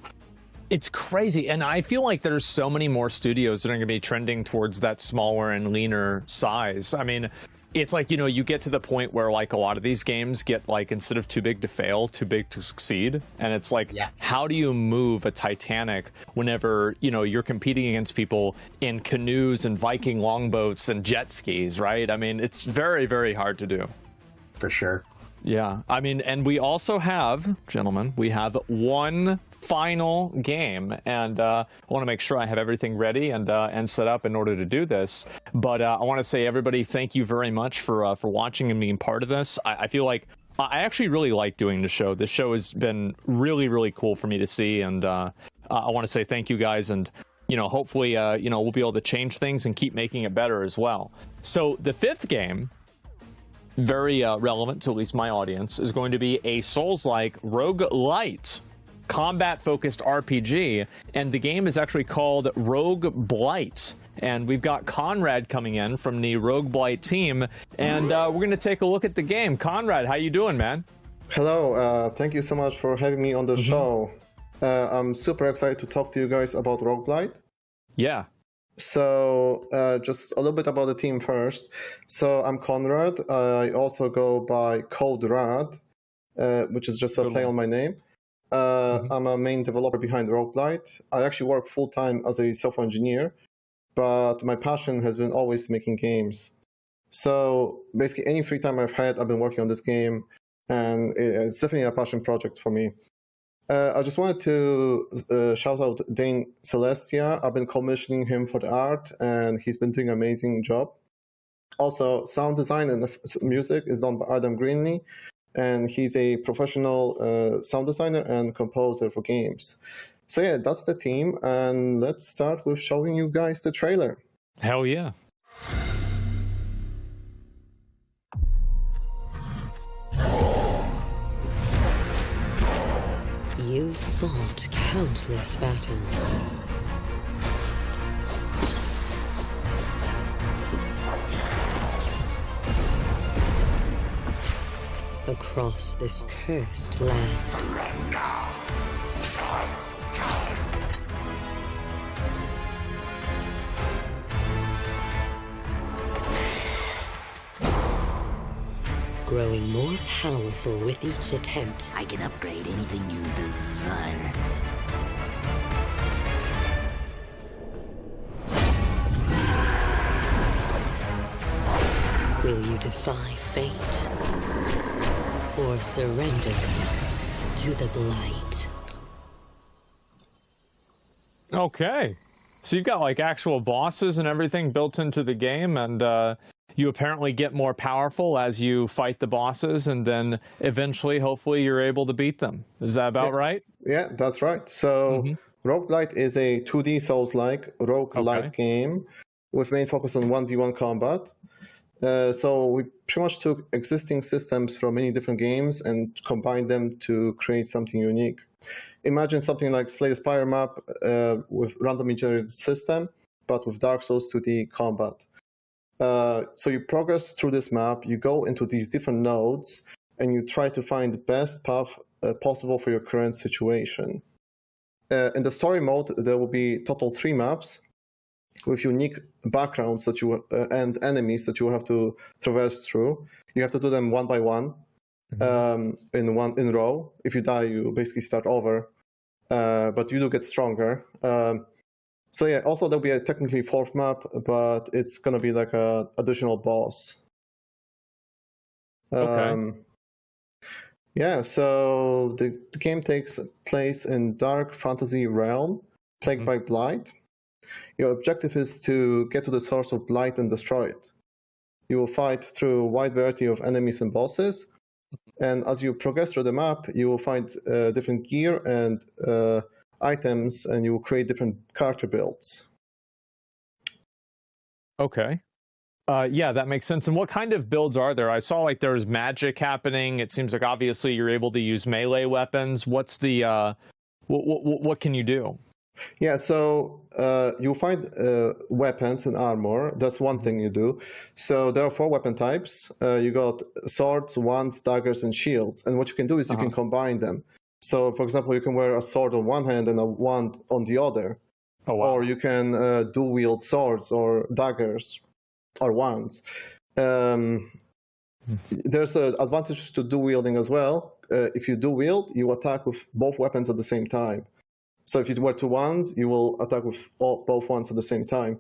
It's crazy. And I feel like there's so many more studios that are going to be trending towards that smaller and leaner size. I mean, it's like, you know, you get to the point where like a lot of these games get like, instead of too big to fail, too big to succeed. And it's like, how do you move a Titanic whenever, you know, you're competing against people in canoes and Viking longboats and jet skis, right? I mean, it's very, very hard to do. For sure. Yeah. I mean, and we also have, gentlemen, we have one final game, and I want to make sure I have everything ready and set up in order to do this. But I want to say, everybody, thank you very much for watching and being part of this. I feel like I actually really like doing the show. This show has been really, really cool for me to see, and I want to say thank you guys, and you know, hopefully, you know, we'll be able to change things and keep making it better as well. So the fifth game, very relevant to at least my audience, is going to be a Souls-like Rogue Blight combat-focused RPG, and the game is actually called Rogue Blight. And we've got Conrad coming in from the Rogue Blight team, and we're going to take a look at the game. Conrad, how you doing, man? Hello, thank you so much for having me on the show. I'm super excited to talk to you guys about Rogue Blight. Yeah. So just a little bit about the team first. So I'm Conrad. I also go by Code Rad, which is just a play on my name. I'm a main developer behind Rogue Blight. I actually work full-time as a software engineer, but my passion has been always making games. So basically any free time I've had, I've been working on this game, and it's definitely a passion project for me. I just wanted to shout out Dane Celestia. I've been commissioning him for the art, and he's been doing an amazing job. Also, sound design and music is done by Adam Greenlee, and he's a professional sound designer and composer for games. So yeah, that's the team, and let's start with showing you guys the trailer. Hell yeah. You've fought countless battles. Across this cursed land. Growing more powerful with each attempt. I can upgrade anything you desire. Will you defy fate? Or surrender to the Blight? Okay. So you've got like actual bosses and everything built into the game, and you apparently get more powerful as you fight the bosses, and then eventually, hopefully, you're able to beat them. Is that about right? Yeah, that's right. So Rogue Blight is a 2D Souls-like roguelite game with main focus on 1v1 combat. So we pretty much took existing systems from many different games and combined them to create something unique. Imagine something like Slay the Spire map with randomly generated system, but with Dark Souls 2D combat. So you progress through this map, you go into these different nodes, and you try to find the best path possible for your current situation. In the story mode, there will be total 3 maps with unique backgrounds that you and enemies that you will have to traverse through. You have to do them one by one, in row. If you die, you basically start over, but you do get stronger. So yeah, also there'll be a technically 4th map, but it's going to be like a additional boss. Yeah, so the game takes place in dark fantasy realm, plagued by blight. Your objective is to get to the source of blight and destroy it. You will fight through a wide variety of enemies and bosses, and as you progress through the map, you will find different gear and items, and you will create different character builds. Okay. Yeah, that makes sense. And what kind of builds are there? I saw like there's magic happening. It seems like obviously you're able to use melee weapons. What's the what can you do? Yeah, so you find weapons and armor. That's one thing you do. So there are 4 weapon types. You got swords, wands, daggers, and shields. And what you can do is you can combine them. So, for example, you can wear a sword on one hand and a wand on the other. Oh, wow. Or you can dual wield swords or daggers or wands. There's an advantage to dual wielding as well. If you dual wield, you attack with both weapons at the same time. So if you wear 2 wands, you will attack with both wands at the same time.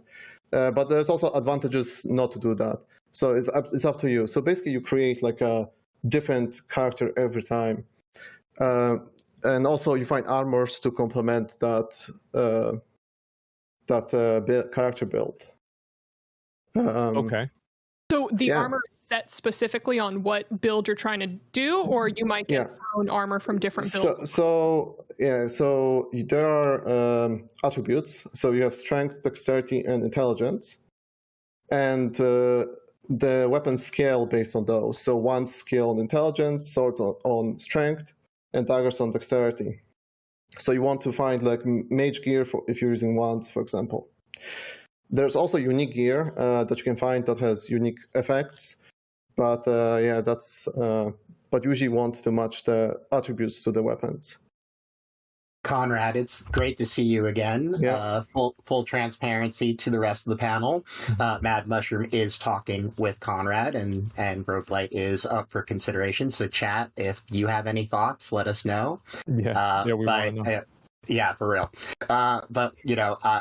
But there's also advantages not to do that. So it's up to you. So basically, you create like a different character every time. And also, you find armors to complement that character build. Okay. So the armor is set specifically on what build you're trying to do, or you might get found armor from different builds? So there are attributes. So you have strength, dexterity, and intelligence. And the weapons scale based on those. So wands scale on intelligence, swords on strength, and daggers on dexterity. So you want to find like mage gear if you're using wands, for example. There's also unique gear that you can find that has unique effects, but but usually want to match the attributes to the weapons. Conrad, it's great to see you again. Yeah. Full transparency to the rest of the panel. Mad Mushroom is talking with Conrad, and Rogue Blight is up for consideration. So, chat, if you have any thoughts, let us know. We want to know. Yeah, for real. But,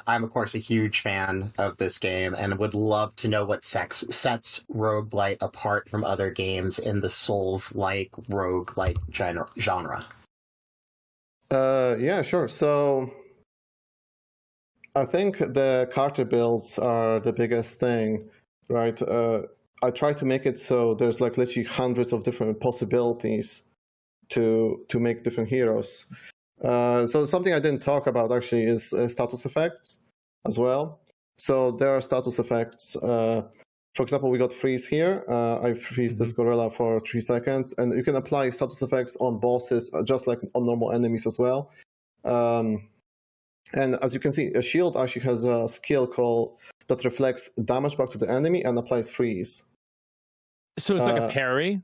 I'm, of course, a huge fan of this game and would love to know what sets Rogue Blight apart from other games in the Souls-like roguelike genre. Yeah, sure. So I think the character builds are the biggest thing, right? I try to make it so there's like literally hundreds of different possibilities to make different heroes. So something I didn't talk about actually is status effects as well. So there are status effects. For example, we got freeze here. I freeze this gorilla for 3 seconds, and you can apply status effects on bosses just like on normal enemies as well. And as you can see, a shield actually has a skill that reflects damage back to the enemy and applies freeze. So it's like a parry?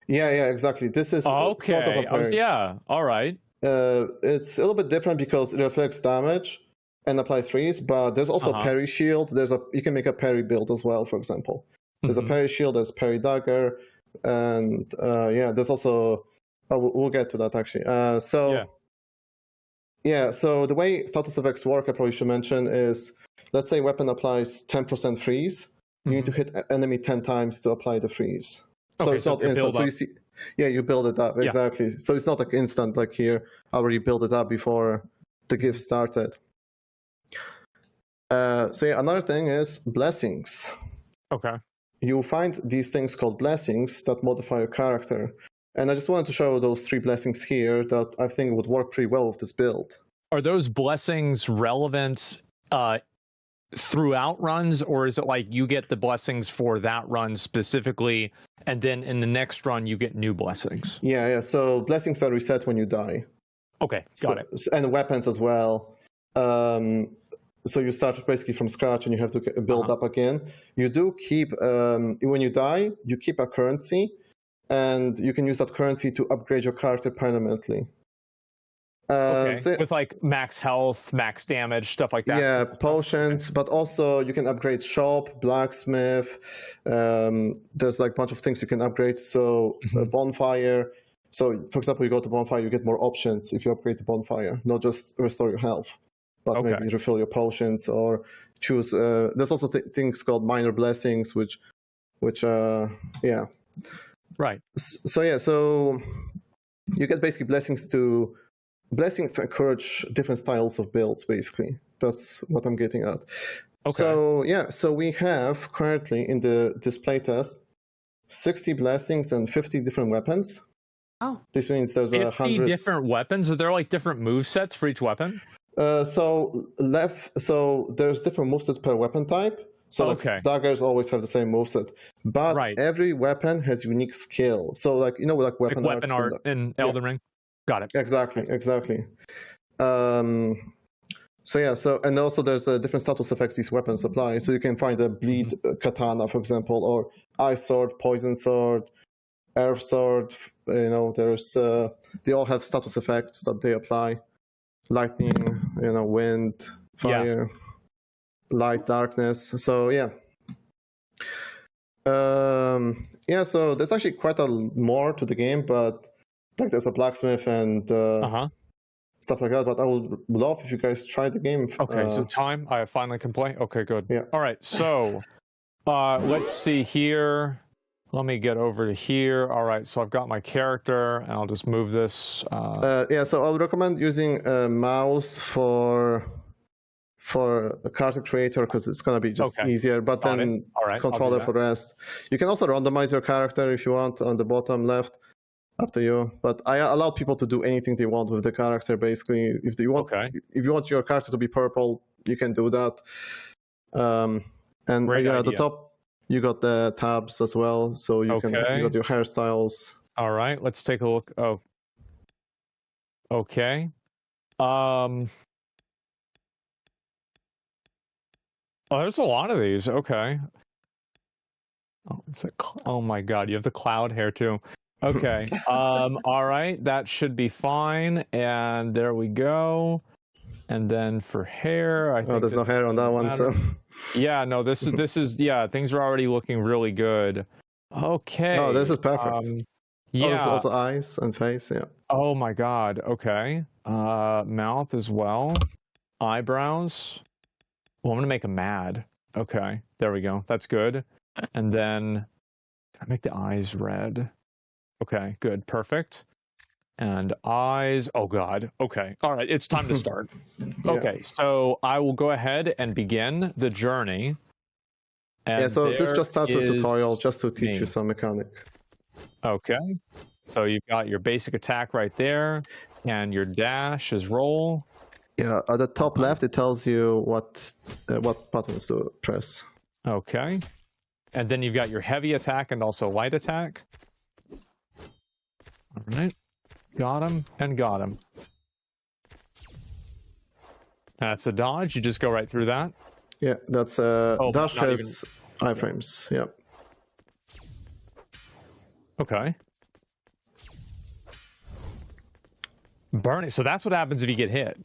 Yeah, exactly. This is okay. Sort of a parry. All right. It's a little bit different because it reflects damage and applies freeze, but there's also a parry shield. You can make a parry build as well, for example. There's a parry shield, there's parry dagger, and there's also we'll get to that actually. So the way status effects work, I probably should mention, is let's say weapon applies 10% freeze. You need to hit enemy 10 times to apply the freeze. So it's not instant. So you see, you build it up exactly. So it's not like instant like here. I already built it up before the gift started. Another thing is blessings. Okay. You find these things called blessings that modify your character. And I just wanted to show those 3 blessings here that I think would work pretty well with this build. Are those blessings relevant throughout runs, or is it like you get the blessings for that run specifically, and then in the next run you get new blessings? Yeah. So blessings are reset when you die. Okay, got it. And weapons as well. So you start basically from scratch and you have to build up again. You do keep, when you die, you keep a currency, and you can use that currency to upgrade your character permanently. With like max health, max damage, stuff like that. Yeah, potions, but also you can upgrade shop, blacksmith. There's like a bunch of things you can upgrade. So bonfire. So for example, you go to bonfire, you get more options if you upgrade the bonfire, not just restore your health, but maybe refill your potions or choose. There's also things called minor blessings, which Right. So you get basically blessings encourage different styles of builds, basically. That's what I'm getting at. Okay. So we have currently in this playtest 60 blessings and 50 different weapons. Oh. This means there's 50 different weapons. Are there like different move sets for each weapon? So there's different movesets per weapon type. So like daggers always have the same moveset, but every weapon has unique skill. So like like weapon art in Elden Ring. Got it. Exactly. So and also there's different status effects these weapons apply. So you can find a bleed katana, for example, or ice sword, poison sword, earth sword. There's they all have status effects that they apply. Lightning, wind, fire, light, darkness. So so there's actually quite a more to the game, but like there's a blacksmith and stuff like that. But I would love if you guys try the game. Okay, so time I finally can play. Okay, good. Yeah. All right, so let's see here. Let me get over to here. All right, so I've got my character, and I'll just move this. So I would recommend using a mouse for a character creator because it's going to be just easier, but then controller for the rest. You can also randomize your character if you want on the bottom left, up to you. But I allow people to do anything they want with the character, basically. If you want your character to be purple, you can do that. And at the top, you got the tabs as well, so you got your hairstyles. All right, let's take a look. Oh, okay. There's a lot of these. Okay. Oh my God, you have the cloud hair too. Okay. All right, that should be fine. And there we go. And then for hair, I think there's no hair on that one. So yeah, no, this is things are already looking really good. Okay. Oh, this is perfect. Yeah. Also eyes and face. Yeah. Oh my God. Okay. Mouth as well. Eyebrows. Well, I'm gonna make him mad. Okay. There we go. That's good. And then can I make the eyes red? Okay. Good. Perfect. And eyes. Oh God. Okay. All right. It's time to start. Okay. So I will go ahead and begin the journey. And so this just starts with tutorial, just to teach you some mechanic. Okay. So you've got your basic attack right there, and your dash is roll. Yeah. At the top left, it tells you what buttons to press. Okay. And then you've got your heavy attack and also light attack. All right. Got him and got him. That's a dodge. You just go right through that. Yeah, that's dash has iframes. Yep. Okay. Burning. So that's what happens if you get hit.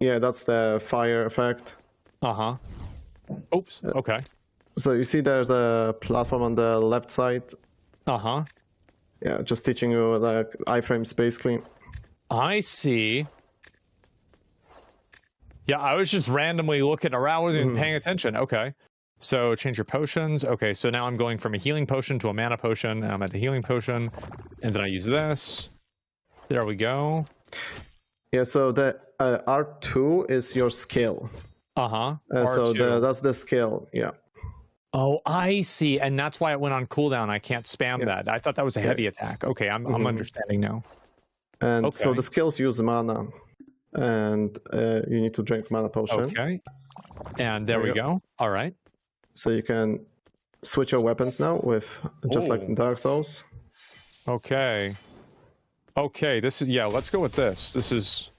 Yeah, that's the fire effect. Oops. Okay. So you see there's a platform on the left side. Yeah, just teaching you like iframes basically. I see. Yeah, I was just randomly looking around, wasn't even paying attention. Okay. So change your potions. Okay, so now I'm going from a healing potion to a mana potion, and I'm at the healing potion, and then I use this. There we go. Yeah, so the R2 is your skill. So that's the skill, yeah. Oh, I see. And that's why it went on cooldown. I can't spam that. I thought that was a heavy attack. Okay, I'm understanding now. And so the skills use mana. And you need to drink mana potion. Okay. And there we go. All right. So you can switch your weapons now with just like in Dark Souls. Okay. Okay, this is let's go with this. This is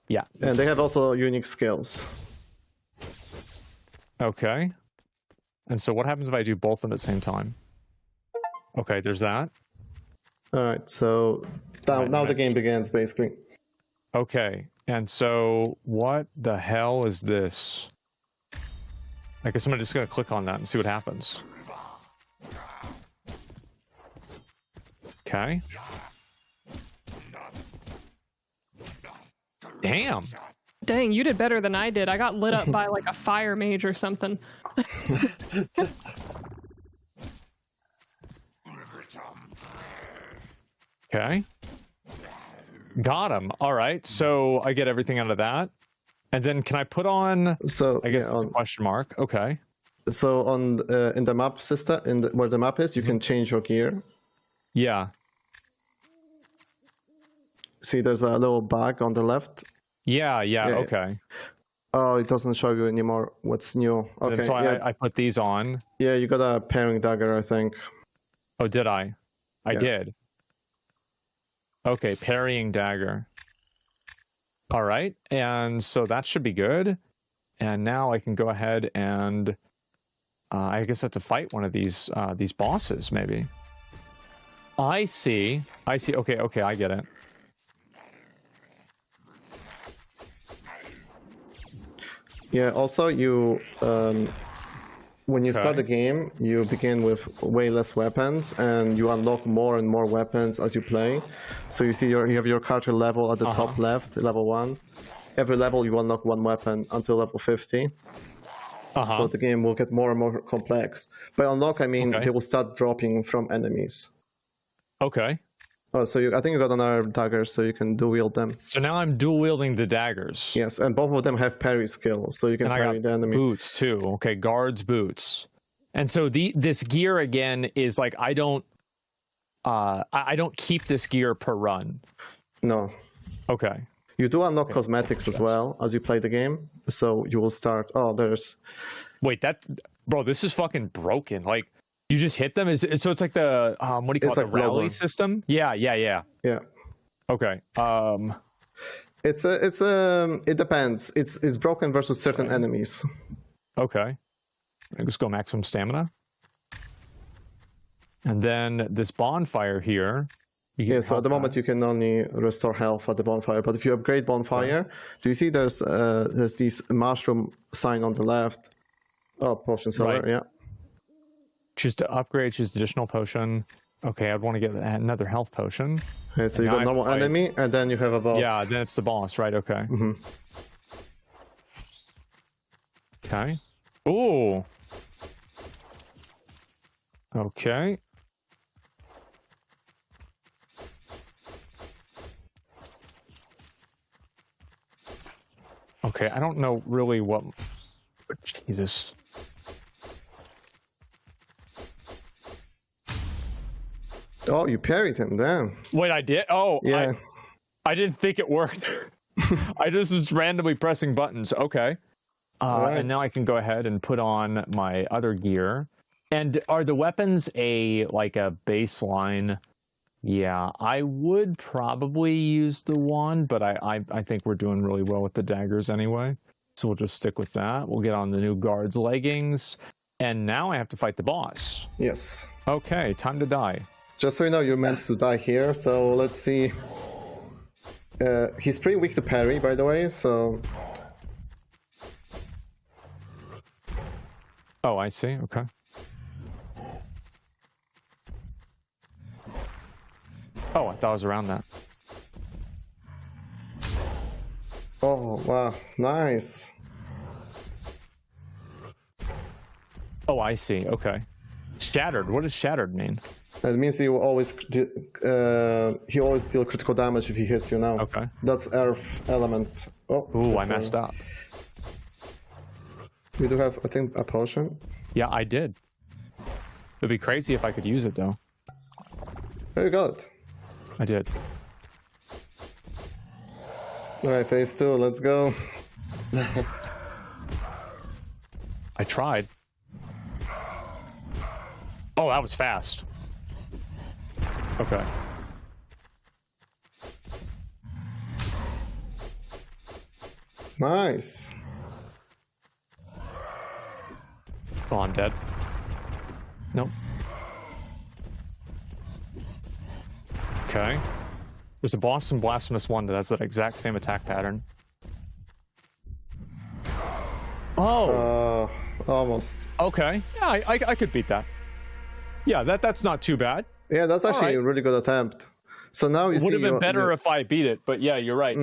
and they have also unique skills. Okay. And so what happens if I do both of them at the same time? Okay, there's that. All right, so now the game begins, basically. Okay, and so what the hell is this? I guess I'm just going to click on that and see what happens. Okay. Damn. Dang, you did better than I did. I got lit up by like a fire mage or something. Okay. Got him. All right. So I get everything out of that. And then can I put on... So I guess it's a question mark. Okay. So on in the map system, where the map is, you can change your gear. Yeah. See, there's a little bug on the left. Yeah, okay. Oh, it doesn't show you anymore what's new. Okay, And so I put these on. Yeah, you got a pairing dagger, I think. Oh, did I? I did. Okay, parrying dagger. All right, and so that should be good. And now I can go ahead and I guess I have to fight one of these bosses, maybe. I see. Okay, I get it. Yeah, also you when you start the game, you begin with way less weapons and you unlock more and more weapons as you play. So you see you have your character level at the top left, level 1. Every level you unlock one weapon until level 50. So the game will get more and more complex. By unlock, I mean they will start dropping from enemies. Okay. Oh, so I think you got another dagger, so you can dual wield them. So now I'm dual wielding the daggers. Yes, and both of them have parry skills, so you can parry the enemy. Boots too. Okay, guards, boots. And so this gear again is like I don't keep this gear per run. No. Okay. You do unlock cosmetics as well as you play the game, so you will start. Oh, there's. Wait, bro, this is fucking broken. Like. You just hit them? So it's like the what do you call it? The rally system? Yeah. Yeah. Okay. It depends. It's broken versus certain enemies. Okay. Let's go maximum stamina. And then this bonfire here. So at the moment you can only restore health at the bonfire, but if you upgrade bonfire, do you see there's this mushroom sign on the left? Oh, potion seller, yeah. Choose to upgrade, choose additional potion. Okay, I'd want to get another health potion. Okay, so you got normal enemy, and then you have a boss. Yeah, then it's the boss, right? Okay. Okay. Ooh. Okay. Okay, I don't know really what... Jesus. Oh, you parried him, damn. Wait, I did? Oh, yeah. I didn't think it worked. I just was randomly pressing buttons. Okay. Right. And now I can go ahead and put on my other gear. And are the weapons a baseline? Yeah, I would probably use the wand, but I think we're doing really well with the daggers anyway. So we'll just stick with that. We'll get on the new guard's leggings. And now I have to fight the boss. Yes. Okay, time to die. Just so you know, you're meant to die here, so let's see. He's pretty weak to parry, by the way, so... Oh, I see, okay. Oh, I thought I was around that. Oh, wow, nice. Oh, I see, okay. Shattered, what does shattered mean? It means he always deal critical damage if he hits you now. Okay. That's earth element. Oh. Ooh, I messed up. You do have, I think, a potion. Yeah, I did. It'd be crazy if I could use it though. Very good. I did. All right, phase 2. Let's go. I tried. Oh, that was fast. Okay. Nice. Oh, I'm dead. Nope. Okay. There's a boss in Blasphemous 1 that has that exact same attack pattern. Oh! Almost. Okay. Yeah, I could beat that. Yeah, that's not too bad. Yeah, that's actually a really good attempt. So now you see... It would have been better if I beat it, but yeah, you're right.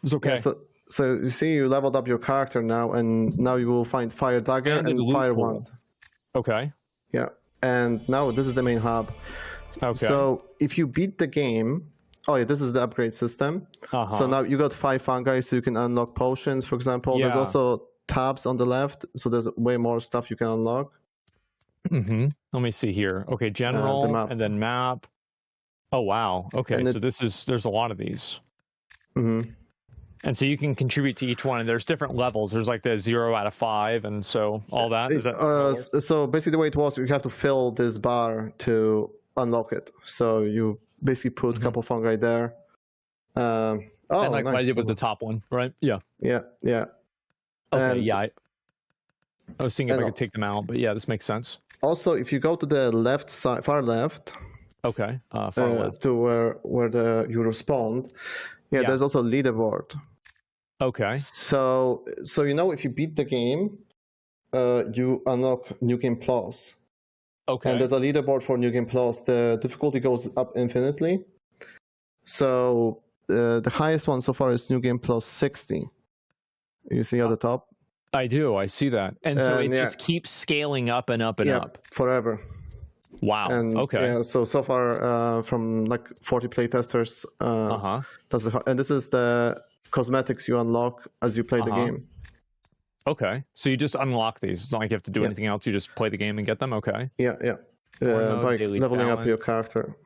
It's okay. Yeah, so you see, you leveled up your character now, and now you will find Fire Dagger and Fire Wand. Okay. Yeah, and now this is the main hub. Okay. So if you beat the game... Oh yeah, this is the upgrade system. So now you got 5 fungi, so you can unlock potions, for example. Yeah. There's also tabs on the left, so there's way more stuff you can unlock. Let me see here. Okay, general, and then map. Oh wow. Okay, And so there's a lot of these. Mm-hmm. And so you can contribute to each one, and there's different levels. There's like the 0 out of 5, and so all that. Is that so basically the way it was, you have to fill this bar to unlock it. So you basically put a couple fungi there. and like what I did with the top one, right? Yeah. Yeah. Okay. I was thinking if I could take them out, but yeah, this makes sense. Also, if you go to the left side, far left. Okay. Far left. To where you respond. Yeah, there's also a leaderboard. Okay. So if you beat the game, you unlock New Game Plus. Okay. And there's a leaderboard for New Game Plus. The difficulty goes up infinitely. So the highest one so far is New Game Plus 60. You see at the top? I do. I see that. And so it just keeps scaling up and up and up. Forever. Wow. And okay. Yeah, so far from like 40 playtesters, and this is the cosmetics you unlock as you play the game. Okay. So you just unlock these. It's not like you have to do anything else. You just play the game and get them. Okay. Yeah. By leveling up your character.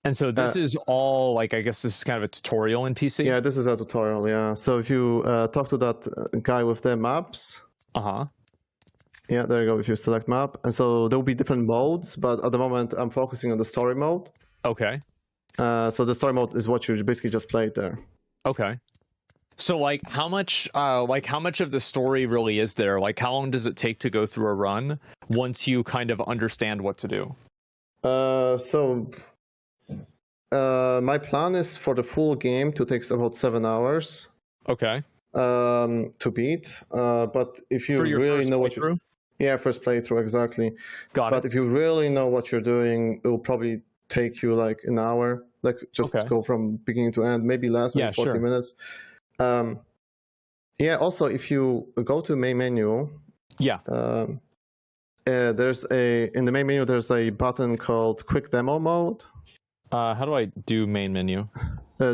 And so this is all like, I guess this is kind of a tutorial in PC? Yeah, this is a tutorial, yeah. So if you talk to that guy with the maps. Yeah, there you go, if you select map. And so there will be different modes, but at the moment I'm focusing on the story mode. Okay. So the story mode is what you basically just played there. Okay. So like how much of the story really is there? Like how long does it take to go through a run once you kind of understand what to do? My plan is for the full game to take about 7 hours. Okay. To beat. But if you really know what you first playthrough, exactly. Got it. But if you really know what you're doing, it will probably take you like an hour. Like just go from beginning to end, maybe less, maybe 40 minutes. Also if you go to main menu, there's in the main menu there's a button called quick demo mode. How do I do main menu?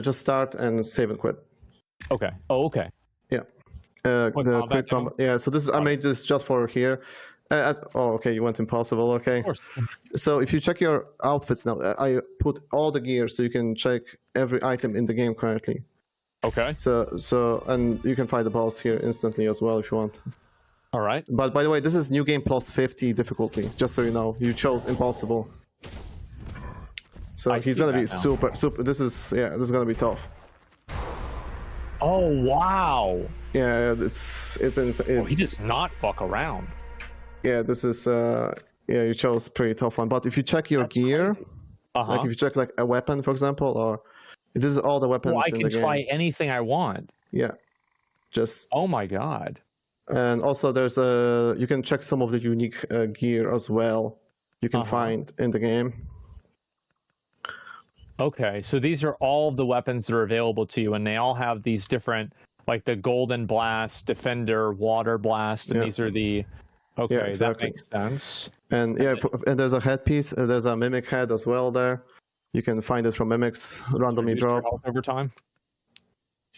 Just start and save and quit. Okay. Oh, okay. Yeah. The quick combat. Yeah. So this is I made this just for here. Okay. You went impossible. Okay. Of course. So if you check your outfits now, I put all the gear so you can check every item in the game currently. Okay. So and you can find the boss here instantly as well if you want. All right. But by the way, this is New Game Plus 50 difficulty. Just so you know, you chose impossible. So he's gonna be super. This is gonna be tough. Oh wow! Yeah, it's insane. He does not fuck around. Yeah, this is you chose pretty tough one. But if you check your gear, like if you check like a weapon, for example, or this is all the weapons in the game. I can try anything I want. Yeah, just. Oh my god! And also there's you can check some of the unique gear as well. You can find in the game. Okay, so these are all of the weapons that are available to you, and they all have these different, like the Golden Blast, Defender, Water Blast, and these are the. Okay, exactly. That makes sense. And and there's a headpiece. There's a mimic head as well there. You can find it from mimics randomly drop over time.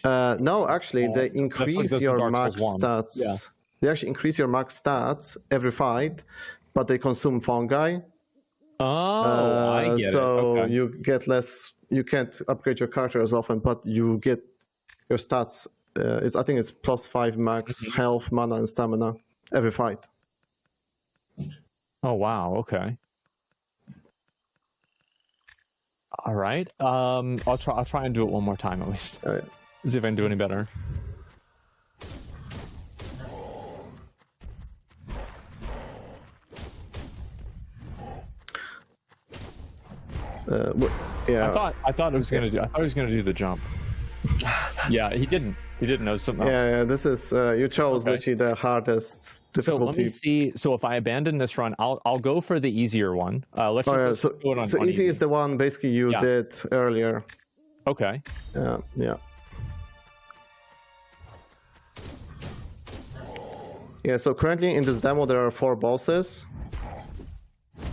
No, actually, they increase your max stats. Yeah. They actually increase your max stats every fight, but they consume fungi. Oh, I get it. So you get less. You can't upgrade your character as often, but you get your stats. I think it's +5 max health, mana, and stamina every fight. Oh wow! Okay. All right. I'll try and do it one more time at least. See if I can do any better. Yeah. I thought it was gonna do. I thought he was gonna do the jump. Yeah, he didn't. He didn't know something else. Yeah. This is you chose literally the hardest difficulty. So let me see. So if I abandon this run, I'll go for the easier one. Let's just go it on. So easy is the one basically you did earlier. Okay. Yeah. Yeah. So currently in this demo there are 4 bosses,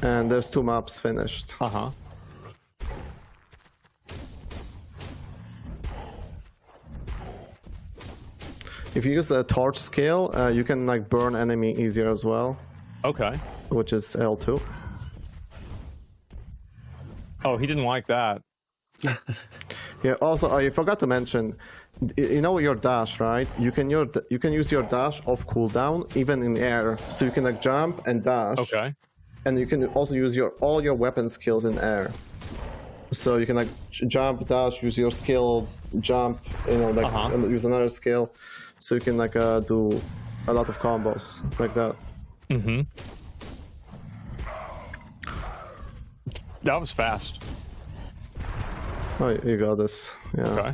and there's 2 maps finished. If you use a torch scale, you can like burn enemy easier as well. Okay. Which is L2. Oh, he didn't like that. Yeah. Also, I forgot to mention, you know your dash, right? You can use your dash off cooldown even in air, so you can like jump and dash. Okay. And you can also use all your weapon skills in air. So you can like jump, dash, use your skill, jump, and use another skill. So you can like do a lot of combos like that. Mm-hmm. That was fast. Oh, you got this. Yeah. Okay.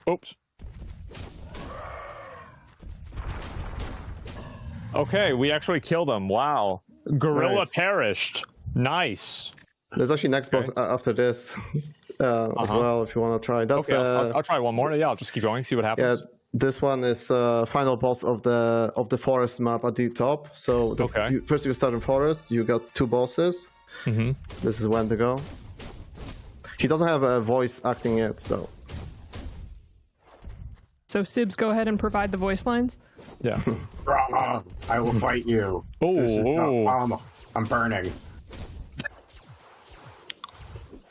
Oops. Okay, we actually killed him. Wow. Gorilla Nice. perished. Nice. There's actually next boss after this as well, if you want to try. That's okay, I'll try one more. Yeah, I'll just keep going, see what happens. Yeah, this one is final boss of the forest map at the top. So first you start in forest. You got 2 bosses. Mm-hmm. This is when to go. He doesn't have a voice acting yet, though. So Sibs, go ahead and provide the voice lines. Yeah. I will fight you. I'm burning.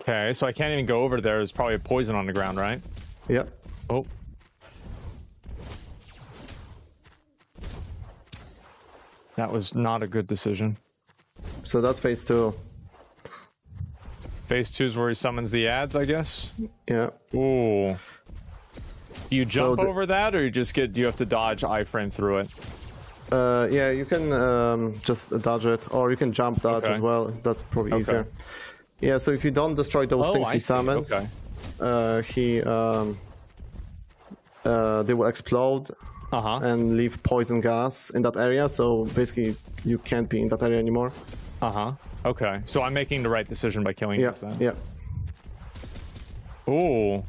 Okay, so I can't even go over there. There's probably a poison on the ground, right? Yep. Oh. That was not a good decision. So that's phase 2. Phase 2 is where he summons the ads, I guess? Yeah. Ooh. Do you jump over that, or do you have to dodge iframe through it? Yeah, you can just dodge it, or you can jump dodge as well. That's probably easier. Yeah, so if you don't destroy those things he summons, they will explode and leave poison gas in that area. So basically, you can't be in that area anymore. Okay, so I'm making the right decision by killing these then. Yeah. Ooh.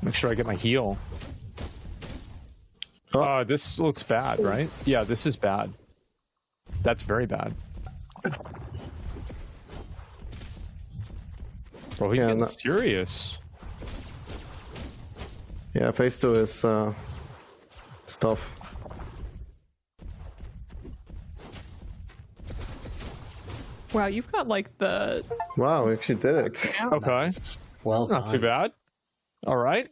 Make sure I get my heal. Oh, this looks bad, right? Yeah, this is bad. That's very bad. Bro, he's getting serious. Yeah, phase 2 is tough. Wow, you've got like the... Wow, we actually did it. Okay. Well, not too bad. All right.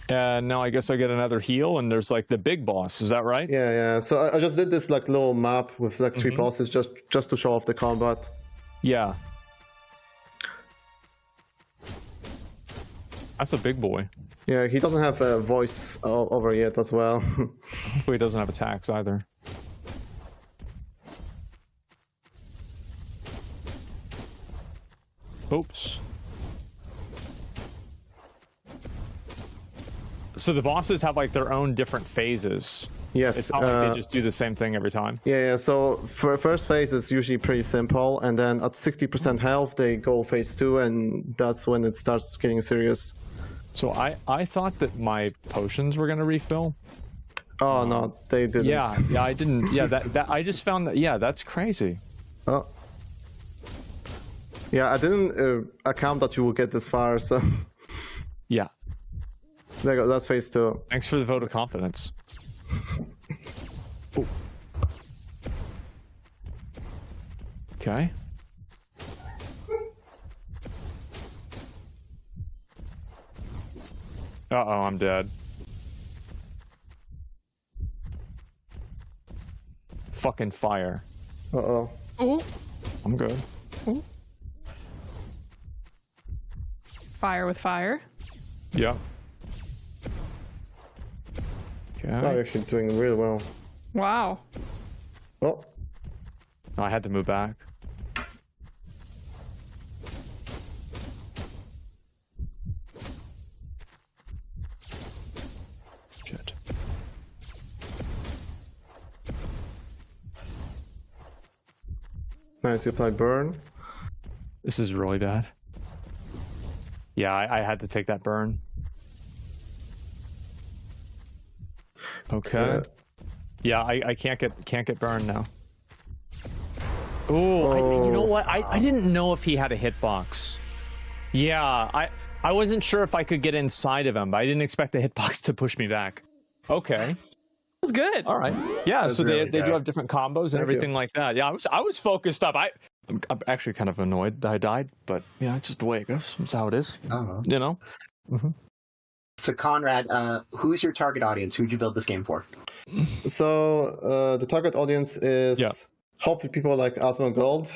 And now I guess I get another heal, and there's like the big boss. Is that right? Yeah. So I just did this like little map with like 3 bosses just to show off the combat. Yeah. That's a big boy. Yeah, he doesn't have a voice over yet as well. Hopefully he doesn't have attacks either. Oops. So the bosses have like their own different phases. Yes. It's not like they just do the same thing every time. Yeah. So for first phase is usually pretty simple, and then at 60% health they go phase 2, and that's when it starts getting serious. So I thought that my potions were gonna refill. Oh no, they didn't. Yeah, I didn't. Yeah, that I just found that. Yeah, that's crazy. Oh. Yeah, I didn't account that you will get this far. So. Yeah. There you go. That's phase 2. Thanks for the vote of confidence. Ooh. Okay. Uh-oh, I'm dead. Fucking fire. Uh-oh. Oh. I'm good. Ooh. Fire with fire. Yeah. Okay. Oh, you're actually doing really well. Wow. Oh. I had to move back. Shit. Nice, you apply burn. This is really bad. Yeah, I had to take that burn. Okay. Yeah, I can't get burned now. Ooh, you know what? I didn't know if he had a hitbox. Yeah, I wasn't sure if I could get inside of him, but I didn't expect the hitbox to push me back. Okay. That was was good. All right. Yeah, so really they do have different combos and everything like that. Yeah, I was focused up. I'm actually kind of annoyed that I died, but yeah, it's just the way it goes. It's how it is. You know? Mm-hmm. So, Conrad, who's your target audience? Who'd you build this game for? So, the target audience is hopefully people like Asmongold.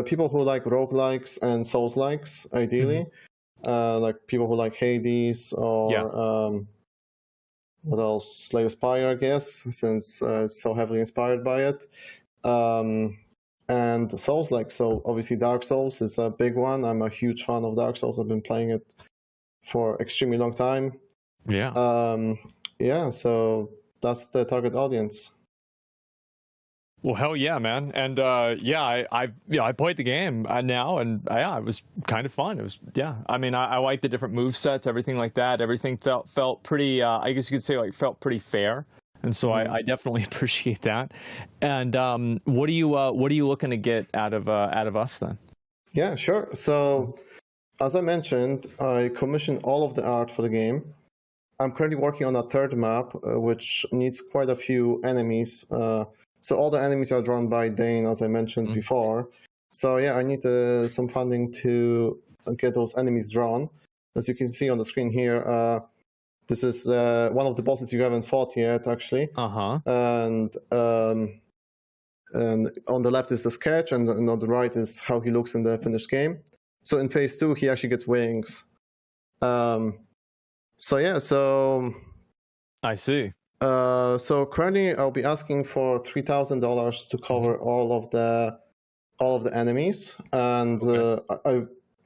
People who like roguelikes and souls-likes, ideally. Like people who like Hades or what else? Slay the Spire, I guess, since it's so heavily inspired by it. And souls-like, so obviously Dark Souls is a big one. I'm a huge fan of Dark Souls. I've been playing it for extremely long time. So that's the target audience. Well, hell yeah, man. And I played the game now, and it was kind of fun. It was, I mean, I like the different move sets, everything like that. Everything felt pretty, I guess you could say, like, felt pretty fair. And so I definitely appreciate that. And what are you looking to get out of us then? Yeah, sure. So as I mentioned, I commissioned all of the art for the game. I'm currently working on a third map, which needs quite a few enemies. So all the enemies are drawn by Dane, as I mentioned before. So I need some funding to get those enemies drawn. As you can see on the screen here, this is one of the bosses you haven't fought yet, actually. And on the left is the sketch, and on the right is how he looks in the finished game. So in phase 2, he actually gets wings. So I see. So currently, I'll be asking for $3,000 to cover all of the enemies, and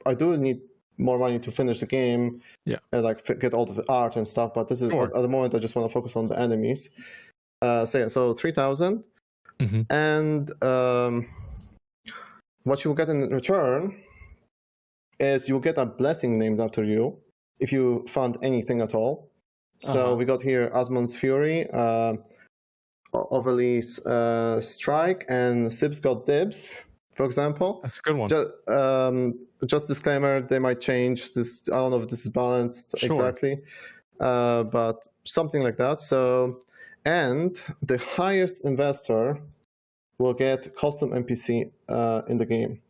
I do need more money to finish the game. And like get all of the art and stuff. But this is at the moment I just want to focus on the enemies. So 3,000, and what you will get in return is you'll get a blessing named after you if you found anything at all. So we got here Asmon's Fury, Overly's Strike, and Sib's got Dibs, for example. That's a good one. Just disclaimer, they might change this. I don't know if this is balanced exactly, but something like that. So, and the highest investor will get custom NPC in the game.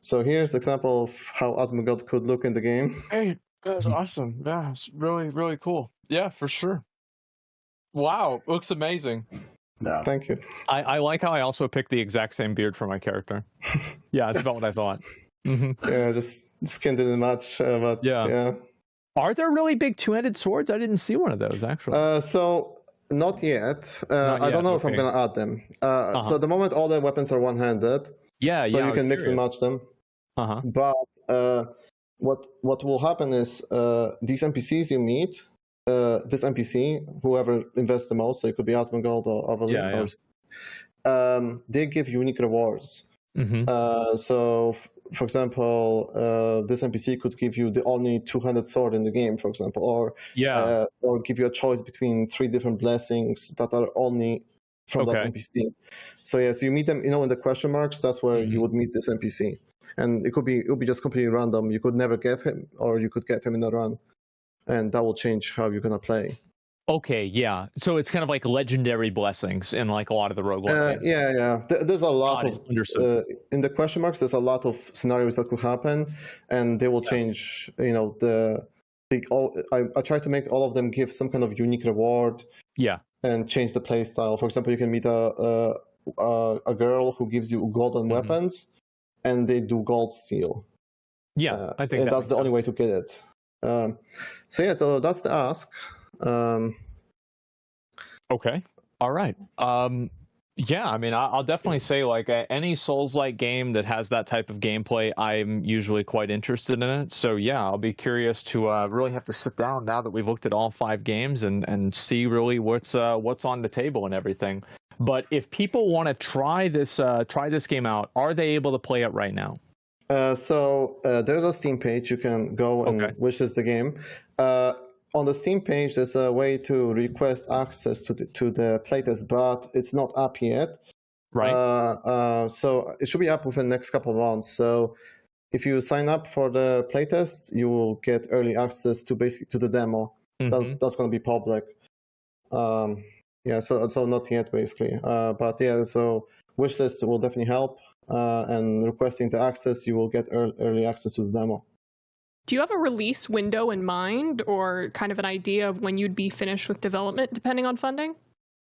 So here's an example of how Asmongold could look in the game. Hey, that's awesome. Yeah, it's really, really cool. Yeah, for sure. Wow, looks amazing. No. Thank you. I like how I also picked the exact same beard for my character. Yeah, it's about what I thought. Yeah, just skin didn't match, but yeah. Are there really big two-handed swords? I didn't see one of those, actually. So, not yet. I don't know if I'm going to add them. So at the moment, all the weapons are one-handed. So you can mix and match them. But what will happen is these NPCs you meet, this NPC, whoever invests the most, so it could be Asmongold or Overly, they give unique rewards. So, for example, this NPC could give you the only two-handed sword in the game, for example, or give you a choice between 3 different blessings that are only from that NPC. So so you meet them, in the question marks. That's where you would meet this NPC, and it would be just completely random. You could never get him, or you could get him in a run, and that will change how you're gonna play. Okay, yeah. So it's kind of like legendary blessings in like a lot of the roguelike games. There's a lot of in the question marks. There's a lot of scenarios that could happen, and they will change. I try to make all of them give some kind of unique reward. And change the play style. For example, you can meet a girl who gives you golden weapons, and they do gold steal. I think that's the only way to get it. So that's the ask. Okay. All right. I mean, I'll definitely say like any Souls-like game that has that type of gameplay, I'm usually quite interested in it. So I'll be curious to really have to sit down now that we've looked at all 5 games and see really what's on the table and everything. But if people want to try this game out, are they able to play it right now? So there's a Steam page. You can go and wishlist the game. On the Steam page, there's a way to request access to the playtest, but it's not up yet. Right. So it should be up within the next couple of months. So if you sign up for the playtest, you will get early access to the demo. That's going to be public. Yeah, so not yet basically. But yeah, so wishlist will definitely help. And requesting the access, you will get early access to the demo. Do you have a release window in mind, or kind of an idea of when you'd be finished with development, depending on funding?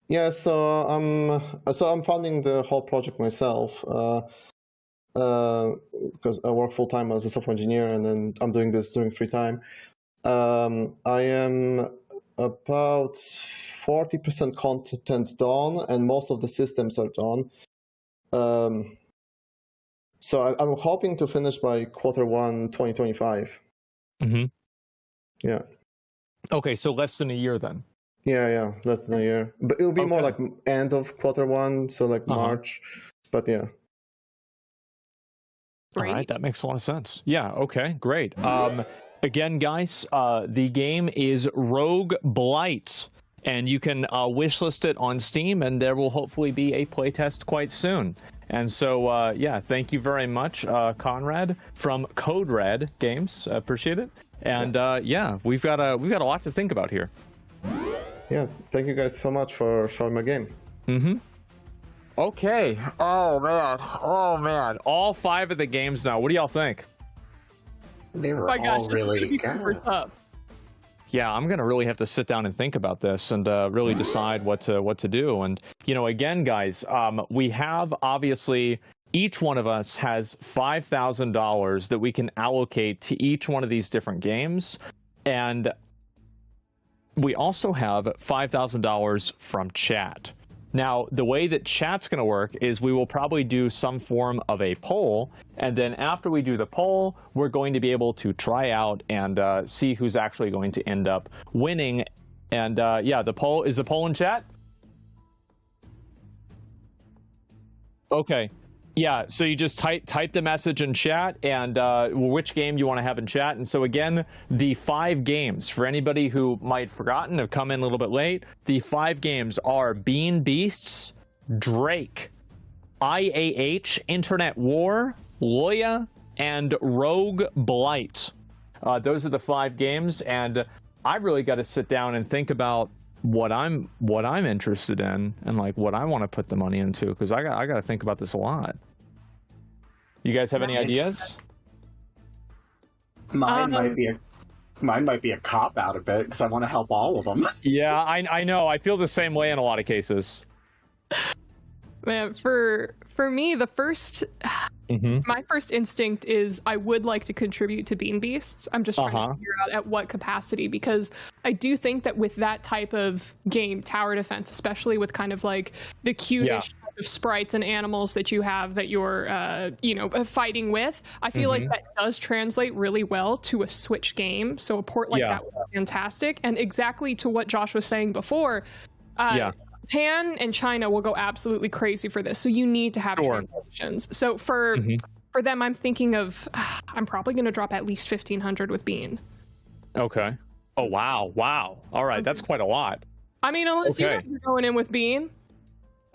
Yeah, so I'm funding the whole project myself because I work full time as a software engineer, and then I'm doing this during free time. I am about 40% content done, and most of the systems are done. So I'm hoping to finish by Q1 2025. Mm-hmm. Yeah. Okay, so less than a year then. Yeah, less than a year. But it'll be more like end of Q1, so like March. But yeah. All right, that makes a lot of sense. Yeah, okay, great. Again, guys, the game is Rogue Blight, and you can wishlist it on Steam, and there will hopefully be a playtest quite soon. And so, yeah, thank you very much, Conrad from Code Red Games. Appreciate it. And yeah, we've got a lot to think about here. Yeah, thank you guys so much for showing my game. Mm-hmm. Okay. Oh man. All 5 of the games now. What do y'all think? They were all really good. Yeah, I'm gonna really have to sit down and think about this and really decide what to do. And again, guys, we have obviously each one of us has $5,000 that we can allocate to each one of these different games, and we also have $5,000 from chat. Now, the way that chat's going to work is we will probably do some form of a poll, and then after we do the poll, we're going to be able to try out and see who's actually going to end up winning. And yeah, the poll in chat? Okay. Yeah, so you just type the message in chat and which game you want to have in chat. And so again, the 5 games, for anybody who might have forgotten, have come in a little bit late, the 5 games are Bean Beasts, Drake, IAH, Internet War, Loya, and Rogue Blight. Those are the 5 games, and I've really got to sit down and think about what I'm interested in and like what I want to put the money into, because I got to think about this a lot. You guys have any ideas? Mine might be a cop out a bit because I want to help all of them. Yeah, I know. I feel the same way in a lot of cases. Man, for me, the first my first instinct is I would like to contribute to Bean Beasts. I'm just trying to figure out at what capacity, because I do think that with that type of game, tower defense, especially with kind of like the cutish type of sprites and animals that you have that you're fighting with, I feel like that does translate really well to a Switch game. So a port like that would be fantastic. And exactly to what Josh was saying before, Japan and China will go absolutely crazy for this, so you need to have translations. So for them, I'm thinking of I'm probably going to drop at least 1,500 with Bean. Okay. Oh wow. All right, that's quite a lot. I mean, unless you guys are going in with Bean.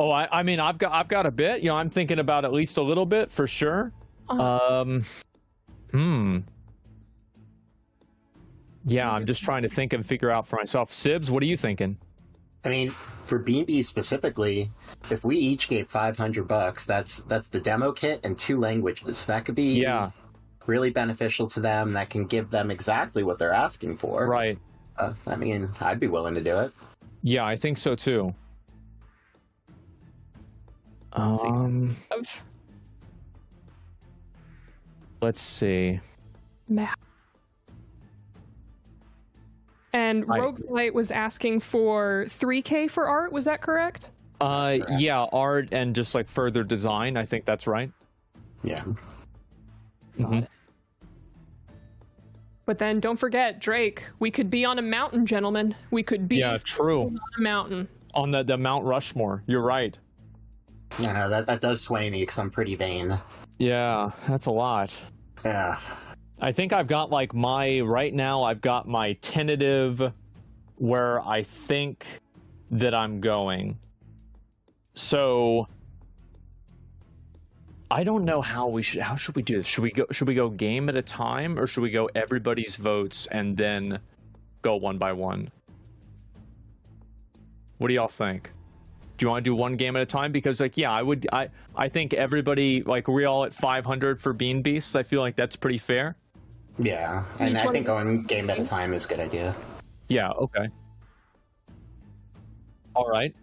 Oh, I mean, I've got a bit. I'm thinking about at least a little bit for sure. Yeah, I'm just trying to think and figure out for myself. Sibs, what are you thinking? I mean, for B&B specifically, if we each gave $500, that's the demo kit and 2 languages. That could be really beneficial to them. That can give them exactly what they're asking for. Right. I mean, I'd be willing to do it. Yeah, I think so too. Let's see. And Rogue Blight was asking for $3K for art. Was that correct? Yeah, art and just like further design. I think that's right. Yeah. But then don't forget, Drake. We could be on a mountain, gentlemen. We could be on a mountain. On the Mount Rushmore. You're right. Yeah, that does sway me because I'm pretty vain. Yeah, that's a lot. Yeah. I think I've got like right now I've got my tentative where I think that I'm going. So I don't know how should we do this? Should we go game at a time, or should we go everybody's votes and then go one by one? What do y'all think? Do you want to do one game at a time? Because like, yeah, I think everybody, like, we're all at 500 for Bean Beasts. I feel like that's pretty fair. Yeah, and I think going game at a time is a good idea. Yeah, okay. All right.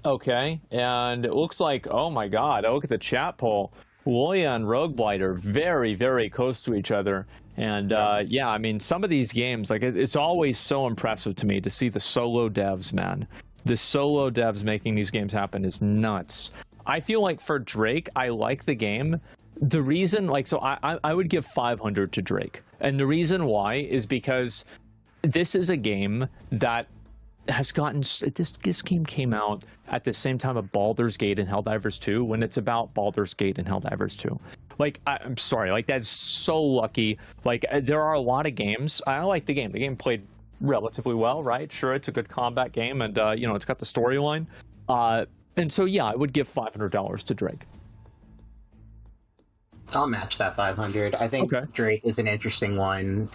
Okay, and it looks like, oh my god, look at the chat poll. Loya and Rogue Blight are very, very close to each other. And yeah, I mean, some of these games, like, it's always so impressive to me to see the solo devs, man. The solo devs making these games happen is nuts. I feel like for Drake, I like the game. The reason, like, so I would give 500 to Drake. And the reason why is because this is a game that has gotten, this game came out at the same time of Baldur's Gate and Helldivers 2, when it's about Baldur's Gate and Helldivers 2. Like, I'm sorry, like, that's so lucky. Like, there are a lot of games. I like the game. The game played relatively well, right? Sure, it's a good combat game, and, you know, it's got the storyline. And so, yeah, I would give $500 to Drake. I'll match that 500. I think Drake is an interesting one.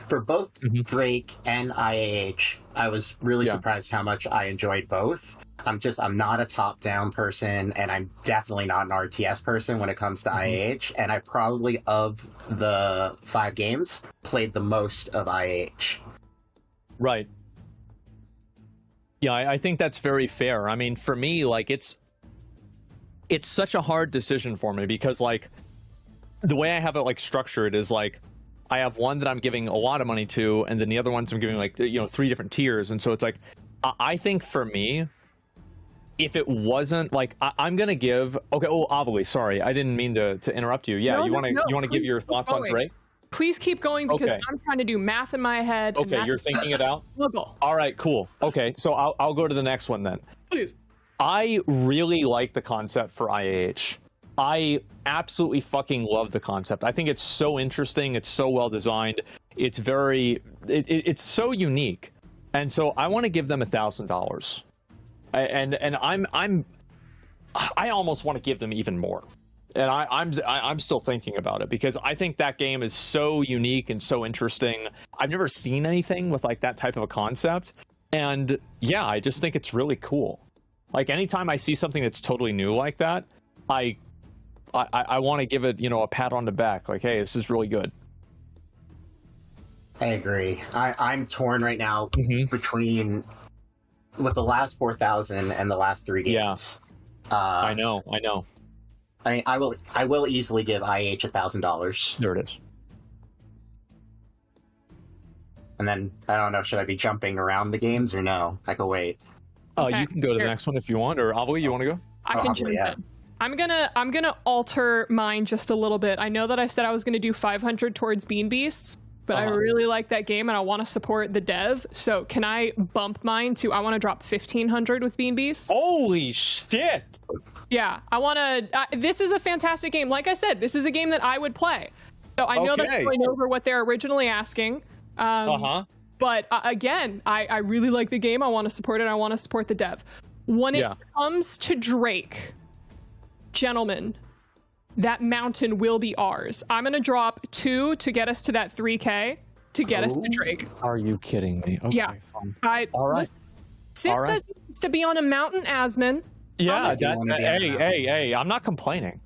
For both Drake and IAH, I was really surprised how much I enjoyed both. I'm not a top-down person, and I'm definitely not an RTS person when it comes to IAH, and I probably, of the 5 games, played the most of IAH. Right. Yeah, I think that's very fair. I mean, for me, like, it's such a hard decision for me because, like, the way I have it, like, structured is, like, I have one that I'm giving a lot of money to, and then the other ones I'm giving, like, you know, 3 different tiers. And so it's like, I think for me, if it wasn't, like, I'm gonna give, okay, oh, Avali, sorry, I didn't mean to interrupt you. Yeah, you want to give your thoughts on Drake? Please keep going, because I'm trying to do math in my head. Okay, you're thinking it out? Local. All right, cool. Okay, so I'll go to the next one then. Please. I really like the concept for IAH. I absolutely fucking love the concept. I think it's so interesting. It's so well designed. It's very, it's so unique. And so I want to give them $1,000. And I almost want to give them even more. And I'm still thinking about it because I think that game is so unique and so interesting. I've never seen anything with like that type of a concept. And yeah, I just think it's really cool. Like anytime I see something that's totally new like that, I want to give it, you know, a pat on the back. Like, hey, this is really good. I agree. I'm torn right now between with the last 4,000 and the last 3 games. Yeah. I know. I mean, I will easily give IH $1,000. There it is. And then I don't know, should I be jumping around the games or no? I can wait. Oh, you can go to the next one if you want, or Avali, you want to go? I can jump in. I'm gonna alter mine just a little bit. I know that I said I was gonna do 500 towards Bean Beasts, but I really like that game and I want to support the dev. So can I bump mine to? I want to drop 1,500 with Bean Beasts. Holy shit! Yeah, I want to. This is a fantastic game. Like I said, this is a game that I would play. So I know that's going over what they're originally asking. But again, I really like the game. I want to support it. I want to support the dev. When it comes to Drake, gentlemen, that mountain will be ours. I'm going to drop 2 to get us to that 3K to get us to Drake. Are you kidding me? Okay, yeah. Fine. All right. Sip says he wants to be on a mountain, Asman. Yeah, hey, I'm not complaining.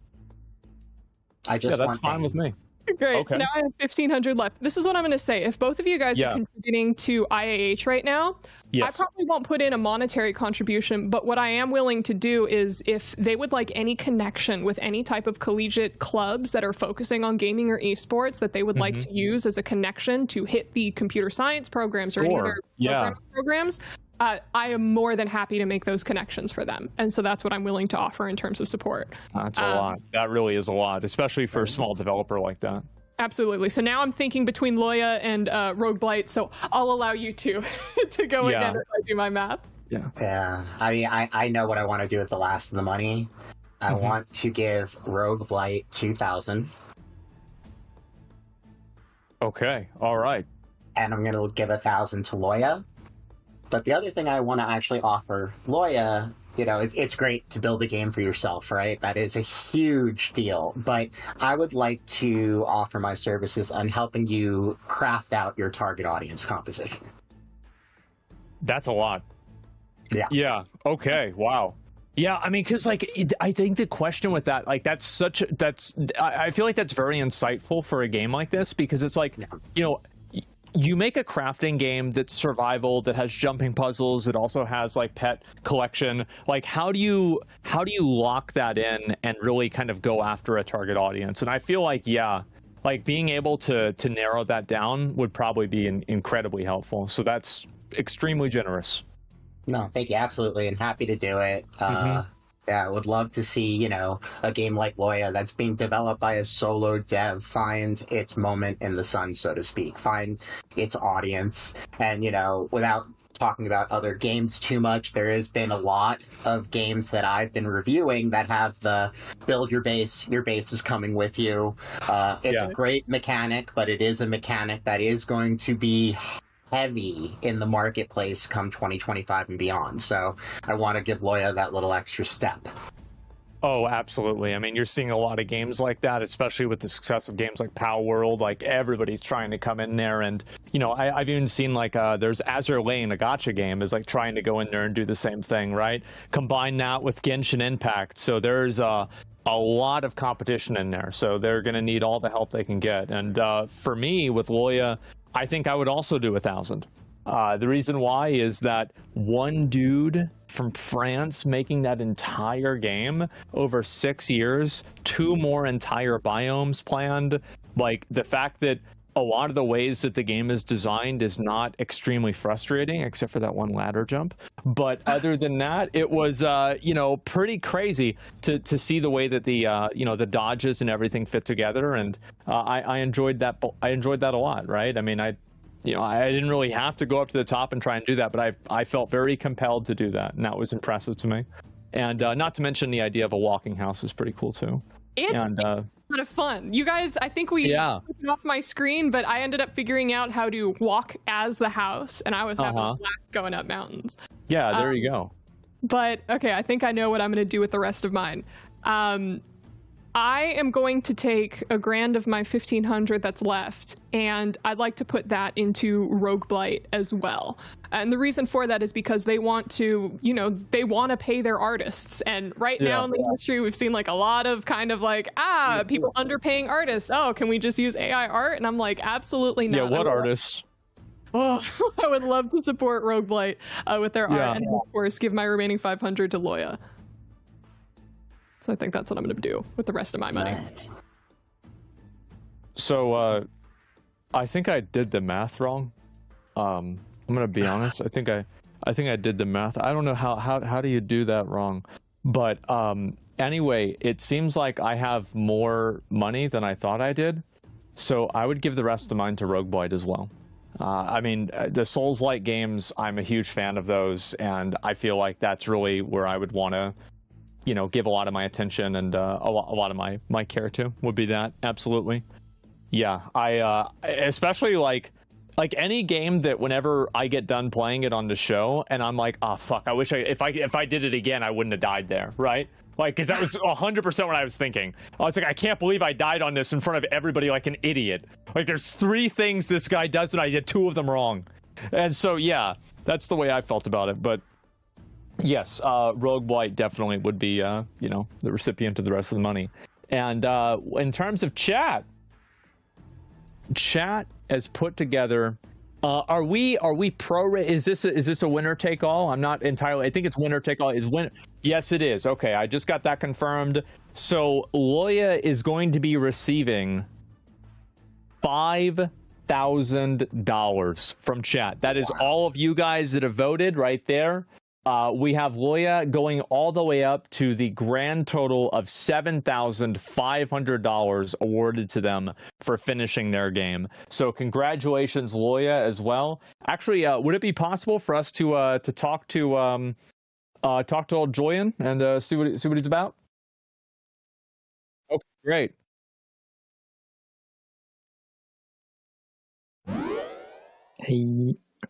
That's fine with me. Great. So now I have 1,500 left. This is what I'm going to say. If both of you guys are contributing to IAH right now, I probably won't put in a monetary contribution, but what I am willing to do is if they would like any connection with any type of collegiate clubs that are focusing on gaming or esports that they would like to use as a connection to hit the computer science programs or any other programs, I am more than happy to make those connections for them. And so that's what I'm willing to offer in terms of support. That's a lot. That really is a lot, especially for a small developer like that. Absolutely. So now I'm thinking between Loya and Rogue Blight, so I'll allow you to go again if I do my math. Yeah. I mean, I know what I want to do with the last of the money. I want to give Rogue Blight 2,000. Okay. All right. And I'm going to give 1,000 to Loya. But the other thing I want to actually offer Loya, you know, it's great to build a game for yourself, right? That is a huge deal. But I would like to offer my services on helping you craft out your target audience composition. That's a lot. Yeah. Yeah. Okay. Wow. Yeah. I mean, because like, I think the question with that, like, I feel like that's very insightful for a game like this, because it's like, you know, you make a crafting game that's survival, that has jumping puzzles, that also has like pet collection. Like, how do you lock that in and really kind of go after a target audience? And I feel like, yeah, like being able to narrow that down would probably be incredibly helpful. So that's extremely generous. No, thank you, absolutely, and happy to do it. Yeah, I would love to see, you know, a game like Loya that's being developed by a solo dev find its moment in the sun, so to speak, find its audience. And, you know, without talking about other games too much, there has been a lot of games that I've been reviewing that have the build your base is coming with you. It's a great mechanic, but it is a mechanic that is going to be heavy in the marketplace come 2025 and beyond. So I want to give Loya that little extra step. Oh, absolutely. I mean, you're seeing a lot of games like that, especially with the success of games like Power World. Like, everybody's trying to come in there, and, you know, I've even seen like there's Azure Lane, a gacha game, is like trying to go in there and do the same thing, right? Combine that with Genshin Impact, so there's a lot of competition in there. So they're going to need all the help they can get. And for me, with Loya, I think I would also do 1,000. The reason why is that one dude from France making that entire game over 6 years, 2 more entire biomes planned. Like, the fact that a lot of the ways that the game is designed is not extremely frustrating, except for that one ladder jump. But other than that, it was, you know, pretty crazy to see the way that the, you know, the dodges and everything fit together. And I enjoyed that. I enjoyed that a lot, right? I mean, I didn't really have to go up to the top and try and do that, but I felt very compelled to do that, and that was impressive to me. And not to mention the idea of a walking house is pretty cool too. It's a lot of fun. You guys, I think we took it off my screen, but I ended up figuring out how to walk as the house, and I was having a blast going up mountains. Yeah, there you go. But okay, I think I know what I'm going to do with the rest of mine. I am going to take a grand of my 1,500 that's left, and I'd like to put that into Rogue Blight as well. And the reason for that is because they want to, you know, they want to pay their artists. And right now in the industry, we've seen like a lot of kind of like, people underpaying artists. Oh, can we just use AI art? And I'm like, absolutely not. Yeah, what artists? Oh, I would love to support Rogue Blight with their art, and of course, give my remaining 500 to Loya. So I think that's what I'm going to do with the rest of my money. So I think I did the math wrong. I'm going to be honest. I think I did the math. I don't know how do you do that wrong. But anyway, it seems like I have more money than I thought I did. So I would give the rest of mine to Rogue Blight as well. I mean, the Souls-like games, I'm a huge fan of those, and I feel like that's really where I would want to, you know, give a lot of my attention and a lot of my care to would be that. Absolutely. Yeah, I especially like any game that whenever I get done playing it on the show and I'm like, oh fuck, I wish if I did it again, I wouldn't have died there, right? Like, because that was 100% what I was thinking. I was like, I can't believe I died on this in front of everybody like an idiot. Like, there's 3 things this guy does and I did 2 of them wrong. And so yeah, that's the way I felt about it. But yes, Rogue Blight definitely would be, you know, the recipient of the rest of the money. And in terms of chat has put together. Are we pro? Is this a winner take all? I'm not entirely. I think it's winner take all. Yes, it is. Okay, I just got that confirmed. So Loya is going to be receiving $5,000 from chat. That is all of you guys that have voted right there. We have Loya going all the way up to the grand total of $7,500 awarded to them for finishing their game. So congratulations, Loya, as well. Actually, would it be possible for us to talk to old Julian and see what he's about? Okay, great.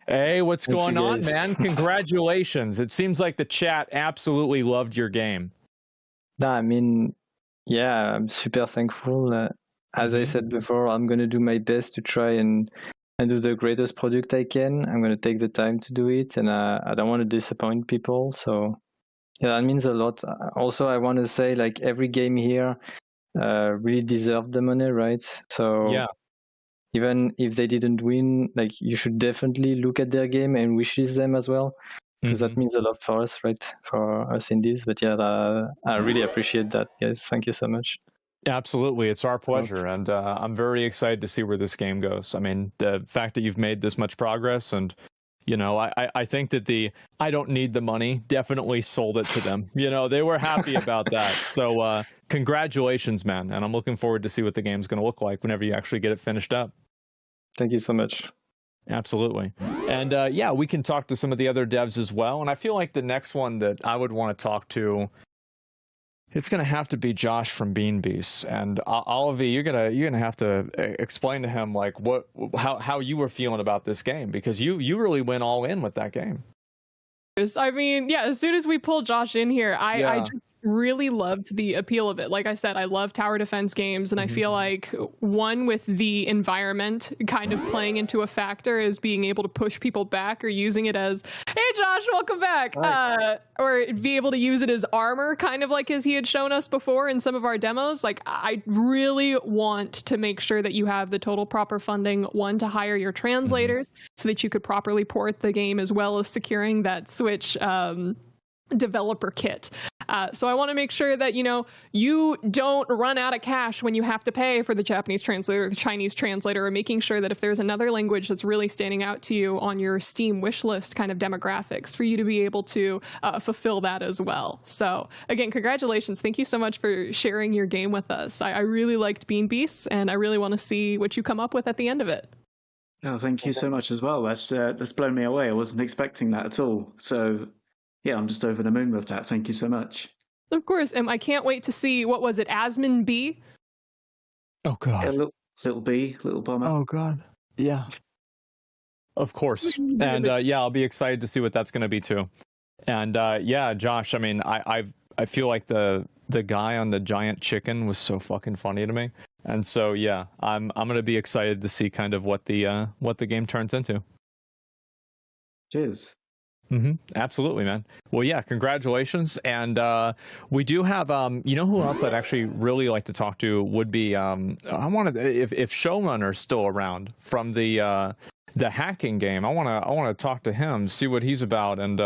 Hey, what's going on, man? Congratulations. It seems like the chat absolutely loved your game. No, I mean, yeah, I'm super thankful. As I said before, I'm going to do my best to try and and do the greatest product I can. I'm going to take the time to do it, and I don't want to disappoint people. So yeah, that means a lot. Also, I want to say, like, every game here really deserved the money, right? So yeah, even if they didn't win, like, you should definitely look at their game and wishlist them as well, because that means a lot for us, right? For us indies. But yeah, I really appreciate that, guys. Thank you so much. Absolutely, it's our pleasure, and I'm very excited to see where this game goes. I mean, the fact that you've made this much progress, and you know, I think that the I don't need the money definitely sold it to them. You know, they were happy about that. So congratulations, man, and I'm looking forward to see what the game's going to look like whenever you actually get it finished up. Thank you so much. Absolutely. And yeah, we can talk to some of the other devs as well, and I feel like the next one that I would want to talk to, it's going to have to be Josh from Bean Beasts. And Oliver, you're gonna have to explain to him like how you were feeling about this game, because you really went all in with that game. I mean, yeah, as soon as we pulled Josh in here, I just really loved the appeal of it. Like I said, I love tower defense games, and I feel like one with the environment kind of playing into a factor is being able to push people back, or using it as, hey Josh, welcome back, or be able to use it as armor, kind of like as he had shown us before in some of our demos. Like, I really want to make sure that you have the total proper funding, one, to hire your translators so that you could properly port the game, as well as securing that Switch developer kit. So I want to make sure that, you know, you don't run out of cash when you have to pay for the Japanese translator or the Chinese translator, or making sure that if there's another language that's really standing out to you on your Steam wish list kind of demographics, for you to be able to fulfill that as well. So again, congratulations. Thank you so much for sharing your game with us. I really liked Bean Beasts, and I really want to see what you come up with at the end of it. Oh, thank you so much as well. That's blown me away. I wasn't expecting that at all. So yeah, I'm just over the moon with that. Thank you so much. Of course. I can't wait to see, what was it, Asmon B? Oh, God. Yeah, little B, little bomber. Oh, God. Yeah. Of course. And yeah, I'll be excited to see what that's going to be, too. And yeah, Josh, I mean, I feel like the guy on the giant chicken was so fucking funny to me. And so, yeah, I'm going to be excited to see kind of what the game turns into. Cheers. Absolutely, man. Well, yeah, congratulations. And we do have, you know who else I'd actually really like to talk to would be, I wanted, if Showrunner's still around from the hacking game, I want to talk to him, see what he's about, and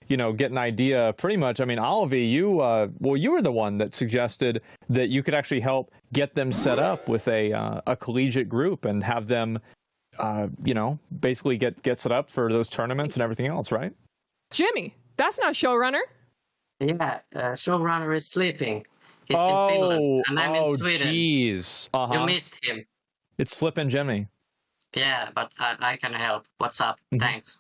you know, get an idea. Pretty much, I mean, Oliver, you were the one that suggested that you could actually help get them set up with a collegiate group and have them, you know, basically get set up for those tournaments and everything else, right? Jimmy, that's not Showrunner. Yeah, Showrunner is sleeping. He's in Finland, and I'm in Sweden. Jeez. You missed him. It's Slippin' Jimmy. Yeah, but I can help. What's up? Thanks.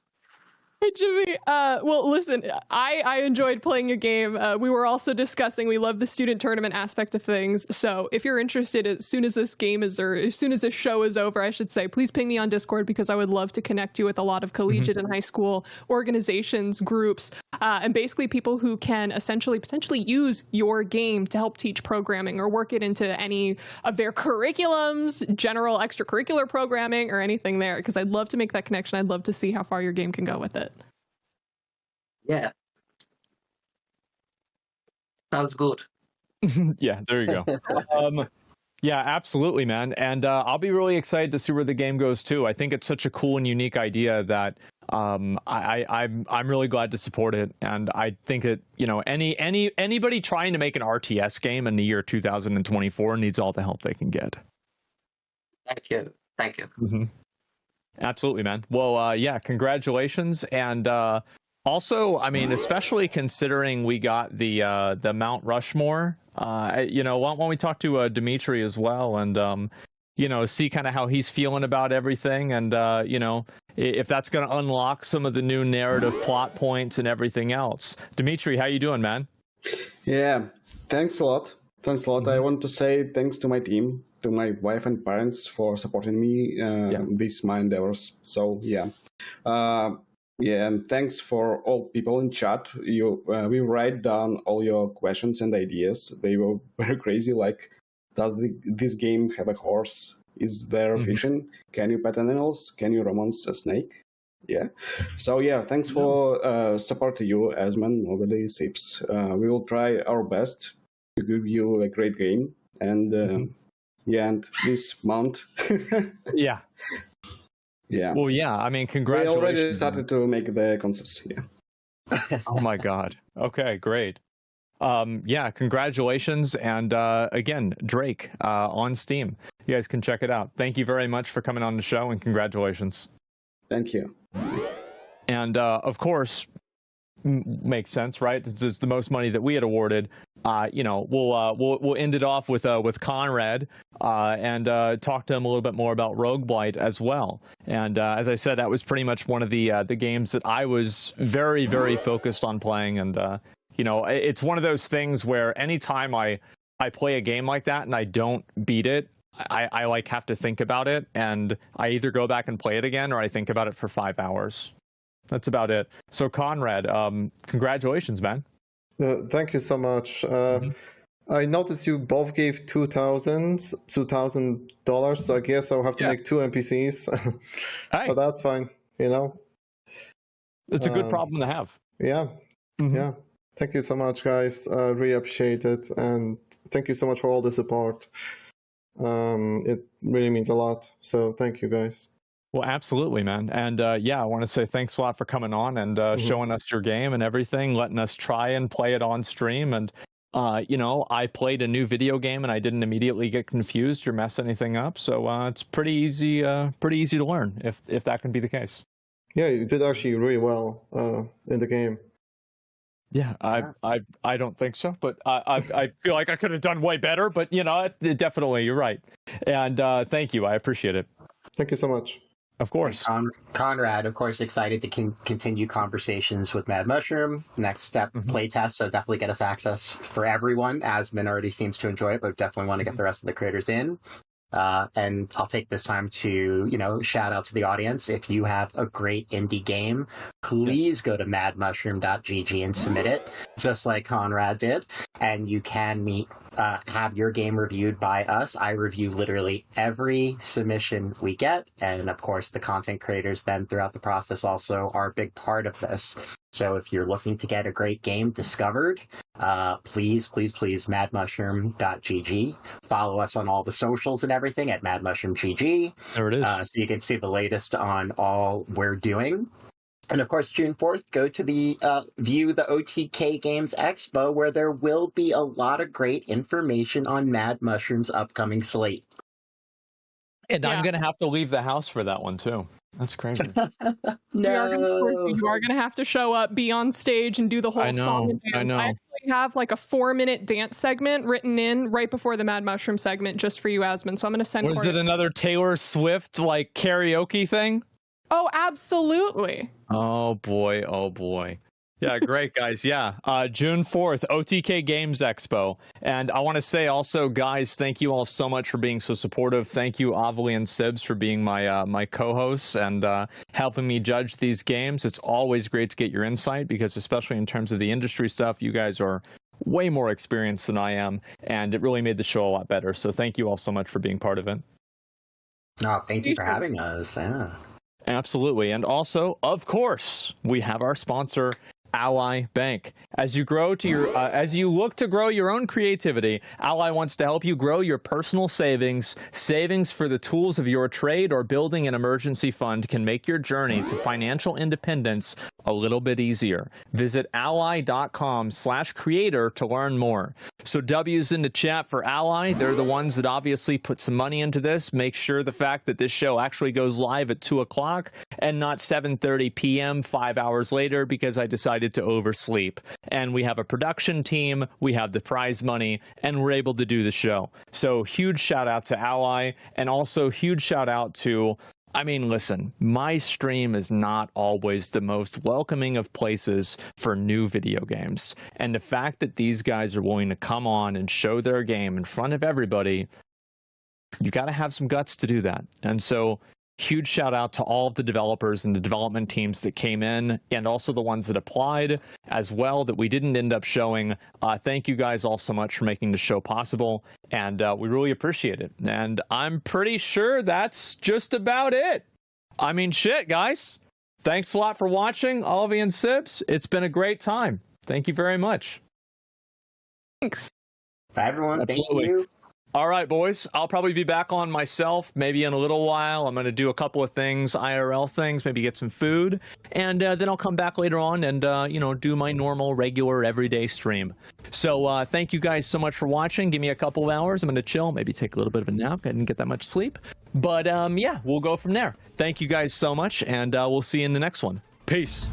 Hey, Jimmy. Well, listen, I enjoyed playing your game. We were also discussing, we love the student tournament aspect of things. So if you're interested, as soon as this game is, or as soon as this show is over, I should say, please ping me on Discord, because I would love to connect you with a lot of collegiate and high school organizations, groups, and basically people who can essentially potentially use your game to help teach programming or work it into any of their curriculums, general extracurricular programming, or anything there, because I'd love to make that connection. I'd love to see how far your game can go with it. Yeah. Sounds good. Yeah, there you go. Yeah, absolutely, man. And I'll be really excited to see where the game goes too. I think it's such a cool and unique idea that I'm really glad to support it. And I think that, you know, anybody trying to make an RTS game in the year 2024 needs all the help they can get. Thank you. Thank you. Absolutely, man. Well, yeah, congratulations. And also, I mean, especially considering we got the Mount Rushmore, you know, why don't we talk to Dimitri as well, and you know, see kind of how he's feeling about everything, and you know, if that's going to unlock some of the new narrative plot points and everything else. Dimitri, how you doing, man? Yeah, thanks a lot. Thanks a lot. I want to say thanks to my team, to my wife and parents for supporting me these my endeavors. So yeah. Yeah, and thanks for all people in chat. We write down all your questions and ideas. They were very crazy, like, does this game have a horse? Is there fiction? Can you pet animals? Can you romance a snake? Yeah. So yeah, thanks for support to you, Asman, Nobody Sips. We will try our best to give you a great game. And yeah, and this month. Yeah. Yeah. Well, yeah. I mean, congratulations. We already started to make the concepts. Yeah. Oh my God. Okay, great. Yeah, congratulations. And again, Drake on Steam. You guys can check it out. Thank you very much for coming on the show, and congratulations. Thank you. And of course, makes sense, right? It's the most money that we had awarded. You know, we'll end it off with Conrad and talk to him a little bit more about Rogue Blight as well. And as I said, that was pretty much one of the games that I was very, very focused on playing. And you know, it's one of those things where anytime I play a game like that and I don't beat it, I like have to think about it, and I either go back and play it again or I think about it for 5 hours. That's about it. So Conrad, congratulations, man. Thank you so much. I noticed you both gave $2,000, so I guess I'll have to make 2 NPCs. Hey. But that's fine, you know. It's a good problem to have. Yeah, yeah. Thank you so much, guys. I really appreciate it, and thank you so much for all the support. It really means a lot. So thank you, guys. Well, absolutely, man. And yeah, I want to say thanks a lot for coming on and showing us your game and everything, letting us try and play it on stream. And, you know, I played a new video game and I didn't immediately get confused or mess anything up. So it's pretty easy to learn if that can be the case. Yeah, you did actually really well in the game. Yeah, I don't think so, but I feel like I could have done way better. But, you know, definitely, you're right. And thank you. I appreciate it. Thank you so much. Of course. Conrad, of course, excited to continue conversations with Mad Mushroom. Next step, playtest, so definitely get us access for everyone. Asmin already seems to enjoy it, but definitely want to get the rest of the creators in. And I'll take this time to, you know, shout out to the audience. If you have a great indie game, please go to madmushroom.gg and submit it, just like Conrad did. And you can have your game reviewed by us. I review literally every submission we get. And of course, the content creators then throughout the process also are a big part of this. So if you're looking to get a great game discovered, please, madmushroom.gg. Follow us on all the socials and everything at madmushroomgg. There it is. So you can see the latest on all we're doing. And of course, June 4th, go to the view the OTK Games Expo, where there will be a lot of great information on Mad Mushroom's upcoming slate. And I'm going to have to leave the house for that one, too. That's crazy. You are going to have to show up, be on stage, and do the whole song and dance. I actually have like a 4-minute dance segment written in right before the Mad Mushroom segment just for you, Asmin. So I'm going to send. Was it another Taylor Swift like karaoke thing? Oh, absolutely. Oh boy. Oh boy. Yeah, great, guys. Yeah. June 4th, OTK Games Expo. And I want to say also, guys, thank you all so much for being so supportive. Thank you, Avali and Sibs, for being my co-hosts and helping me judge these games. It's always great to get your insight because, especially in terms of the industry stuff, you guys are way more experienced than I am. And it really made the show a lot better. So thank you all so much for being part of it. Oh, thank you for having us. Yeah. Absolutely. And also, of course, we have our sponsor, Ally Bank. As you look to grow your own creativity, Ally wants to help you grow your personal savings for the tools of your trade, or building an emergency fund can make your journey to financial independence a little bit easier. Visit ally.com/creator to learn more. So W's in the chat for Ally. They're the ones that obviously put some money into this. Make sure the fact that this show actually goes live at 2 o'clock and not 7:30 p.m. 5 hours later because I decided to oversleep. And we have a production team, we have the prize money, and we're able to do the show. So huge shout out to Ally, and also huge shout out to, I mean, listen, my stream is not always the most welcoming of places for new video games. And the fact that these guys are willing to come on and show their game in front of everybody, you got to have some guts to do that. And so huge shout out to all of the developers and the development teams that came in, and also the ones that applied as well that we didn't end up showing. Thank you guys all so much for making the show possible, and we really appreciate it. And I'm pretty sure that's just about it. I mean, shit, guys. Thanks a lot for watching, Olivia and Sibs. It's been a great time. Thank you very much. Thanks. Bye, everyone. Absolutely. Thank you. All right, boys. I'll probably be back on myself maybe in a little while. I'm going to do a couple of things, IRL things, maybe get some food. And then I'll come back later on and, do my normal, regular, everyday stream. So thank you guys so much for watching. Give me a couple of hours. I'm going to chill, maybe take a little bit of a nap. I didn't get that much sleep. But, yeah, we'll go from there. Thank you guys so much, and we'll see you in the next one. Peace.